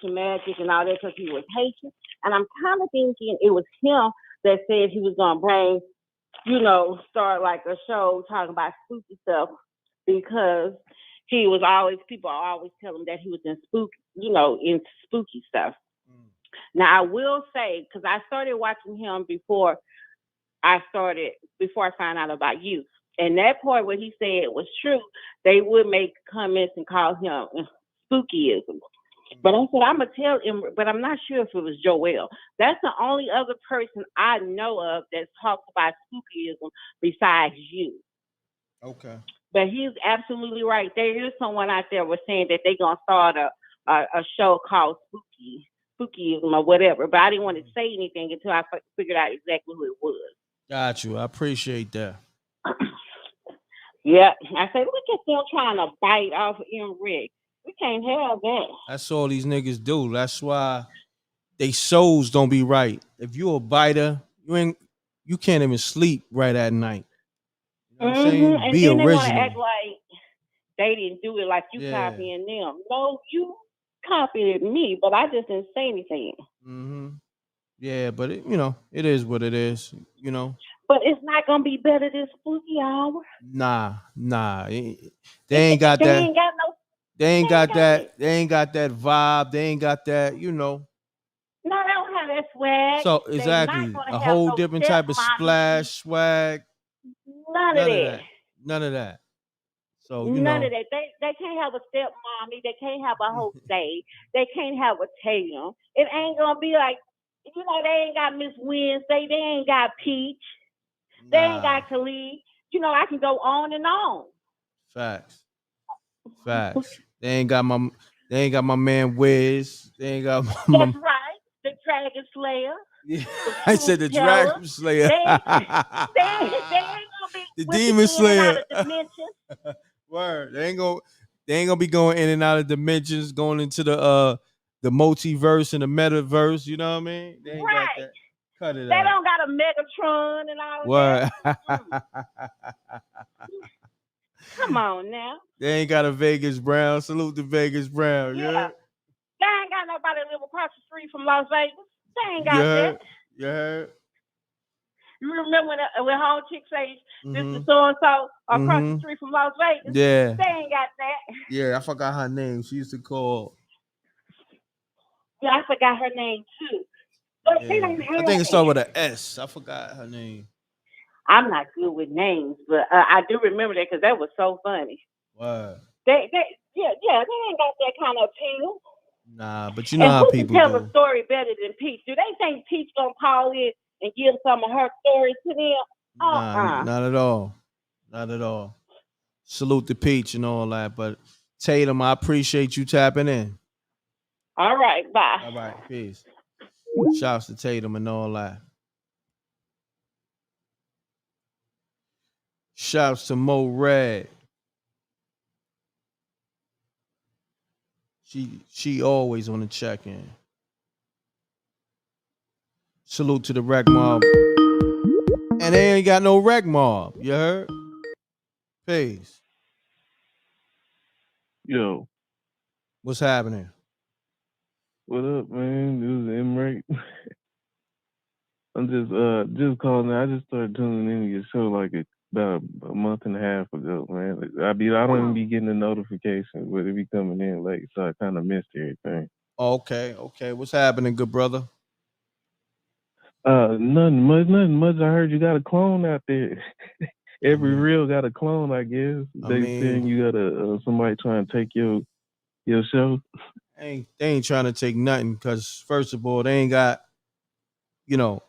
magic and all that, because he was Haitian. And I'm kind of thinking it was him that said he was gonna bring, start like a show talking about spooky stuff, because people always tell him that he was in spooky stuff. Now I will say, because I started watching him before I found out about you. And that part where he said was true, they would make comments and call him spookyism. But I said, I'm going to tell him, but I'm not sure if it was Joel. That's the only other person I know of that talks about spookyism besides you. Okay. But he's absolutely right. There is someone out there was saying that they're going to start a show called Spookyism or whatever. But I didn't want to say anything until I figured out exactly who it was. Got you. I appreciate that. Yeah. I said, look at them trying to bite off m.reck. We can't have that. That's all these niggas do. That's why they souls don't be right. If you a biter, you can't even sleep right at night. You know what I'm saying? And Be then they want to original. act like they didn't do it, like you copying them. No, you copied me, but I just didn't say anything. Yeah, but it is what it is. But it's not gonna be better than Spooky Hour. Nah. They ain't got that. They ain't got that. They ain't got that vibe. They ain't got that. No, they don't have that swag. So exactly, a whole different type of splash swag. None of that. None of that. So none of that. They can't have a stepmommy. They can't have a Jose. They can't have a Tatum. It ain't gonna be like, they ain't got Miss Wednesday. They ain't got Peach. They ain't got Khalid. I can go on and on. Facts. They ain't got my man Wiz. They ain't got my. That's right. The Dragon Slayer. Yeah. I said the Dragon Slayer. They ain't gonna be the Demon Slayer. Word. They ain't gonna be going in and out of dimensions, going into the multiverse and the metaverse. You know what I mean? They ain't got that. Cut it out. They don't got a Megatron and all Word. that. Come on now. They ain't got a Vegas Brown. Salute to Vegas Brown. Yeah. Yeah. They ain't got nobody live across the street from Las Vegas. They ain't got that. You heard? You remember when whole chick say this is so and so across the street from Las Vegas? Yeah. They ain't got that. Yeah, I forgot her name. She used to call. Yeah, I forgot her name too. But Yeah. I think it started with an S. I forgot her name. I'm not good with names, but I do remember that because that was so funny. What? They they ain't got that kind of appeal. Nah, but you know And how who can people tell a do. story better than Peach? Do they think Peach gonna call in and give some of her stories to them? Nah, not at all. Not at all. Salute to Peach and all that. But Tatum, I appreciate you tapping in. All right, bye. All right, peace. Shouts to Tatum and all that. Shouts to m.reck. She always on the check-in. Salute to the rec mob. And they ain't got no rec mob. You heard? Peace. Yo, What's happening? what up, man? This is m.reck. I'm just calling. I just started tuning into your show like about a month and a half ago, man. I don't even be getting the notifications, but it be coming in late, so I kind of missed everything. Okay. What's happening, good brother? Nothing much. I heard you got a clone out there. Every reel got a clone, I guess. Saying you got somebody trying to take your show. They ain't trying to take nothing because first of all, they ain't got a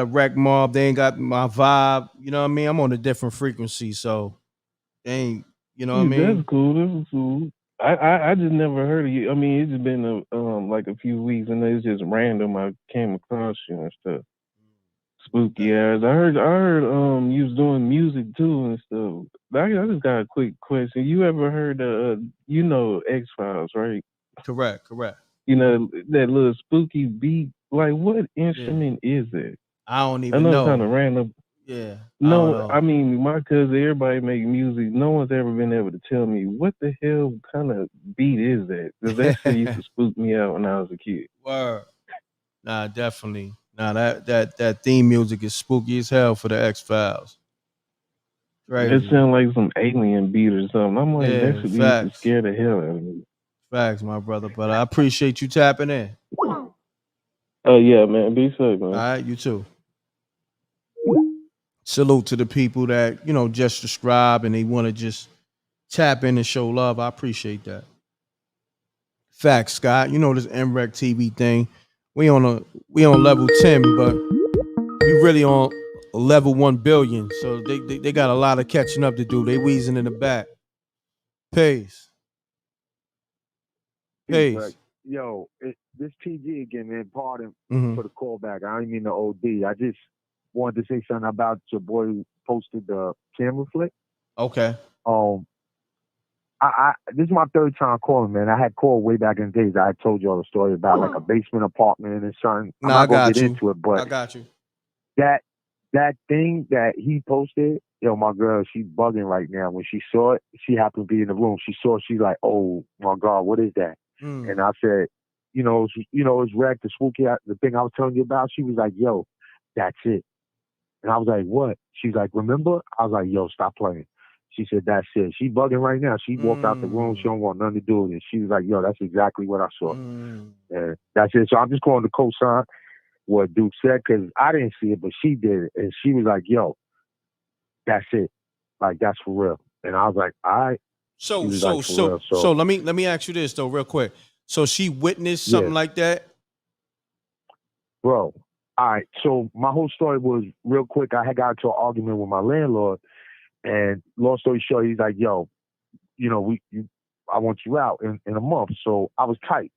rec mob. They ain't got my vibe. You know what I mean? I'm on a different frequency, so they ain't. You know what I mean? That's cool. That's cool. I just never heard of you. I mean, it's just been like a few weeks, and it's just random. I came across you and stuff. Spooky ass. I heard you was doing music too and stuff. I just got a quick question. You ever heard X-Files, right? Correct. You know that little spooky beat. Like, what instrument is it? I don't I even know know. it's kind of random. Yeah. No, I mean my cousin. Everybody make music. No one's ever been able to tell me what the hell kind of beat is that. Because that shit used to spook me out when I was a kid. Word. Nah, definitely. Nah, that theme music is spooky as hell for the X-Files. Crazy. It sounds like some alien beat or something. I'm like, that should used to scare the hell out of me. Facts, my brother. But I appreciate you tapping in. Oh yeah, man. Be safe, man. All right, you too. Salute to the people that, just subscribe and they want to just tap in and show love. I appreciate that. Facts, Scott. You know this mrecktv thing. We on level 10, but we really on level 1 billion. So they got a lot of catching up to do. They wheezing in the back. Peace. Yo, this TG again, man. Pardon for the callback. I didn't mean to OD. I just wanted to say something about your boy who posted the camera flick. Okay. This is my third time calling, man. I had called way back in the days. I had told y'all the story about like a basement apartment and something. I'm not gonna get into it, but I got you. That thing that he posted, my girl, she's bugging right now. When she saw it, she happened to be in the room. She's like, oh my God, what is that? And I said, it's Rec, the spooky, the thing I was telling you about. She was like, yo, that's it. And I was like, what? She's like, remember? I was like, yo, stop playing. She said, that's it. She bugging right now. She walked out the room. She don't want nothing to do with it. She was like, yo, that's exactly what I saw. And that's it. So I'm just calling to co-sign what Duke said, because I didn't see it, but she did it. And she was like, yo, that's it. Like, that's for real. And I was like, all right. So let me ask you this though, real quick. So she witnessed something like that? Bro, all right. So my whole story was real quick. I had got into an argument with my landlord, and long story short, he's like, yo, I want you out in a month. So I was tight.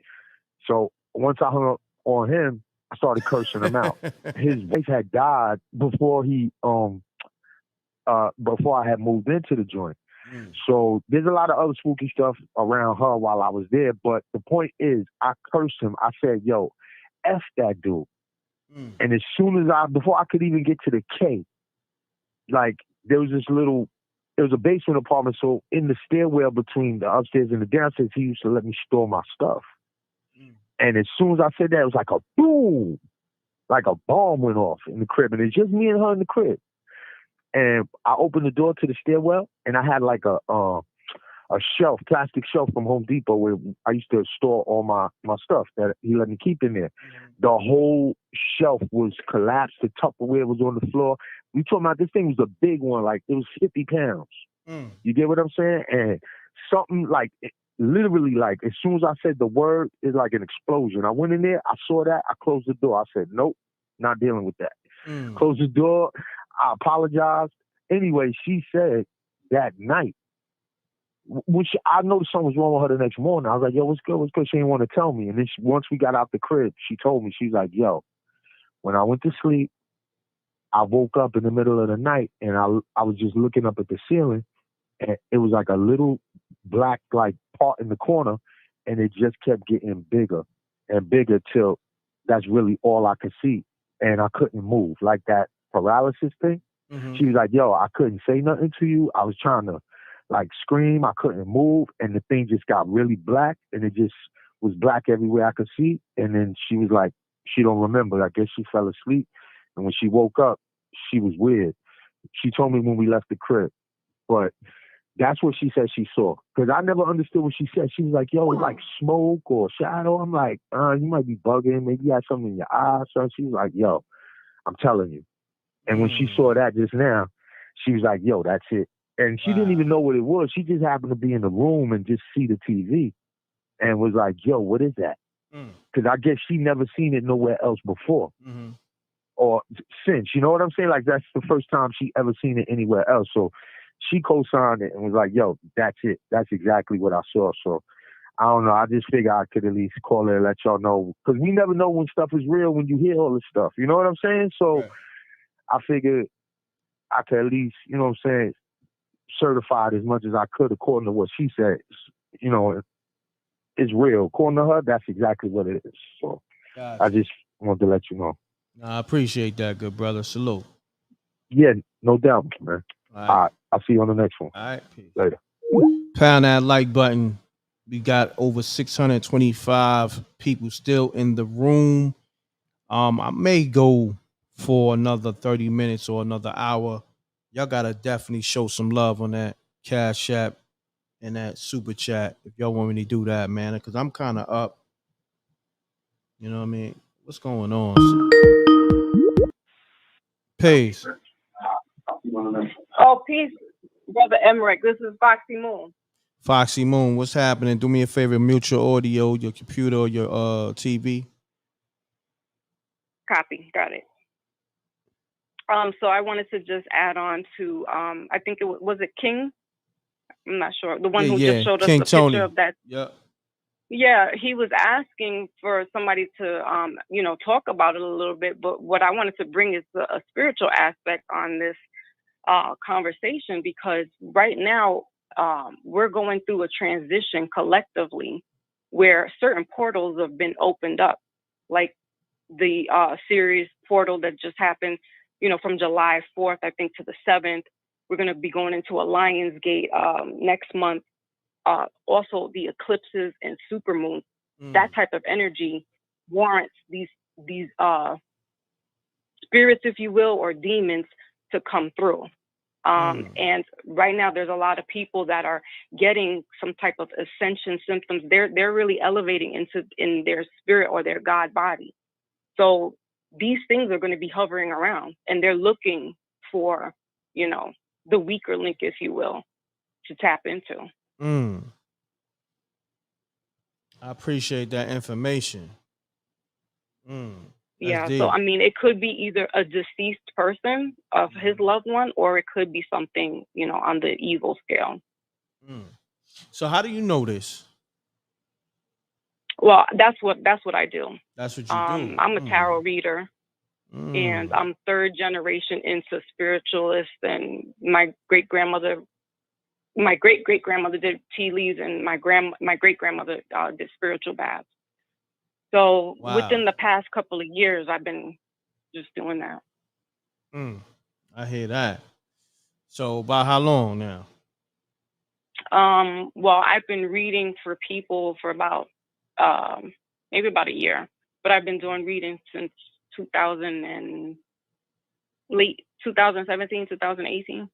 So once I hung up on him, I started cursing him out. His wife had died before before I had moved into the joint. So there's a lot of other spooky stuff around her while I was there. But the point is, I cursed him. I said, yo, F that dude. And as soon as before I could even get to the K, like there was a basement apartment. So in the stairwell between the upstairs and the downstairs, he used to let me store my stuff. And as soon as I said that, it was like a boom, like a bomb went off in the crib. And it's just me and her in the crib. And I opened the door to the stairwell, and I had like a shelf, plastic shelf from Home Depot where I used to store all my stuff that he let me keep in there. The whole shelf was collapsed. The Tupperware was on the floor. We talking about this thing was a big one, like it was 50 pounds. You get what I'm saying? And something like, literally, like as soon as I said the word, it's like an explosion. I went in there, I saw that, I closed the door. I said, nope, not dealing with that. Closed the door. I apologized. Anyway, she said that night, I noticed something was wrong with her the next morning. I was like, yo, what's good? What's good? She didn't want to tell me. And then once we got out the crib, she told me, she's like, yo, when I went to sleep, I woke up in the middle of the night and I was just looking up at the ceiling, and it was like a little black like part in the corner, and it just kept getting bigger and bigger till that's really all I could see. And I couldn't move, like that paralysis thing. She was like, yo, I couldn't say nothing to you. I was trying to like scream. I couldn't move. And the thing just got really black, and it just was black everywhere I could see. And then she was like, she don't remember. I guess she fell asleep. And when she woke up, she was weird. She told me when we left the crib. But that's what she said she saw. Because I never understood what she said. She was like, yo, it's like smoke or shadow. I'm like, you might be bugging. Maybe you had something in your eyes. So she was like, yo, I'm telling you. And when she saw that just now, she was like, yo, that's it. And she didn't even know what it was. She just happened to be in the room and just see the TV and was like, yo, what is that? Because I guess she never seen it nowhere else before. Or since, you know what I'm saying? Like, that's the first time she ever seen it anywhere else. So she co-signed it and was like, yo, that's it. That's exactly what I saw. So I don't know. I just figure I could at least call her and let y'all know. Because we never know when stuff is real when you hear all this stuff. You know what I'm saying? So I figured I could at least, you know what I'm saying, certify it as much as I could according to what she said. You know, it's real. According to her, that's exactly what it is. So I just wanted to let you know. I appreciate that, good brother. Salute. Yeah, no doubt, man. All All right. I'll see you on the next one. All right. Peace. Later. Pound that like button. We got over 625 people still in the room. I may go for another 30 minutes or another hour. Y'all gotta definitely show some love on that Cash App and that super chat if y'all want me to do that, man. Because I'm kind of up. You know what I mean? What's going on? Peace. Oh, peace, brother m.reck. This is Foxy Moon. Foxy Moon, what's happening? Do me a favor, mute your audio, your computer, or your TV. Copy. Got it. So I wanted to just add on to I think it was it King? I'm not sure. The one who just showed King us the Tony. picture of that. Yep. Yeah, he was asking for somebody to talk about it a little bit, but what I wanted to bring is a spiritual aspect on this conversation, because right now we're going through a transition collectively where certain portals have been opened up, like the series portal that just happened, from July 4th, I think, to the 7th. We're going to be going into a Lion's Gate next month. Also, the eclipses and supermoons, that type of energy warrants these spirits, if you will, or demons to come through. And right now, there's a lot of people that are getting some type of ascension symptoms. They're really elevating in their spirit or their God body. So these things are going to be hovering around, and they're looking for, the weaker link, if you will, to tap into. I appreciate that information. Yeah, deep. so I mean, it could be either a deceased person of his loved one, or it could be something, on the evil scale. So how do you know this? Well, that's what I do. That's what you do. I'm a tarot reader, and I'm third generation into spiritualist, and my great great grandmother did tea leaves, and my great grandmother did spiritual baths. So within the past couple of years, I've been just doing that. I hear that. So about how long now? Well, I've been reading for people for about maybe about a year, but I've been doing reading since late 2017, 2018.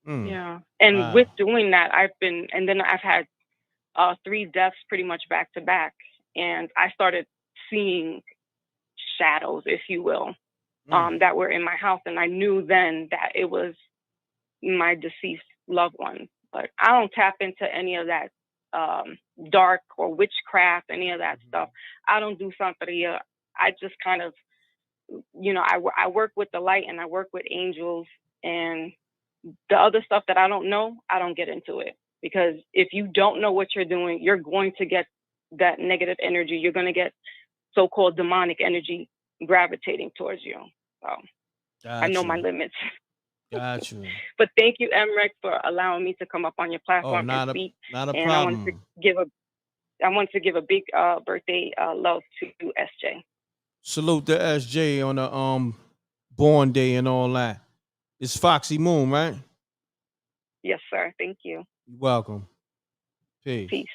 Yeah, and with doing that, I've had 3 deaths pretty much back to back, and I started seeing shadows, if you will. that were in my house, and I knew then that it was my deceased loved one. But I don't tap into any of that dark or witchcraft, any of that stuff. I don't do santeria. I just kind of, I work with the light and I work with angels, and the other stuff that I don't know, I don't get into it. Because if you don't know what you're doing, you're going to get that negative energy. You're going to get so-called demonic energy gravitating towards you. So I know my limits. Got you. But thank you, m.reck, for allowing me to come up on your platform and speak. Not a and problem. I wanted to give a big birthday love to SJ. Salute to SJ on the born day and all that. It's Foxy Moon, right? Yes, sir. Thank you. You're welcome. Peace. Peace.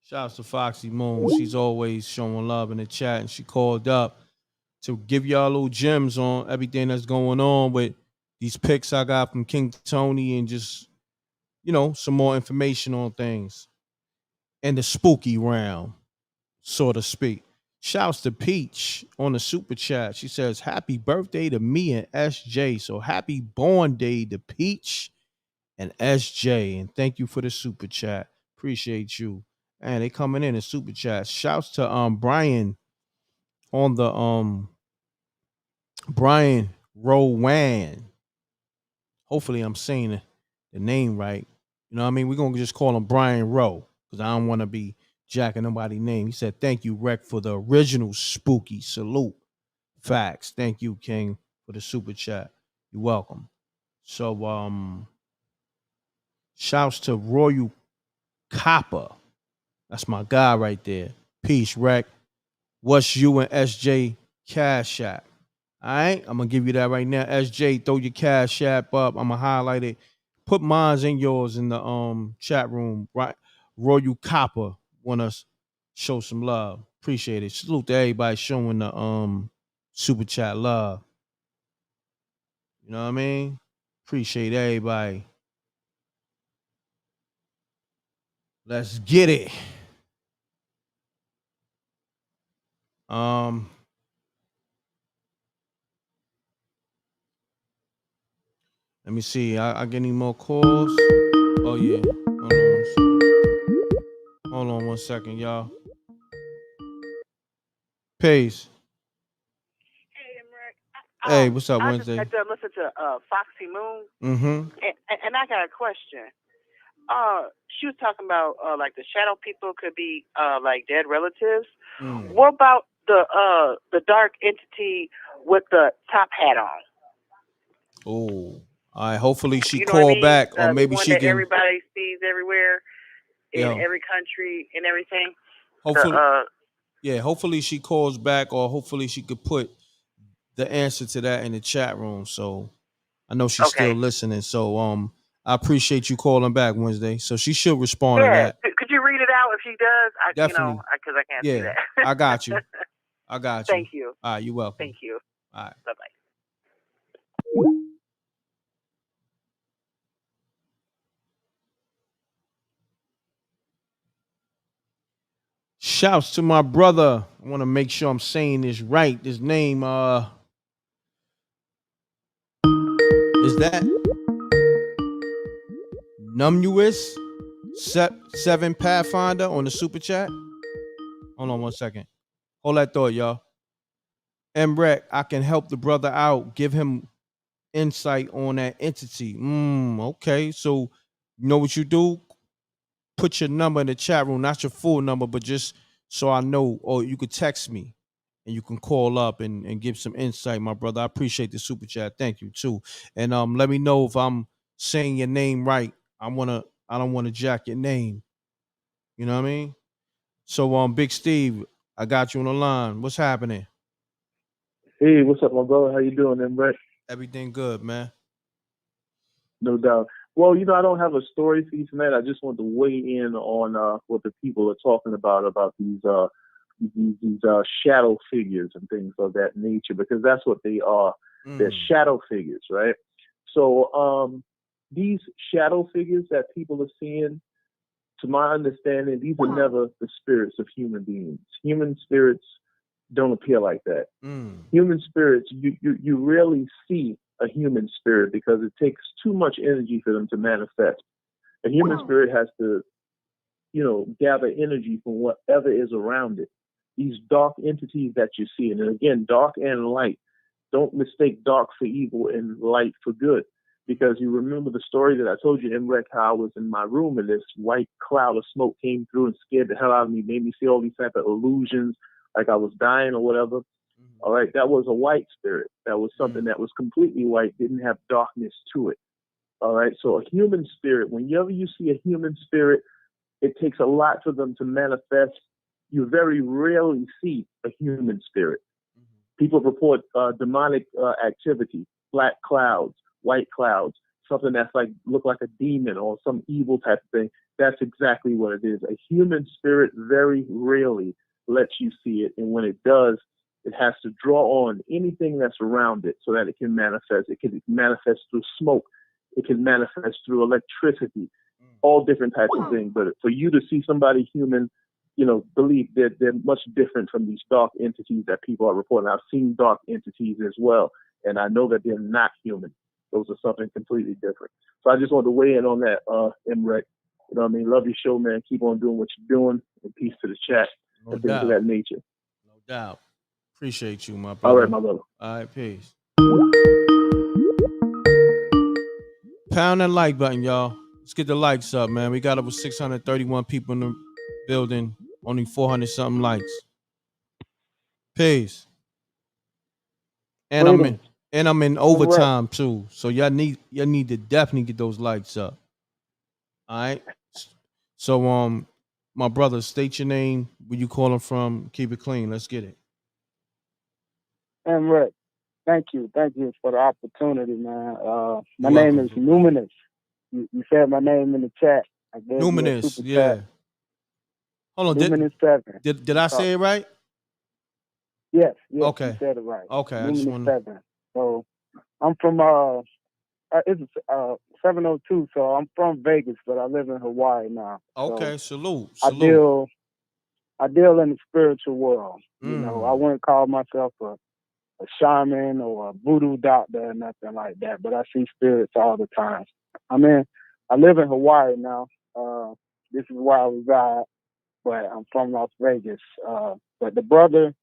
Shouts to Foxy Moon. She's always showing love in the chat, and she called up to give y'all little gems on everything that's going on with these pics I got from King Tony, and just, some more information on things in the spooky realm, so to speak. Shouts to Peach on the super chat. She says, happy birthday to me and SJ. So happy born day to Peach and SJ. And thank you for the super chat. Appreciate you. And they coming in super chat. Shouts to Brian on the Brian Rowan. Hopefully I'm saying the name right. You know what I mean? We're gonna just call him Brian Rowe, because I don't want to be jacking nobody's name. He said, thank you, Rec, for the original spooky salute. Facts. Thank you, King, for the super chat. You're welcome. So shouts to Royal Copper. That's my guy right there. Peace, Rec. What's you and SJ Cash App? All right, I'm gonna give you that right now. SJ, throw your Cash App up. I'm gonna highlight it. Put mines and yours in the chat room. Right, Royal Copper want us show some love. Appreciate it. Salute to everybody showing the super chat love. You know what I mean? Appreciate everybody. Let's get it. Let me see. I get any more calls? Oh yeah. Hold on 1 second, y'all. Peace. Hey, what's up, Wednesday? I just got to listen to Foxy Moon, Mm-hmm. and I got a question. She was talking about like the shadow people could be like dead relatives. What about the dark entity with the top hat on? Oh, all right. Hopefully she You know what I called mean? back, or The maybe one she that can. everybody sees everywhere in Yeah. every country and everything. Hopefully, yeah. Hopefully she calls back, or hopefully she could put the answer to that in the chat room. So I know she's still listening. So I appreciate you calling back, Wednesday. So she should respond to that. Could you read it out if she does? Definitely. Because I can't see that. I got you. I got you. Thank you. All right, you're welcome. Thank you. All right. Bye-bye. Shouts to my brother. I want to make sure I'm saying this right. His name is that Numuous 7 Pathfinder on the super chat. Hold on 1 second. Hold that thought, y'all. m.reck, I can help the brother out. Give him insight on that entity. Okay. So you know what you do? Put your number in the chat room, not your full number, but just so I know, or you could text me and you can call up and give some insight, my brother. I appreciate the super chat. Thank you too. And let me know if I'm saying your name right. I don't want to jack your name. You know what I mean? So Big Steve, I got you on the line. What's happening? Hey, what's up, my brother? How you doing, m.reck? Everything good, man. No doubt. Well, I don't have a story for you tonight. I just want to weigh in on what the people are talking about these shadow figures and things of that nature, because that's what they are. They're shadow figures, right? So these shadow figures that people are seeing, to my understanding, these are never the spirits of human beings. Human spirits don't appear like that. Mm. Human spirits, you rarely see a human spirit because it takes too much energy for them to manifest. A human spirit has to, gather energy from whatever is around it. These dark entities that you see, and again, dark and light. Don't mistake dark for evil and light for good. Because you remember the story that I told you, m.reck, how I was in my room and this white cloud of smoke came through and scared the hell out of me, made me see all these type of illusions, like I was dying or whatever. All right, that was a white spirit. That was something that was completely white, didn't have darkness to it. All right, so a human spirit, whenever you see a human spirit, it takes a lot for them to manifest. You very rarely see a human spirit. People report demonic activity, black clouds, white clouds, something that's look like a demon or some evil type of thing. That's exactly what it is. A human spirit very rarely lets you see it. And when it does, it has to draw on anything that's around it so that it can manifest. It can manifest through smoke. It can manifest through electricity, all different types of things. But for you to see somebody human, believe that they're much different from these dark entities that people are reporting. I've seen dark entities as well, and I know that they're not human. Those are something completely different. So I just wanted to weigh in on that, m.reck. You know what I mean? Love your show, man. Keep on doing what you're doing, and peace to the chat and things of that nature. No doubt. Appreciate you, my brother. All right, my brother. All right, peace. Pound that like button, y'all. Let's get the likes up, man. We got over 631 people in the building. Only 400 something likes. Peace. And I'm in overtime too. So y'all need to definitely get those likes up. All right. So my brother, state your name, where you calling from, keep it clean. Let's get it. m.reck, thank you for the opportunity, man. My name is Numinous. You said my name in the chat. I gave Numinous, you a yeah. chat. Hold on, Numinous 7. Did I say it right? Yes, okay. You said it right. Okay, Numinous I just want to. 7. So I'm from it's 702. So I'm from Vegas, but I live in Hawaii now. Okay, so salute. I deal in the spiritual world. I wouldn't call myself a shaman or a voodoo doctor or nothing like that, but I see spirits all the time. I live in Hawaii now. This is where I reside, but I'm from Las Vegas. But the brother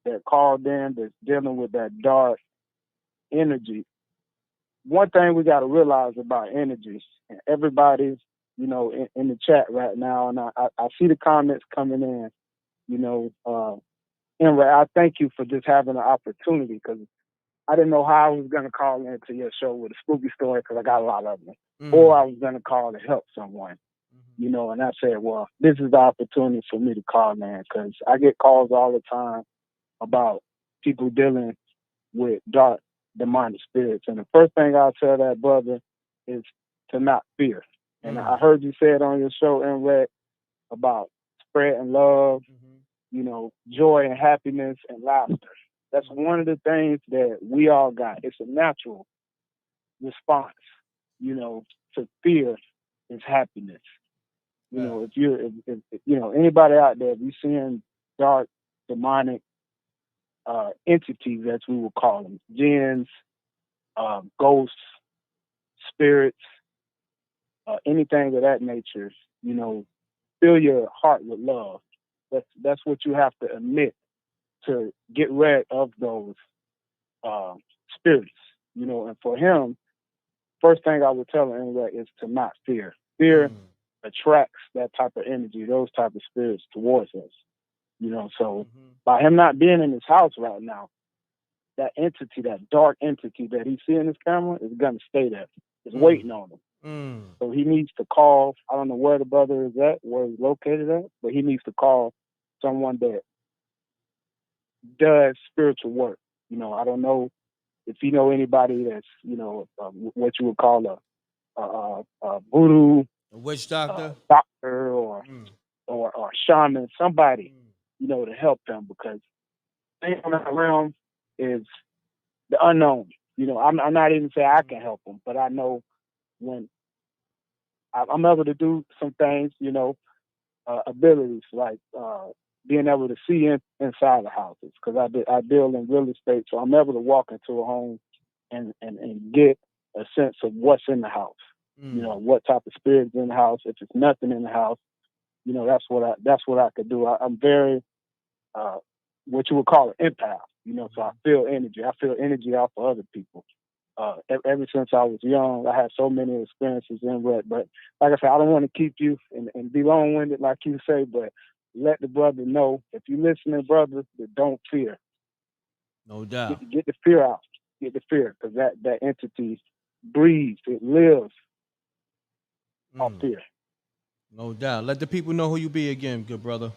that called in that's dealing with that dark energy, one thing we got to realize about energy, and everybody, in the chat right now, and I see the comments coming in, anyway, I thank you for just having the opportunity, because I didn't know how I was going to call into your show with a spooky story, because I got a lot of them, or I was going to call to help someone, and I said, well, this is the opportunity for me to call, man, because I get calls all the time about people dealing with dark demonic spirits. And the first thing I'll tell that brother is to not fear. And I heard you say it on your show, m.reck, about spreading love, joy and happiness and laughter. That's one of the things that we all got. It's a natural response, to fear is happiness. If you're, if anybody out there, if you're seeing dark demonic entities, as we would call them, jinns, ghosts, spirits, anything of that nature, fill your heart with love. That's what you have to admit to get rid of those spirits, and for him, first thing I would tell him is to not fear. Fear attracts that type of energy, those type of spirits towards us, so by him not being in his house right now, that entity, that dark entity that he see in his camera is going to stay there. It's waiting on him. So he needs to call, I don't know where the brother is at, where he's located at, but he needs to call someone that does spiritual work. I don't know if you know anybody that's, what you would call a voodoo, a witch doctor, or shaman, somebody, to help them, because thing on that realm is the unknown. I'm not even saying I can help them, but I know when I'm able to do some things, abilities like being able to see inside the houses, because I deal in real estate, so I'm able to walk into a home and get a sense of what's in the house. You know, what type of spirit's in the house. If it's nothing in the house, you know, that's what I could do. I'm very what you would call an empath. You know, so I feel energy. I feel energy off of other people. Ever since I was young, I had so many experiences in red. But like I said, I don't want to keep you and be long-winded like you say, but let the brother know, if you're listening, brother, that don't fear. No doubt. Get the fear out. Get the fear, because that entity breathes. It lives off fear. No doubt. Let the people know who you be again, good brother.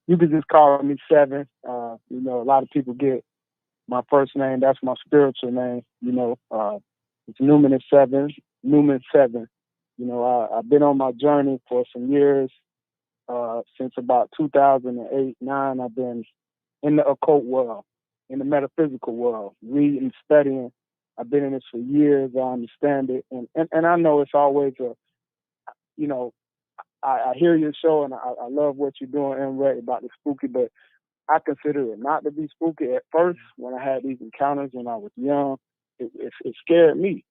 You can just call me Seven. You know, a lot of people get my first name. That's my spiritual name. You know, it's Numinous Seven. Newman 7. You know, I've been on my journey for some years. Since about 2008, 9, I've been in the occult world, in the metaphysical world, reading, studying. I've been in this for years. I understand it, and I know it's always you know, I hear your show and I love what you're doing, m.reck, about the spooky, but I consider it not to be spooky. At first, when I had these encounters when I was young, it scared me.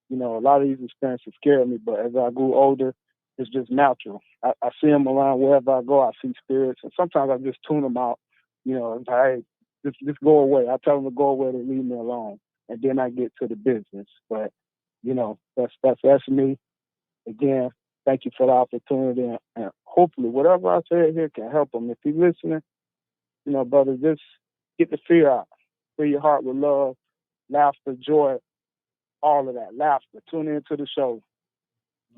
You know, a lot of these experiences scared me, but as I grew older, it's just natural. I see them around wherever I go. I see spirits, and sometimes I just tune them out. You know, hey, just go away. I tell them to go away, to leave me alone, and then I get to the business. But you know, that's me. Again, thank you for the opportunity, and hopefully whatever I say here can help them. If you're listening, you know, brother, just get the fear out. Fill your heart with love, laughter, joy, all of that. Laughter. Tune into the show.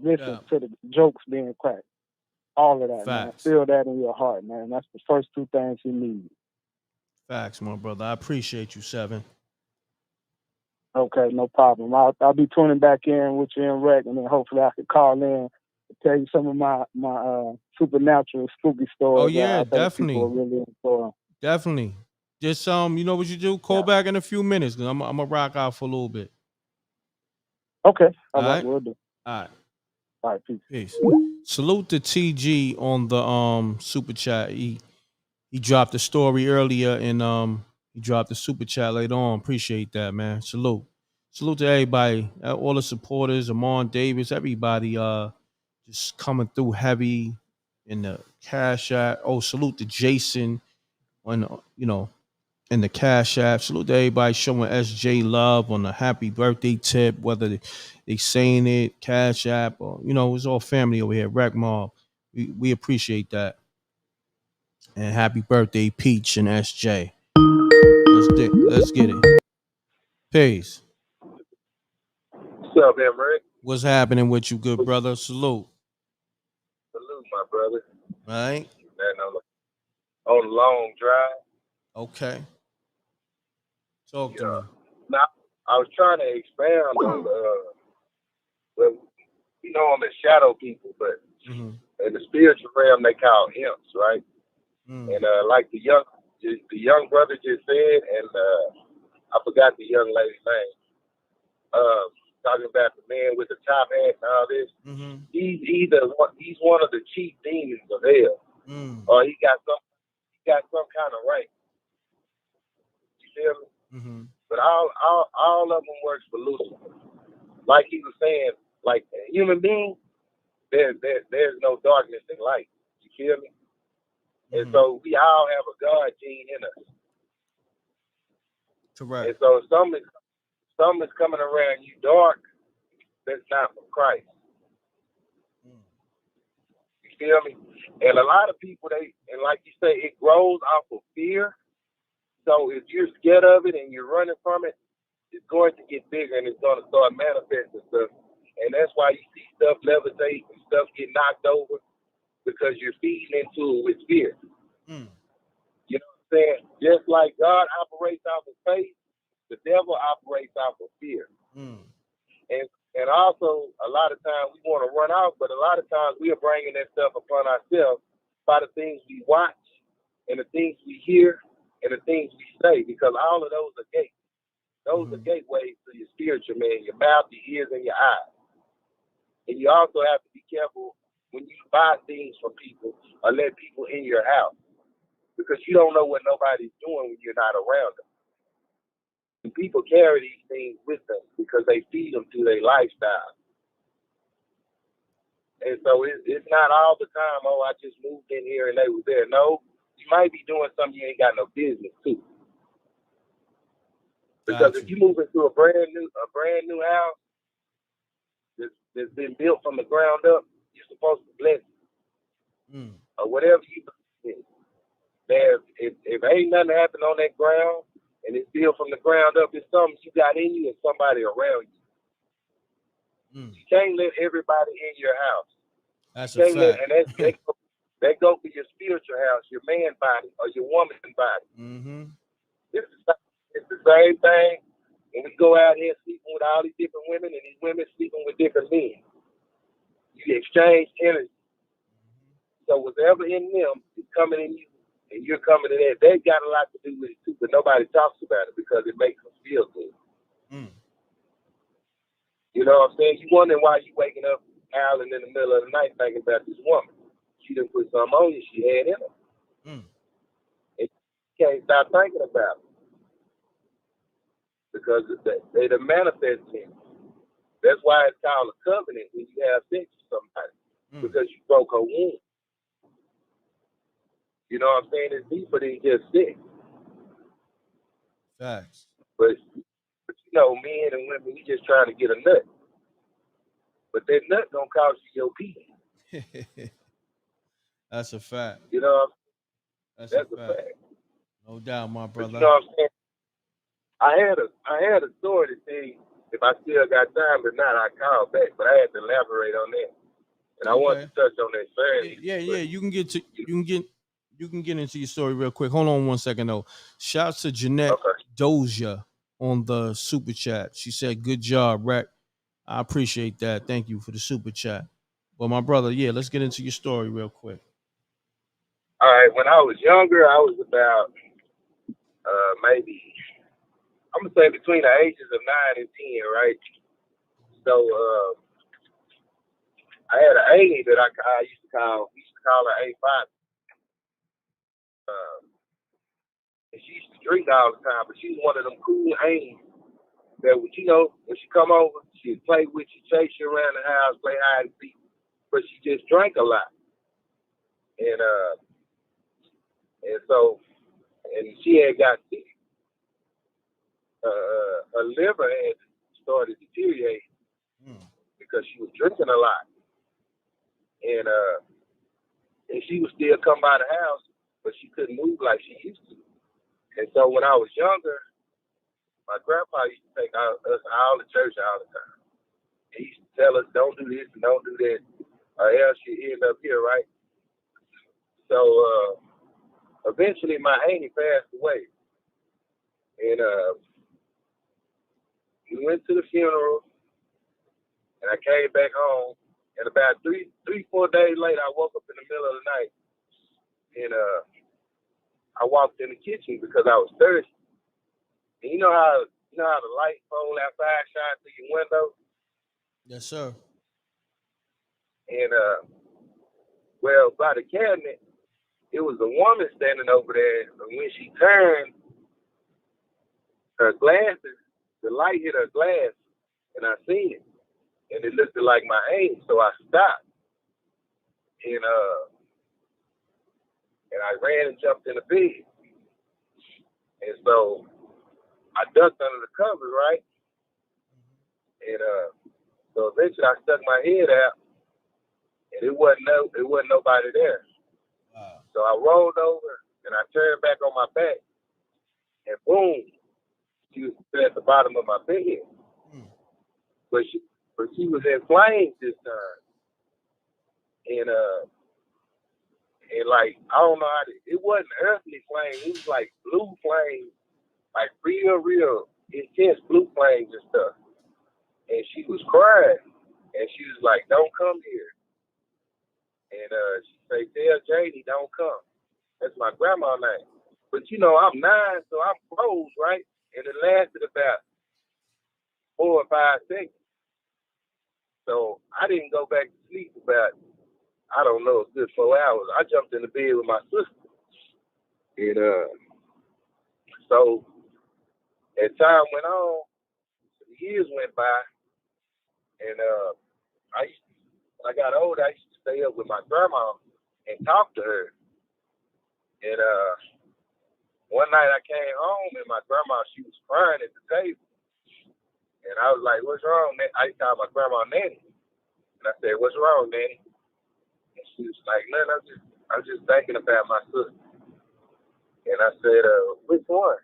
Listen to the jokes being cracked. All of that, Facts. man. Feel that in your heart, man. That's the first two things you need. Facts, my brother. I appreciate you, Seven. Okay, no problem. I'll be tuning back in with you m.reck, and then hopefully I can call in and tell you some of my supernatural spooky stories. Oh yeah, I think definitely. people are really enjoy. Definitely. Just you know what you do? Call back in a few minutes, because I'm gonna rock out for a little bit. Okay. All right. We'll do. All right. All right, peace. Peace. Salute to TG on the super chat. He dropped the story earlier, and he dropped the super chat later on. Appreciate that, man. Salute. Salute to everybody, all the supporters, Amon Davis, everybody just coming through heavy in the Cash App. Oh, salute to Jason on in the Cash App. Salute to everybody showing SJ love on the happy birthday tip, whether they saying it, Cash App, or it's all family over here. Rec Mob. We appreciate that. And happy birthday, Peach and SJ. Let's get it. Peace. What's up, m.reck? What's happening with you, good brother? Salute. Salute, my brother. All right. And on a long drive. Okay. Talk to me. Now, I was trying to expound on well, I'm a shadow people, but in the spiritual realm they call imps, right? And like the young brother just said, and I forgot the young lady's name. Talking about the man with the top hat and all this. He's one of the chief demons of hell, or he got some kind of rank. You feel me? But all of them works for Lucifer. Like he was saying, like a human being, there's no darkness in light. You feel me? And so we all have a God gene in us. Correct. And so some is coming around you dark that's not from Christ. You feel me? And a lot of people, and like you say, it grows off of fear. So if you're scared of it and you're running from it, it's going to get bigger and it's going to start manifesting stuff. And that's why you see stuff levitate and stuff get knocked over, because you're feeding into it with fear. You know what I'm saying? Just like God operates off of faith, the devil operates off of fear. And also, a lot of times we want to run out, but a lot of times we are bringing that stuff upon ourselves by the things we watch and the things we hear and the things we say, because all of those are gates. Those are gateways to your spiritual man, your mouth, your ears, and your eyes. And you also have to be careful when you buy things from people or let people in your house, because you don't know what nobody's doing when you're not around them. And people carry these things with them because they feed them through their lifestyle. And so it's not all the time, oh, I just moved in here and they was there. No, you might be doing something you ain't got no business to. Because if you move into a brand new house that's been built from the ground up, you're supposed to bless it. Or whatever you believe in. If ain't nothing happened on that ground and it's built from the ground up, it's something you got in you and somebody around you. You can't let everybody in your house. That's you a can't let, fact. and that go for your spiritual house, your man body or your woman body. It's the same thing when we go out here sleeping with all these different women and these women sleeping with different men. You exchange energy. So whatever in them is coming in you and you're coming in there, they got a lot to do with it too, but nobody talks about it because it makes them feel good. You know what I'm saying? You wondering why you waking up howling in the middle of the night thinking about this woman. She done put something on you she had in her. And you can't stop thinking about it. Because they the manifesting. That's why it's called a covenant when you have sex with somebody. Because you broke her womb. You know what I'm saying? It's deeper than just sex. Facts. But you know, men and women, we just trying to get a nut. But that nut gonna cost you your peace. That's a fact. You know, That's that's a a fact. fact. No doubt, my But brother. you know what I'm saying? I had a story to tell you. If I still got time, if not, I call back. But I had to elaborate on that, and I want to touch on that Saturday. Yeah. You can get into your story real quick. Hold on one second though. Shouts to Jeanette Dozier on the super chat. She said, "Good job, Reck." I appreciate that. Thank you for the super chat. But my brother, yeah, let's get into your story real quick. All right. When I was younger, I was about maybe I'm gonna say between the ages of 9 and 10, right? So I had an auntie that I used to call her A5. And she used to drink all the time, but she was one of them cool aunties that would, you know, when she come over, she'd play with you, chase you around the house, play hide and seek, but she just drank a lot. And so she had got sick. Her liver had started deteriorating because she was drinking a lot. And she would still come by the house, but she couldn't move like she used to. And so when I was younger, my grandpa used to take us all to church all the time. He used to tell us, don't do this and don't do that, or else you end up here, right? So eventually my auntie passed away. And we went to the funeral, and I came back home. And about 4 days later, I woke up in the middle of the night, and I walked in the kitchen because I was thirsty. And you know how the light pole outside shines through your window? Yes, sir. And well, by the cabinet, it was a woman standing over there. And when she turned, her glasses, the light hit her glass, and I seen it. And it looked like my aunt, so I stopped. And I ran and jumped in the bed. And so I ducked under the cover, right? And so eventually I stuck my head out, and it wasn't nobody there. Wow. So I rolled over and I turned back on my back, and boom, she was at the bottom of my bed. But she was in flames this time, and like I don't know how it wasn't earthly flame. It was like blue flames, like real intense blue flames and stuff. And she was crying, and she was like, "Don't come here." And she said, "Tell JD don't come." That's my grandma's name. But you know, I'm 9, so I'm froze, right? And it lasted about 4 or 5 seconds. So I didn't go back to sleep about, I don't know, a good 4 hours. I jumped in the bed with my sister. And so as time went on, years went by, and when I got older, I used to stay up with my grandma and talk to her. And one night I came home and my grandma, she was crying at the table. And I was like, "What's wrong, Nanny?" I called my grandma Nanny. And I said, "What's wrong, Nanny?" And she was like, "Nothing, I'm just thinking about my sister." And I said, "Which one?"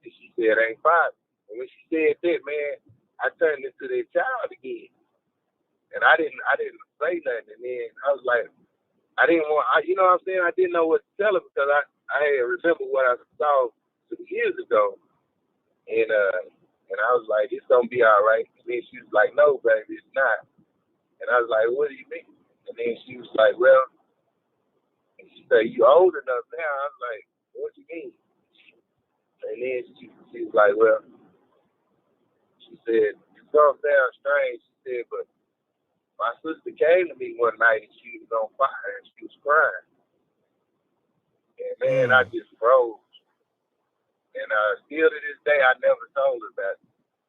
And she said, "Ain't five." And when she said that, man, I turned into that child again. And I didn't say nothing. And then I was like, I didn't want, you know what I'm saying? I didn't know what to tell her because I had remember what I saw 2 years ago. And I was like, "It's gonna be all right." And then she was like, "No, baby, it's not." And I was like, "What do you mean?" And then she was like, "Well," and she said, "You old enough now." I was like, "What you mean?" And then she was like, "Well," she said, "It's gonna sound strange." She said, "But my sister came to me one night and she was on fire and she was crying." And man, I just froze. And still to this day, I never told her that.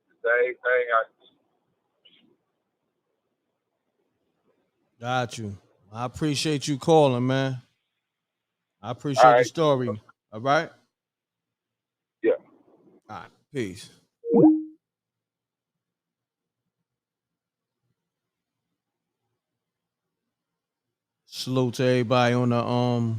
The same thing. Got you. I appreciate you calling, man. I All appreciate the right. story. All right? Yeah. All right. Peace. Salute to everybody on the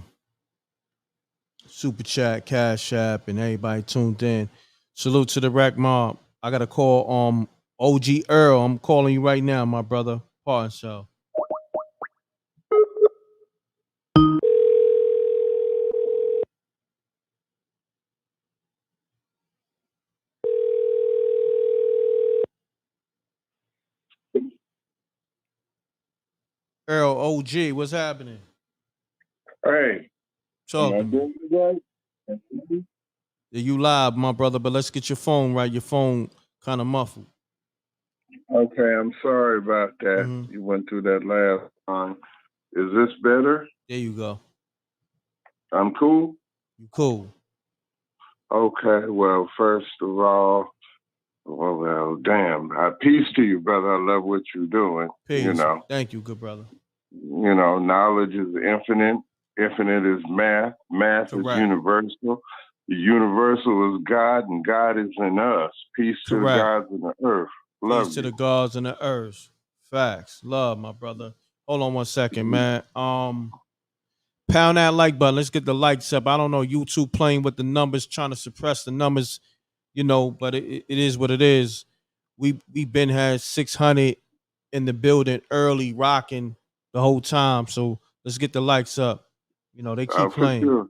super chat, cash app, and everybody tuned in. Salute to the Rack Mob. I gotta call OG Earl. I'm calling you right now, my brother. Pardon self. Earl OG, what's happening? Hey, Talk am I to me. doing it right? Yeah, you live, my brother, but let's get your phone right. Your phone kind of muffled. Okay, I'm sorry about that. You went through that last time. Is this better? There you go. I'm cool? You cool. Okay, well, first of all, well, damn. Peace to you, brother. I love what you're doing. Peace. You know. Thank you, good brother. You know, knowledge is infinite. Infinite is math. Math is universal. The universal is God, and God is in us. Peace to the gods in the earth. Love Peace to you. the gods and the earth. Facts. Love, my brother. Hold on one second, man. Pound that like button. Let's get the likes up. I don't know, YouTube playing with the numbers, trying to suppress the numbers, but it is what it is. We've been had 600 in the building early, rocking the whole time. So let's get the likes up. They keep playing. Sure.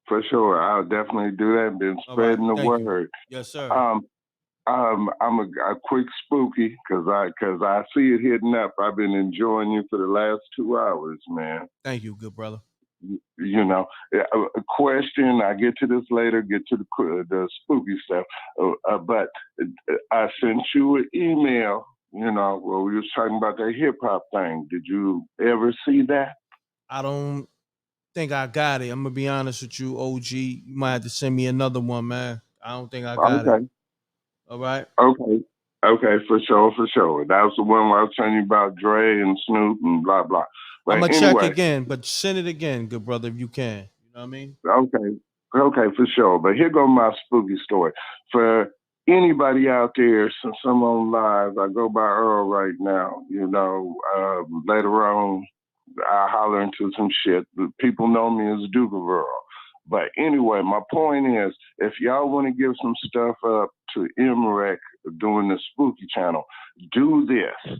For sure. I'll definitely do that. Been spreading the word. Yes, sir. I'm a quick spooky because I see it hitting up. I've been enjoying you for the last 2 hours, man. Thank you, good brother. A question. I get to this later. Get to the spooky stuff. But I sent you an email. Where we was talking about that hip hop thing. Did you ever see that? I don't think I got it. I'm gonna be honest with you, OG. You might have to send me another one, man. I don't think I got it. All right. Okay, for sure. That was the one where I was telling you about Dre and Snoop and blah blah. But I'm gonna anyway, check again, but send it again, good brother, if you can. You know what I mean? Okay, for sure. But here goes my spooky story. For anybody out there, since I'm on live, I go by Earl right now. Later on, I holler into some shit. People know me as Duke Earl. But anyway, my point is, if y'all want to give some stuff up to m.reck doing the spooky channel, do this.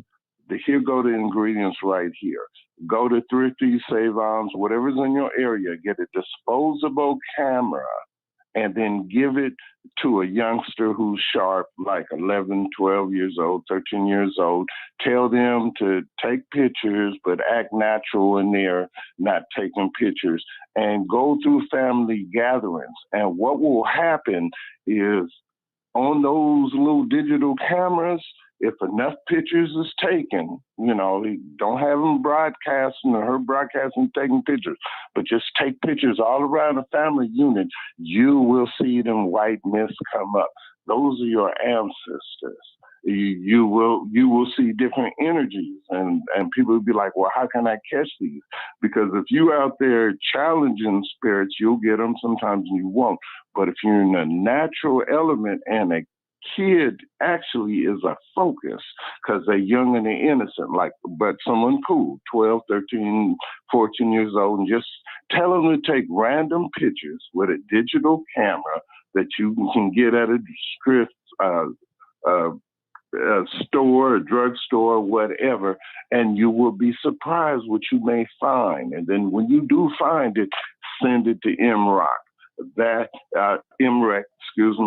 Here go the ingredients right here. Go to Thrifty, Save Arms, whatever's in your area, get a disposable camera, and then give it to a youngster who's sharp, like 11, 12 years old, 13 years old. Tell them to take pictures, but act natural in there, not taking pictures, and go through family gatherings. And what will happen is on those little digital cameras, if enough pictures is taken, don't have them broadcasting or her broadcasting taking pictures, but just take pictures all around the family unit, you will see them white mists come up. Those are your ancestors. You will see different energies, and people will be like, well, how can I catch these? Because if you out there challenging spirits, you'll get them. Sometimes you won't. But if you're in a natural element and a kid actually is a focus because they're young and they're innocent, but someone cool, 12, 13, 14 years old, and just tell them to take random pictures with a digital camera that you can get at a store, a drugstore, whatever, and you will be surprised what you may find. And then when you do find it, send it to m.reck. That m.reck, excuse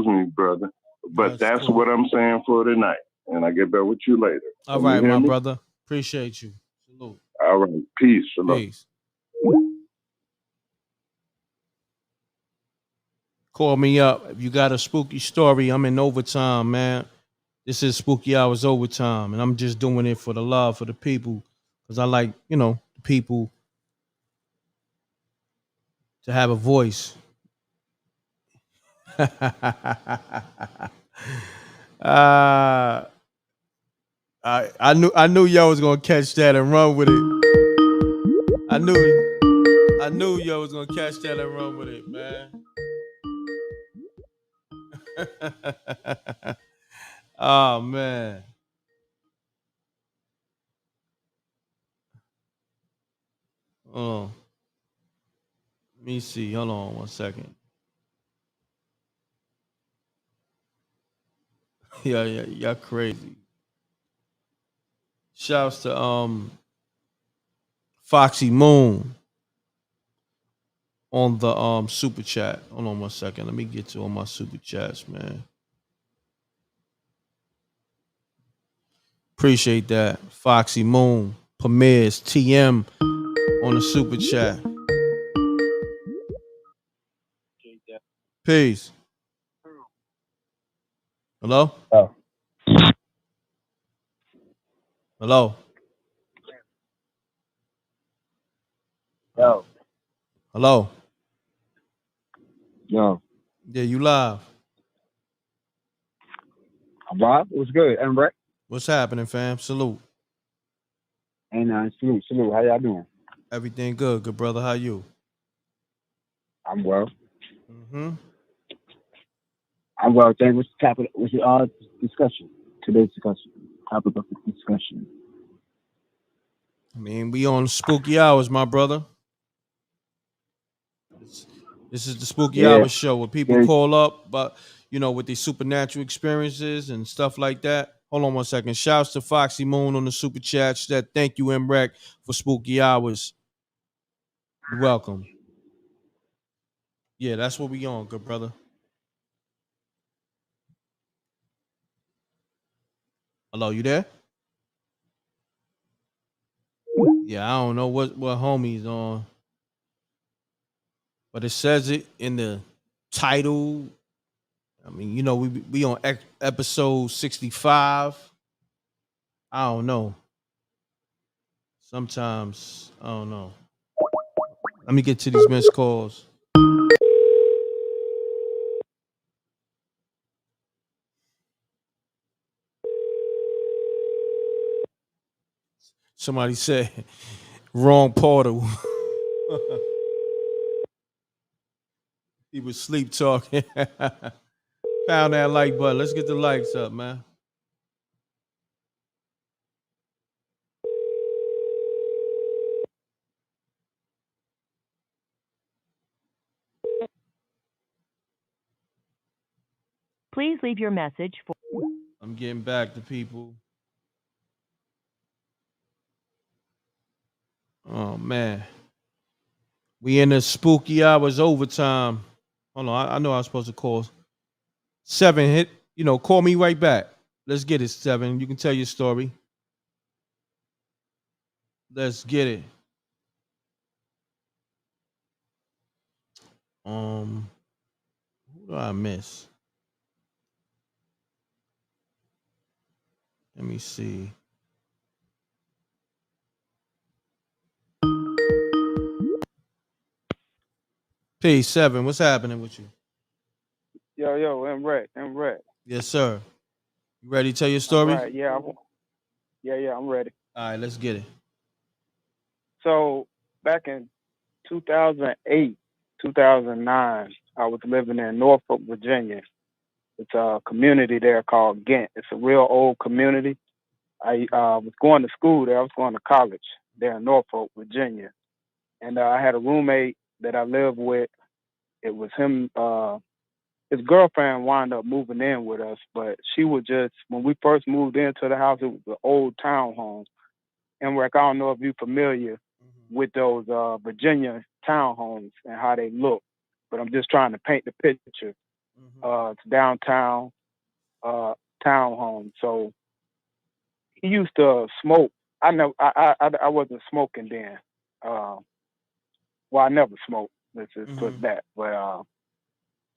me, brother. But that's cool. what I'm saying for tonight. And I get back with you later. All right, my brother. Appreciate you. Salute. All right. Peace. Peace. Call me up if you got a spooky story. I'm in overtime, man. This is Spooky Hours Overtime, and I'm just doing it for the love for the people, because I like, the people to have a voice. I knew y'all was gonna catch that and run with it. I knew y'all was gonna catch that and run with it, man. Oh man. Oh. Let me see. Hold on 1 second. Yeah, y'all crazy. Shouts to Foxy Moon on the super chat. Hold on 1 second. Let me get to all my super chats, man. Appreciate that. Foxy Moon, Premiers, TM on the super chat. Peace. Hello? Oh. Hello? Yo. Hello? Yo. Yeah, you live. Rob, what's good? m.reck. What's happening, fam? Salute. And salute. How y'all doing? Everything good, good brother. How you? I'm well. Mm-hmm. I'm well. Thanks. What's the topic? What's the discussion? Today's discussion. Topic of the discussion. I mean, we on spooky hours, my brother. This is the spooky hours show where people call up, but with these supernatural experiences and stuff like that. Hold on 1 second. Shouts to Foxy Moon on the super chat. She said, thank you, m.reck, for spooky hours. You're welcome. Yeah, that's what we on, good brother. Hello, you there? Yeah, I don't know what homie's on, but it says it in the title. I mean, we on episode 65. I don't know. Sometimes I don't know. Let me get to these missed calls. Somebody said wrong portal. He was sleep talking. Pound that like button. Let's get the likes up, man. Please leave your message for. I'm getting back to people. Oh man. We in the spooky hours overtime. Hold on, I know I was supposed to call 7. Hit, call me right back. Let's get it, 7. You can tell your story. Let's get it. Who do I miss? Let me see. P7, what's happening with you? Yo, m.reck. Yes, sir. You ready to tell your All story? right, yeah, I'm ready. All right, let's get it. So back in 2008, 2009, I was living in Norfolk, Virginia. It's a community there called Ghent. It's a real old community. I was going to school there. I was going to college there in Norfolk, Virginia. And I had a roommate that I lived with. It was him. His girlfriend wound up moving in with us, but she was just, when we first moved into the house, it was an old townhome. And I don't know if you're familiar with those Virginia townhomes and how they look, but I'm just trying to paint the picture. It's downtown townhome. So he used to smoke. I wasn't smoking then. Well, I never smoked. Let's just put that. But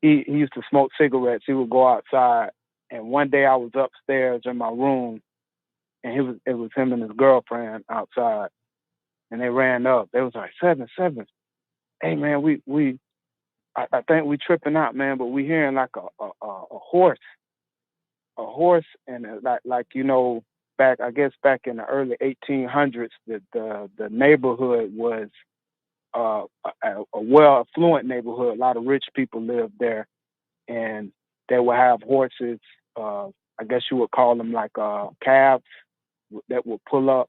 he used to smoke cigarettes. He would go outside, and one day I was upstairs in my room, and it was him and his girlfriend outside, and they ran up. They was like, seven. Hey man, I think we tripping out, man, but we hearing like a horse, and like back in the early 1800s, the neighborhood was a well affluent neighborhood. A lot of rich people lived there, and they would have horses. I guess you would call them like calves that would pull up.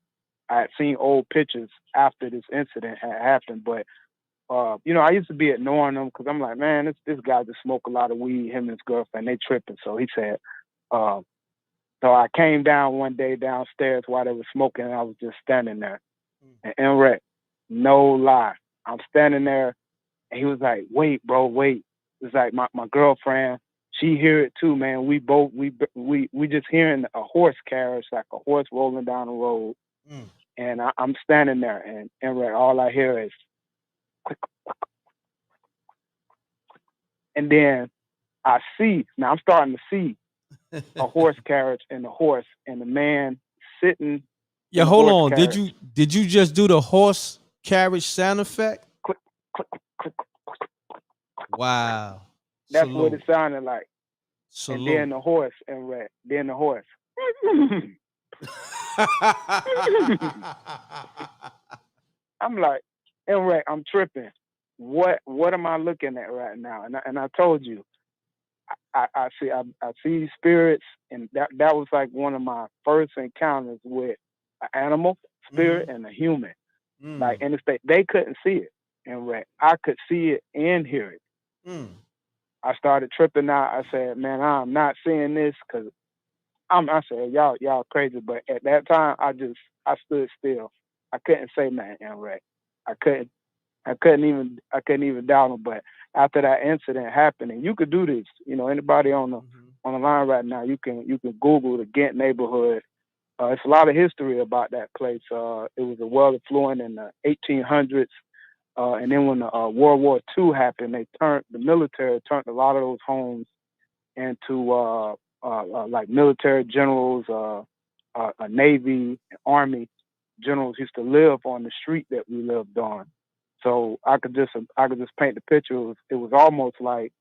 I had seen old pictures after this incident had happened, but I used to be ignoring them because I'm like, man, this guy just smoke a lot of weed. Him and his girlfriend, they tripping. So he said, so I came down one day downstairs while they were smoking, and I was just standing there. And m.reck, no lie, I'm standing there, and he was like, wait, bro, wait. It's like my girlfriend, she hear it too, man. We just hearing a horse carriage, like a horse rolling down the road. And I'm standing there, and m.reck, all I hear is click, click, and then I see, now I'm starting to see a horse carriage and a horse and a man sitting. Yeah, hold on. Carriage. Did you just do the horse carriage sound effect? Click, click, click. Wow. That's Salute. what it sounded like. Salute. And then the horse, m.reck. Then the horse. I'm like, m.reck, I'm tripping. What am I looking at right now? And I told you, I see spirits, and that was like one of my first encounters with an animal spirit and a human. Like, and they couldn't see it, m.reck. I could see it and hear it. I started tripping out. I said, man, I'm not seeing this because I said, y'all crazy. But at that time, I stood still. I couldn't say nothing, m.reck. I couldn't even doubt him. But after that incident happened, and you could do this, anybody on the line right now, you can Google the Ghent neighborhood. It's a lot of history about that place. It was a well affluent in the 1800s, and then when World War II happened, the military turned a lot of those homes into like military generals, a Navy, Army generals used to live on the street that we lived on. So I could just paint the picture. It was almost like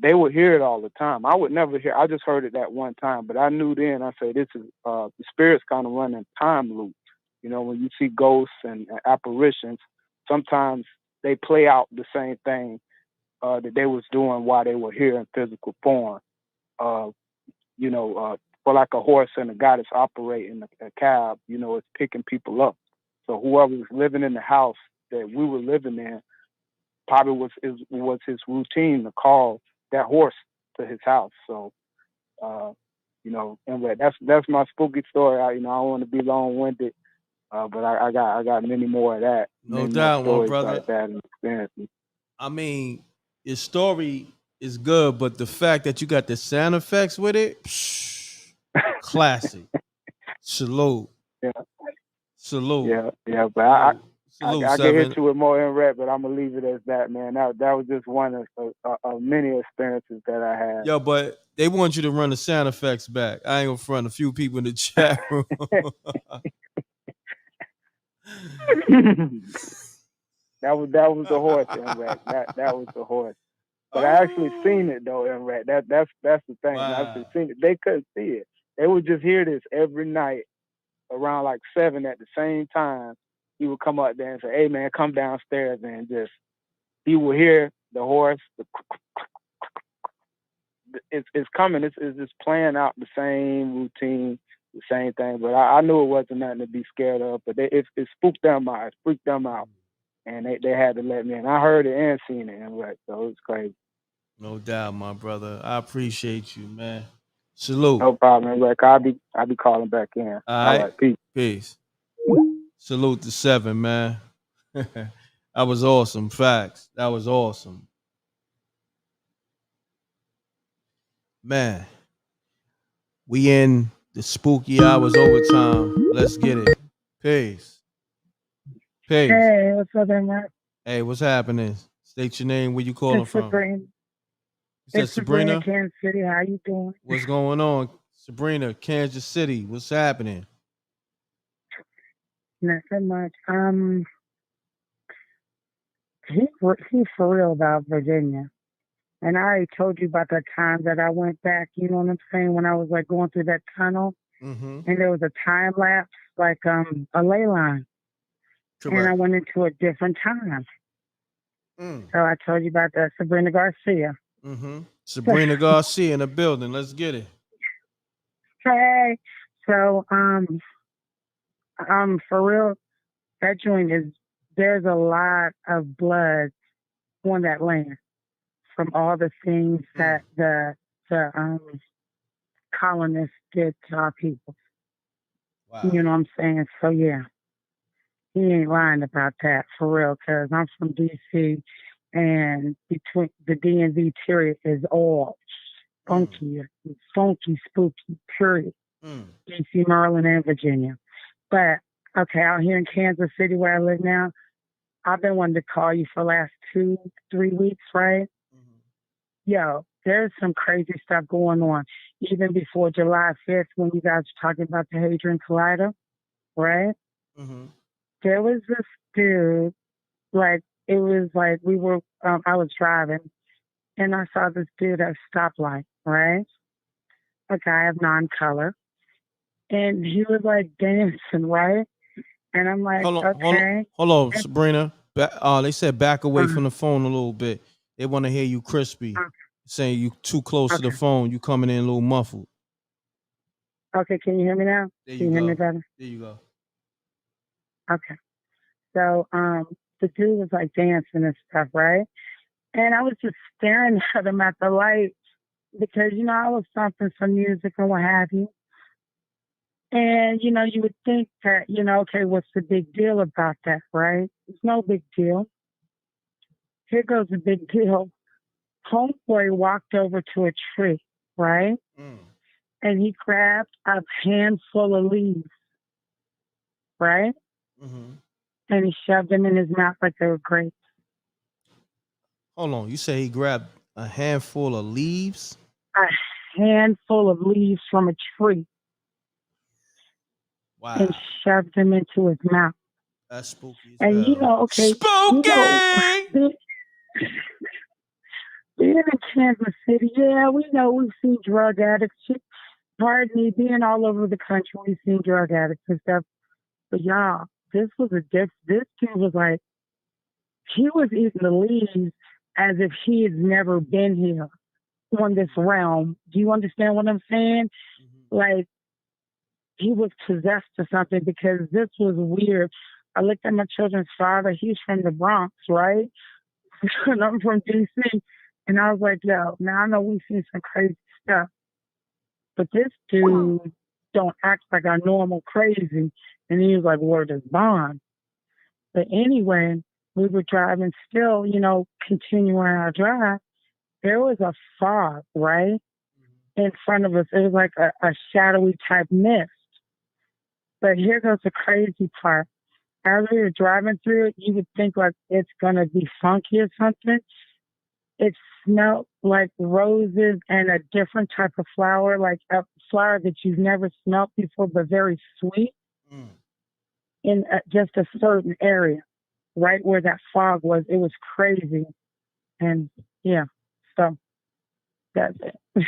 they would hear it all the time. I would never hear. I just heard it that one time, but I knew then. I said, this is the spirits kind of run in time loop. When you see ghosts and apparitions, sometimes they play out the same thing that they was doing while they were here in physical form. For like a horse and a guy that's operating a cab, it's picking people up. So whoever was living in the house that we were living in probably was his routine to call that horse to his house. So, anyway, that's my spooky story. I don't want to be long-winded, but I got many more of that. No doubt, my brother. Like that and experiences. I mean, your story is good, but the fact that you got the sound effects with it, classic. Salute. Yeah. Salute. Yeah, but I Salute, get into it more m.reck, but I'm gonna leave it as that, man. That was just one of many experiences that I had. Yo, but They want you to run the sound effects back. I ain't gonna front a few people in the chat room. That was the horse, m.reck. That was the horse. But I actually seen it though, m.reck. That's the thing. I actually seen it. They couldn't see it. They would just hear this every night around like 7 at the same time. He would come up there and say, "Hey man, come downstairs," and just he would hear the horse. It's coming. It's just playing out the same routine, the same thing. But I knew it wasn't nothing to be scared of. But it spooked them out. It freaked them out. And they had to let me in. I heard it and seen it, m.reck, so it was crazy. No doubt, my brother. I appreciate you, man. Salute. No problem, m.reck. I'll be calling back in. All right. Peace. Peace. Salute to 7, man. That was awesome. Facts. That was awesome. Man, we in the spooky hours overtime. Let's get it. Peace. Peace. Hey, what's up, m.reck? Hey, what's happening? State your name. Where you calling It's from? Sabrina. You said It's Sabrina, Sabrina? Kansas City. How you doing? What's going on? Sabrina, Kansas City. What's happening? Nothing much. He's for real about Virginia. And I already told you about the time that I went back, you know what I'm saying, when I was like going through that tunnel Mm-hmm. and there was a time lapse, like a ley line. Correct. And I went into a different time. Mm. So I told you about that Sabrina Garcia. Mm-hmm. Sabrina Garcia in the building. Let's get it. Hey. So for real, that joint there's a lot of blood on that land from all the things that the colonists did to our people. Wow. You know what I'm saying? So yeah, he ain't lying about that for real. Cause I'm from DC, and between the DMV period is all funky, spooky period. DC, Maryland, and Virginia. But okay, out here in Kansas City where I live now, I've been wanting to call you for the last 2-3 weeks, right? Yo, there's some crazy stuff going on. Even before July 5th, when you guys were talking about the Hadron Collider, right? Mm-hmm. There was this dude, like, it was like I was driving, and I saw this dude at a stoplight, right? A guy of non-color. And he was, like, dancing, right? And I'm like, okay. Hold on, Sabrina. They said back away from the phone a little bit. They want to hear you crispy. Saying you too close to the phone. You coming in a little muffled. Okay, can you hear me now? There Can you hear me better? There you go. Okay. So the dude was like dancing and stuff, right? And I was just staring at him at the light because, you know, I was thumping some music and what have you. And, you know, you would think that, you know, okay, what's the big deal about that, right? It's no big deal. Here goes the big deal. Homeboy walked over to a tree, right? And he grabbed a handful of leaves, right? Mm-hmm. And he shoved them in his mouth like they were grapes. Hold on. You say he grabbed a handful of leaves? A handful of leaves from a tree. Wow. And shoved them into his mouth. That's spooky. And you know, okay. Spooky! You know, being in Kansas City, yeah, we know we've seen drug addicts. Pardon me, being all over the country, we've seen drug addicts and stuff. But y'all, this dude was like, he was eating the leaves as if he had never been here on this realm. Do you understand what I'm saying? Mm-hmm. Like, he was possessed or something because this was weird. I looked at my children's father. He's from the Bronx, right? And I'm from D.C. And I was like, yo, now I know we've seen some crazy stuff. But this dude don't act like a normal crazy. And he was like, word is bond. But anyway, we were driving still, you know, continuing our drive. There was a fog, right? In front of us. It was like a shadowy type mist. But here goes the crazy part. As we were driving through it, you would think like it's going to be funky or something. it smelled like roses and a different type of flower, like a flower that you've never smelled before, but very sweet in just a certain area, right where that fog was. It was crazy. And yeah, so that's it.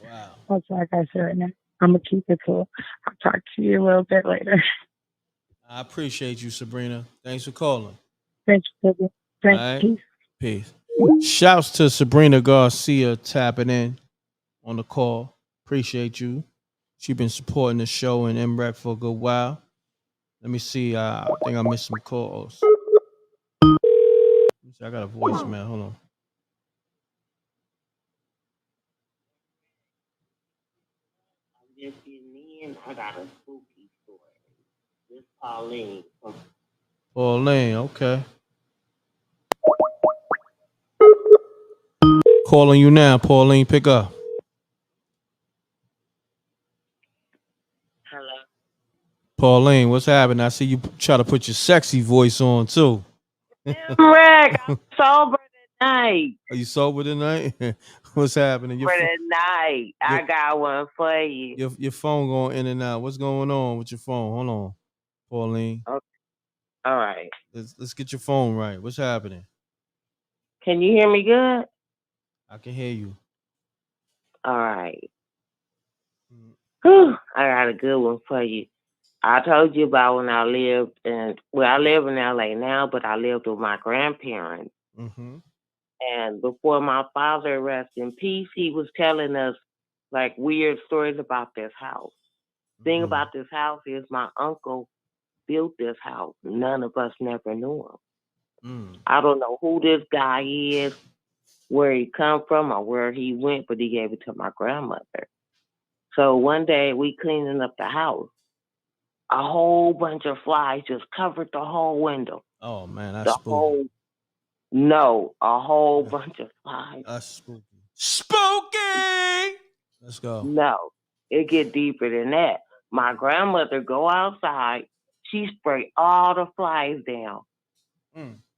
Wow. That's like I said right now. I'm going to keep it cool. I'll talk to you a little bit later. I appreciate you, Sabrina. Thanks for calling. Thank you, baby. Thanks. All right. Peace. Peace. Shouts to Sabrina Garcia tapping in on the call. Appreciate you. She been supporting the show and m.reck for a good while. Let me see. I think I missed some calls. I got a voicemail. Hold on. Just getting in. I got a spooky story. This Pauline. Pauline, okay. Calling you now, Pauline. Pick up. Hello. Pauline, what's happening? I see you try to put your sexy voice on too. m.reck, I'm sober tonight. Are you sober tonight? What's happening? For tonight, I got one for you. Your phone going in and out. What's going on with your phone? Hold on, Pauline. Okay. All right. Let's get your phone right. What's happening? Can you hear me good? I can hear you. All right. Whew, I got a good one for you. I told you about when I lived I live in LA now, but I lived with my grandparents. Mm-hmm. And before my father rest in peace, he was telling us like weird stories about this house. Thing about this house is my uncle built this house. None of us never knew him. I don't know who this guy is, where he come from, or where he went, but he gave it to my grandmother. So one day we cleaning up the house. A whole bunch of flies just covered the whole window. Oh man, that's spooky. A whole bunch of flies. That's spooky. Spooky. Let's go. No, it get deeper than that. My grandmother go outside. She sprayed all the flies down.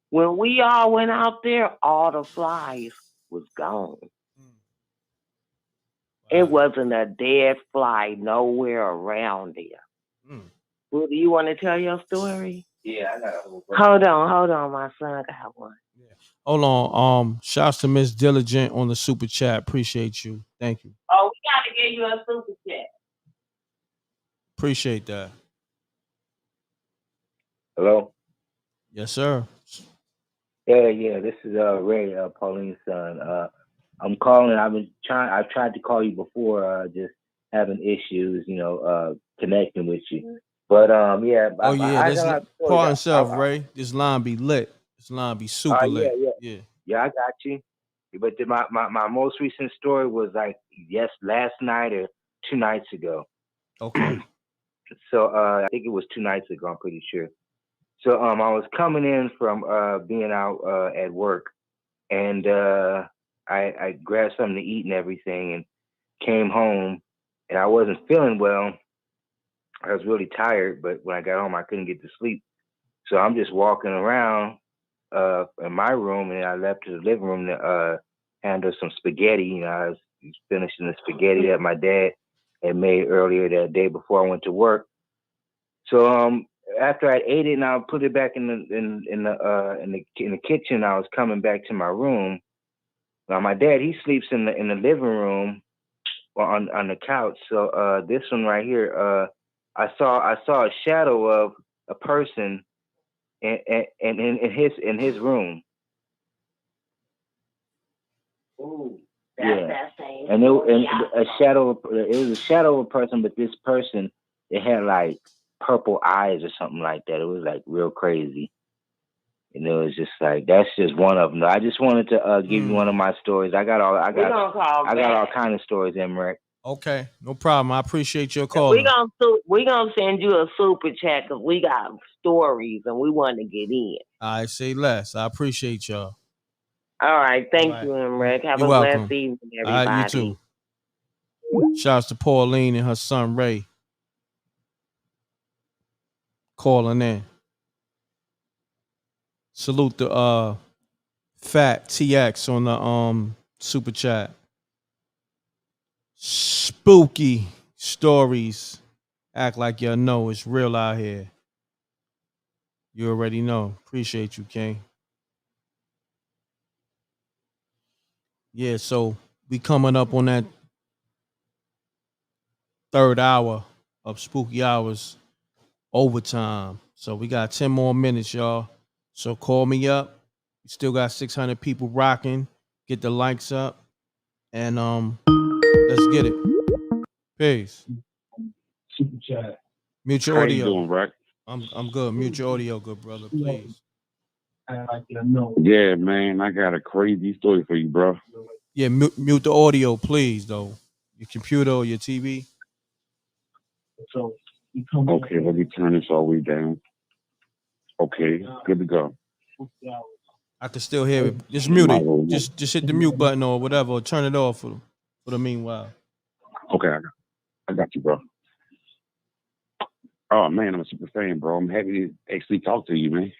When we all went out there, all the flies was gone. It wasn't a dead fly nowhere around there. Well, do you want to tell your story? Yeah, I got a whole bunch. Hold on, my son got one. Hold on. Shouts to Miss Diligent on the super chat. Appreciate you. Thank you. Oh, we gotta give you a super chat. Appreciate that. Hello? Yes, sir. Yeah. This is Ray, Pauline's son. I'm calling. I've tried to call you before, just having issues, connecting with you. But yeah. Pardon self, Ray. This line be lit. This line be super lit. Yeah, I got you. But my most recent story was like last night or 2 nights ago. Okay. So I think it was 2 nights ago. I'm pretty sure. So I was coming in from being out at work, and I grabbed something to eat and everything, and came home, and I wasn't feeling well. I was really tired, but when I got home, I couldn't get to sleep. So I'm just walking around in my room, and I left to the living room to handle some spaghetti. I was finishing the spaghetti that my dad had made earlier that day before I went to work. So after I ate it and I put it back in the kitchen, I was coming back to my room. Now my dad, he sleeps in the living room on the couch. So this one right here, I saw a shadow of a person in his room. Ooh, That same. And it was a shadow of a person, but this person, it had like purple eyes or something like that. It was like real crazy. And it was just like, that's just one of them. I just wanted to give you one of my stories. I got all kind of stories, m.reck. Okay, no problem. I appreciate your call. We gonna send you a super chat because we got stories and we want to get in. I say less. I appreciate y'all. All right, thank you, m.reck. Have You're a welcome. blessed evening, everybody. All right, you too. Shouts to Pauline and her son Ray calling in. Salute the Fat TX on the super chat. Spooky stories. Act like y'all know it's real out here. You already know. Appreciate you, King. Yeah, so we coming up on that third hour of Spooky Hours overtime. So we got 10 more minutes, y'all. So call me up. We still got 600 people rocking. Get the likes up. And let's get it. Peace. Super chat. Mute your How audio. you doing, Reck? I'm good. Mute your audio, good brother, please. Yeah, man, I got a crazy story for you, bro. Yeah, mute the audio, please, though. Your computer or your TV. Okay, let me turn this all the way down. Okay, good to go. I can still hear it. Just mute it. Just hit the mute button or whatever, or turn it off for the meanwhile. Okay, I got you, bro. Oh man, I'm a super fan, bro. I'm happy to actually talk to you, man.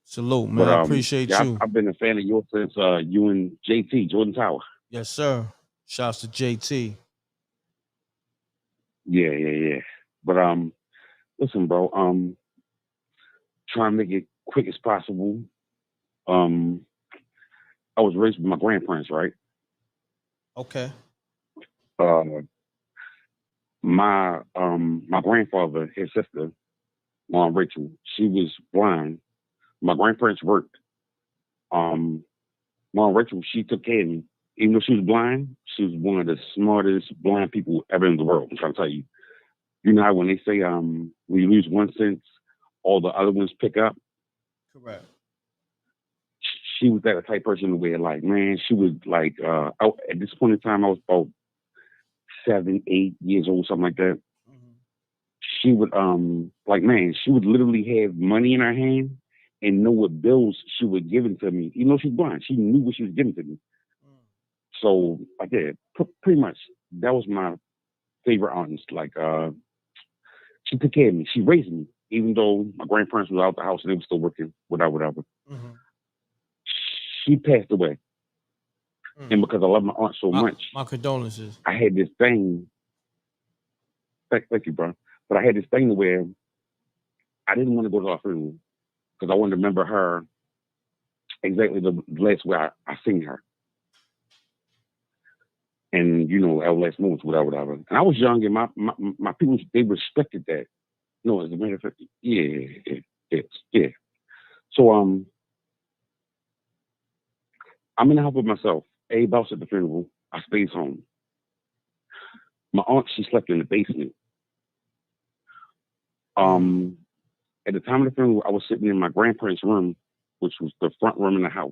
Salute, man. I appreciate you. I've been a fan of yours since you and JT, Jordan Tower. Yes, sir. Shouts to JT. Yeah. But listen, bro. Try and make it quick as possible. I was raised with my grandparents, right? Okay. My grandfather, his sister, Mom Rachel, she was blind. My grandparents worked. Mom Rachel, she took care of me. Even though she was blind, she was one of the smartest blind people ever in the world. I'm trying to tell you. You know how when they say when you lose one sense, all the other ones pick up? Correct. She was that type of person where, like, man, she was like, at this point in time, I was about 7, 8 years old, something like that. She would, she would literally have money in her hand and know what bills she would give it to me. Even though she's blind, she knew what she was giving to me. So, like that, pretty much, that was my favorite aunt. Like, she took care of me. She raised me, even though my grandparents were out the house and they were still working, whatever. She passed away. And because I love my aunt so much, my condolences. I had this thing. Thank you, bro. But I had this thing where I didn't want to go to her funeral because I wanted to remember her exactly the last way I seen her. And, you know, our last moments, whatever. And I was young, and my people, they respected that. No, as a matter of fact, yeah. So, I'm in the house with myself. Everybody else at the funeral. I stayed home. My aunt, she slept in the basement. At the time of the funeral, I was sitting in my grandparents' room, which was the front room in the house.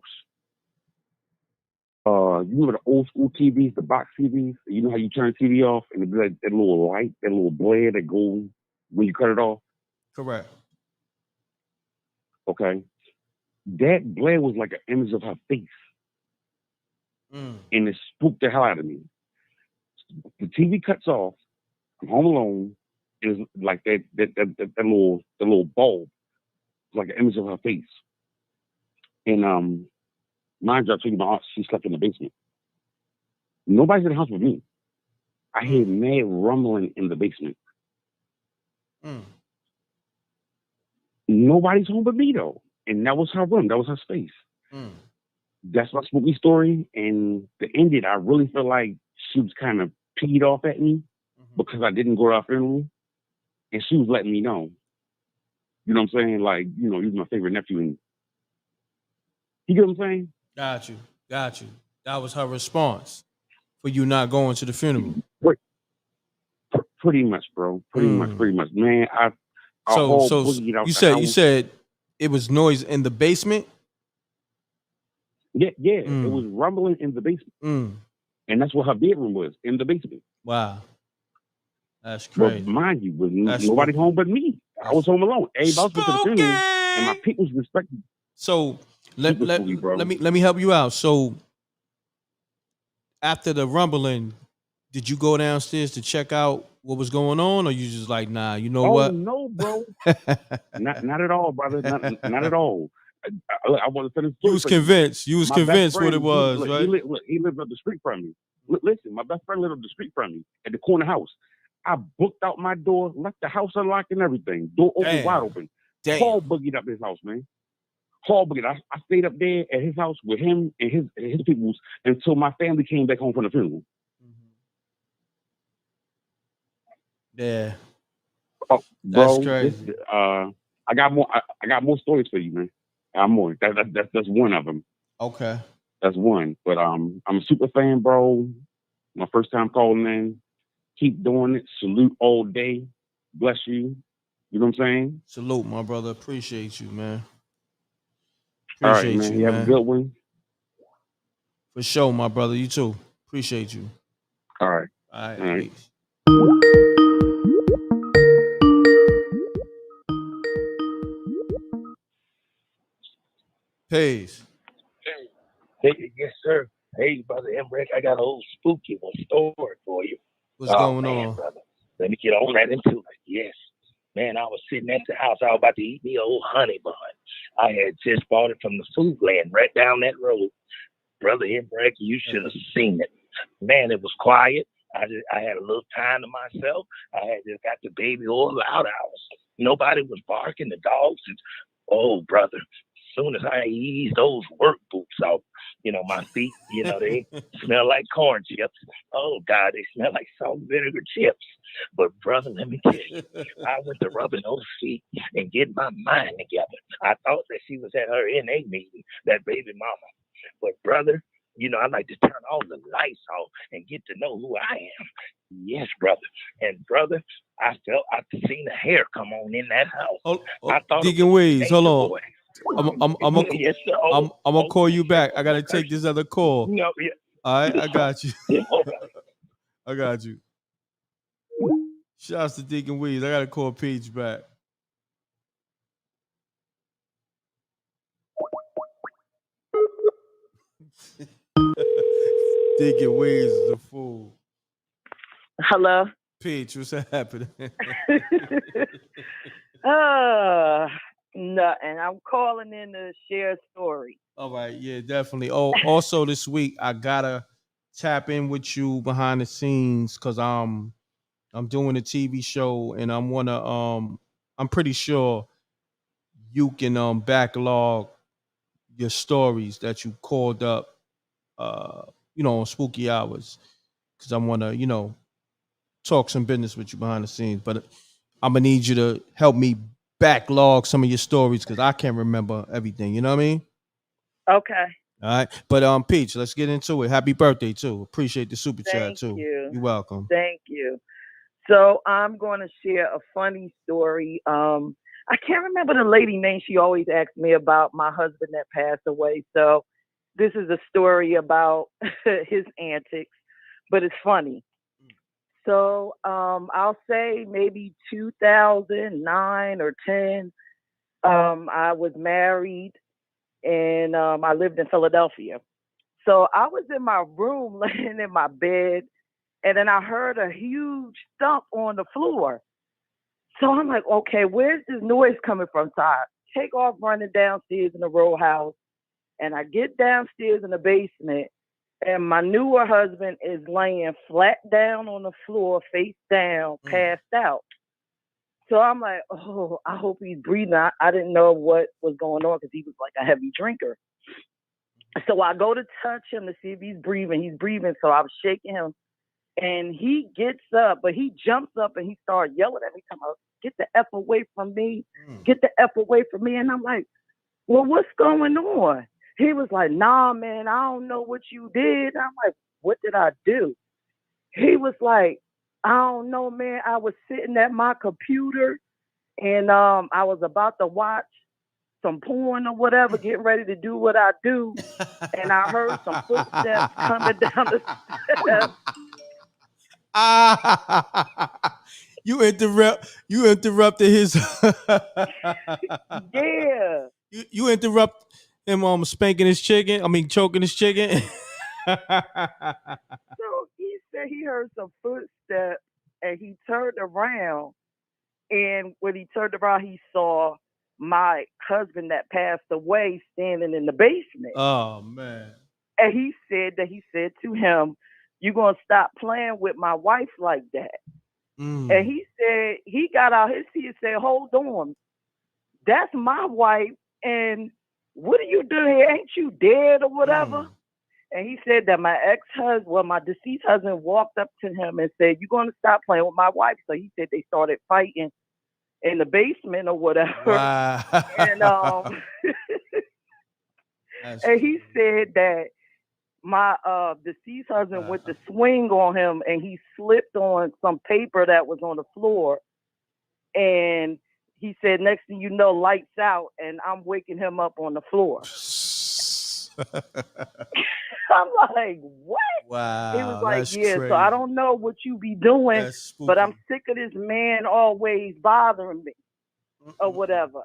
You remember the old school TVs, the box TVs? You know how you turn the TV off and it'd be like that little light, that little blare that goes when you cut it off? Correct. Okay. That blare was like an image of her face. And it spooked the hell out of me. The TV cuts off. I'm home alone. It's like that little bulb. It's like an image of her face. And mind you, I told you my aunt, she slept in the basement. Nobody's in the house with me. I heard mad rumbling in the basement. Nobody's home but me though. And that was her room. That was her space. That's my spooky story. And to end it, I really feel like she was kind of peed off at me because I didn't go to her funeral. And she was letting me know. You know what I'm saying? Like, you know, he was my favorite nephew. And you get what I'm saying? Got you. That was her response for you not going to the funeral. Pretty much, bro. Pretty much. Man, So you said it was noise in the basement? Yeah. It was rumbling in the basement. And that's what her bedroom was, in the basement. Wow. That's crazy. But mind you, nobody home but me. I was home alone. Everybody went to the funeral, and my people's respected. So let me help you out. So after the rumbling, did you go downstairs to check out what was going on, or you just like, nah, you know what? Oh no, bro. not at all, brother. Not at all. I want to finish. You was convinced. You was My best convinced what friend, it was, right? he lived up the street from me. Listen, my best friend lived up the street from me at the corner house. I booked out my door, left the house unlocked and everything. Door open, wide open. Damn. Paul boogied up his house, man. Paul boogied. I stayed up there at his house with him and his peoples until my family came back home from the funeral. Yeah. Oh, bro, That's crazy. I got more. I got more stories for you, man. I'm more. That's one of them. Okay. That's one. But I'm a super fan, bro. My first time calling in. Keep doing it. Salute all day. Bless you. You know what I'm saying? Salute, my brother. Appreciate you, man. All right, Appreciate man. you, You have man. a good one. For sure, my brother. You too. Appreciate you. All right. All right. All right. Peace. Peace. Hey, yes, sir. Hey, brother m.reck, I got a old spooky one story for you. What's Oh, going man, on? brother. Let me get on right into it. Yes. Man, I was sitting at the house. I was about to eat me old honey bun. I had just bought it from the food land right down that road. Brother m.reck, you should have seen it. Man, it was quiet. I had a little time to myself. I had just got the baby all out of the house. Nobody was barking. The dogs. Oh, brother. Soon as I eased those work boots off, my feet, they smell like corn chips. Oh, God, they smell like salt and vinegar chips. But, brother, let me tell you, I went to rubbing those feet and getting my mind together. I thought that she was at her NA meeting, that baby mama. But, brother, I like to turn all the lights off and get to know who I am. Yes, brother. And, brother, I seen the hair come on in that house. I thought Deacon it was Weeds, hold Nature on. Boy. I'm Yes, sir. I'm gonna call you back. I gotta take this other call. No, yeah. All right, I got you. Yeah, okay. I got you. Shouts to Deacon Weeds. I gotta call Peach back. Deacon Weeds is a fool. Hello. Peach, what's happening? Nothing. I'm calling in to share a story. All right, yeah, definitely. Oh, also this week I gotta tap in with you behind the scenes because I'm doing a TV show and I'm pretty sure you can backlog your stories that you called up on spooky hours because I wanna, talk some business with you behind the scenes. But I'm gonna need you to help me backlog some of your stories because I can't remember everything. You know what I mean? Okay. All right. But Peach, let's get into it. Happy birthday too. Appreciate the super chat Thank too. you. You're welcome. Thank you. So I'm going to share a funny story. I can't remember the lady name. She always asks me about my husband that passed away. So this is a story about his antics, but it's funny. So I'll say maybe 2009 or 10. I was married and I lived in Philadelphia. So I was in my room laying in my bed and then I heard a huge thump on the floor. So I'm like, okay, where's this noise coming from? So I take off running downstairs in the row house and I get downstairs in the basement and my newer husband is laying flat down on the floor, face down, passed out. So I'm like, oh, I hope he's breathing. I didn't know what was going on because he was like a heavy drinker. So I go to touch him to see if he's breathing. He's breathing. So I was shaking him. And he gets up, but he jumps up and he started yelling at me, talking about, get the F away from me. Get the F away from me. And I'm like, well, what's going on? He was like, nah, man, I don't know what you did. I'm like, what did I do? He was like, I don't know, man. I was sitting at my computer and I was about to watch some porn or whatever, getting ready to do what I do. And I heard some footsteps coming down the steps. You interrupted his Yeah. You interrupt him spanking his chicken. I mean choking his chicken. So he said he heard some footsteps and he turned around and when he turned around he saw my husband that passed away standing in the basement. Oh man. And he said to him, "You're gonna stop playing with my wife like that." And he said, he got out his seat and said, "Hold on, that's my wife, and what are you doing here? Ain't you dead or whatever?" And he said that my my deceased husband walked up to him and said, "You're going to stop playing with my wife." So he said they started fighting in the basement or whatever. Wow. And and he said that my deceased husband went to swing on him and he slipped on some paper that was on the floor. And he said, next thing you know, lights out, and I'm waking him up on the floor. I'm like, what? Wow. He was like, that's yeah, crazy. so I don't know what you be doing, but I'm sick of this man always bothering me or whatever.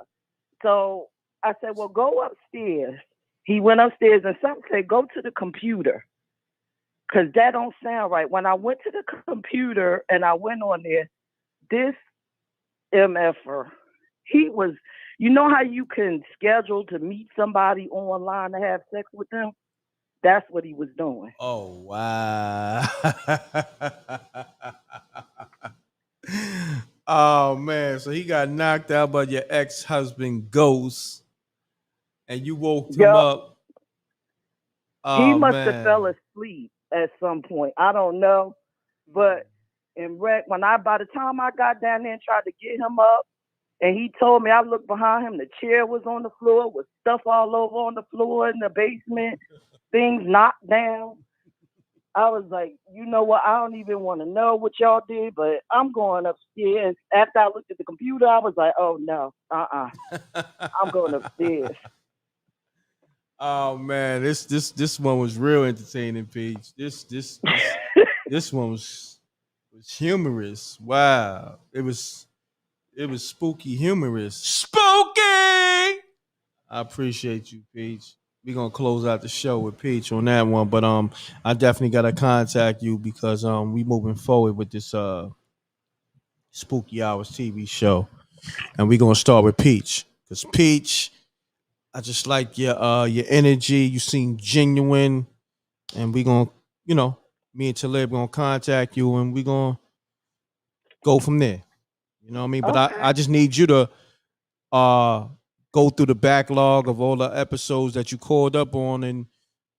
So I said, well, go upstairs. He went upstairs and something said, go to the computer, because that don't sound right. When I went to the computer and I went on there, this MFer, he was, you know how you can schedule to meet somebody online to have sex with them? That's what he was doing. Oh, wow. Oh, man. So he got knocked out by your ex-husband, Ghost, and you woke him up. He Oh, must man. have fell asleep at some point. I don't know. But m.reck, by the time I got down there and tried to get him up, and he told me, I looked behind him, the chair was on the floor with stuff all over on the floor in the basement, things knocked down. I was like, you know what? I don't even want to know what y'all did, but I'm going upstairs. After I looked at the computer, I was like, oh no, I'm going upstairs. Oh man, this one was real entertaining, Peach. This one was humorous. Wow, it was spooky humorous. Spooky. I appreciate you, Peach. We're gonna close out the show with Peach on that one, but I definitely gotta contact you because we moving forward with this Spooky Hours TV show, and we're gonna start with Peach because Peach, I just like your energy. You seem genuine, and we gonna, me and Talib gonna contact you, and we gonna go from there. You know what I mean? But I just need you to go through the backlog of all the episodes that you called up on and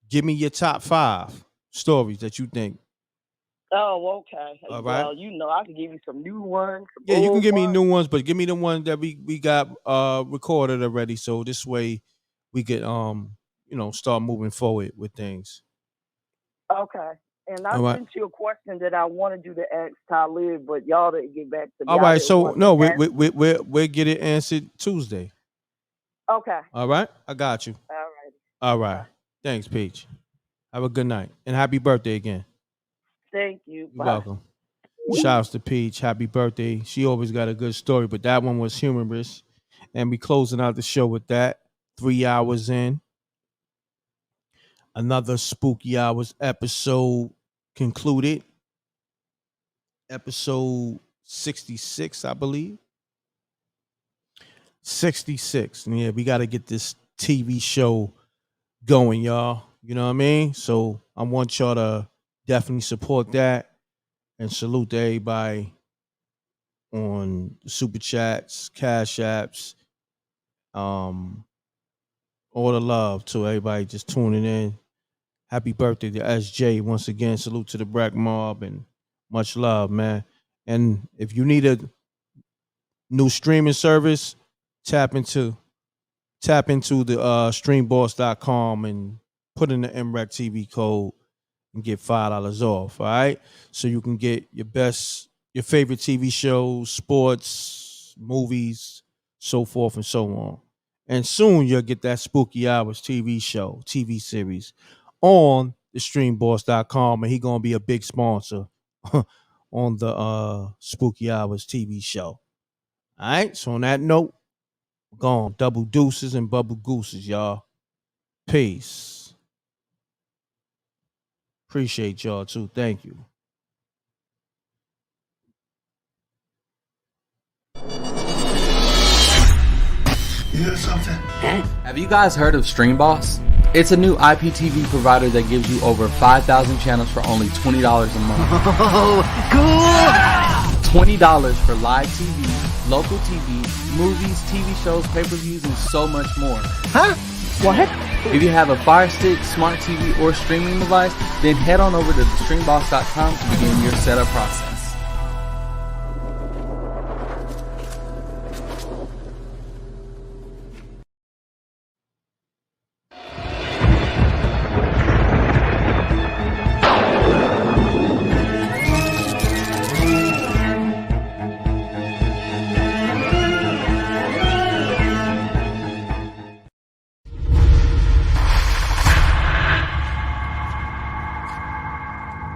give me your top 5 stories that you think. Oh, okay. All Well, right. I can give you some new ones. Yeah, you can give me new ones, but give me the ones that we got recorded already. So this way we could start moving forward with things. Okay. And I All right. sent you a question that I wanted you to ask Talib, but y'all didn't get back to me. All right. So no, we'll get it answered Tuesday. Okay. All right. I got you. All right. All right. Thanks, Peach. Have a good night and happy birthday again. Thank you. You're welcome. Shouts to Peach. Happy birthday. She always got a good story, but that one was humorous. And we closing out the show with that. 3 hours in. Another Spooky Hours episode concluded. Episode 66, I believe. 66. And yeah, we got to get this TV show going, y'all. You know what I mean? So I want y'all to definitely support that and salute to everybody on Super Chats, Cash Apps, all the love to everybody just tuning in. Happy birthday to SJ once again. Salute to the Black Mob and much love, man. And if you need a new streaming service, tap into the streamboss.com and put in the mrecktv code and get $5 off. All right. So you can get your favorite TV shows, sports, movies, so forth and so on. And soon you'll get that Spooky Hours TV show, TV series on the streamboss.com. And he's gonna be a big sponsor on the Spooky Hours TV show. All right. So on that note, gone. Double deuces and bubble gooses, y'all. Peace. Appreciate y'all too. Thank you. something? Have you guys heard of StreamBoss? It's a new IPTV provider that gives you over 5,000 channels for only $20 a month. Oh, cool! $20 for live TV, local TV, movies, TV shows, pay-per-views, and so much more. Huh? What? If you have a Fire Stick, smart TV, or streaming device, then head on over to StreamBoss.com to begin your setup process.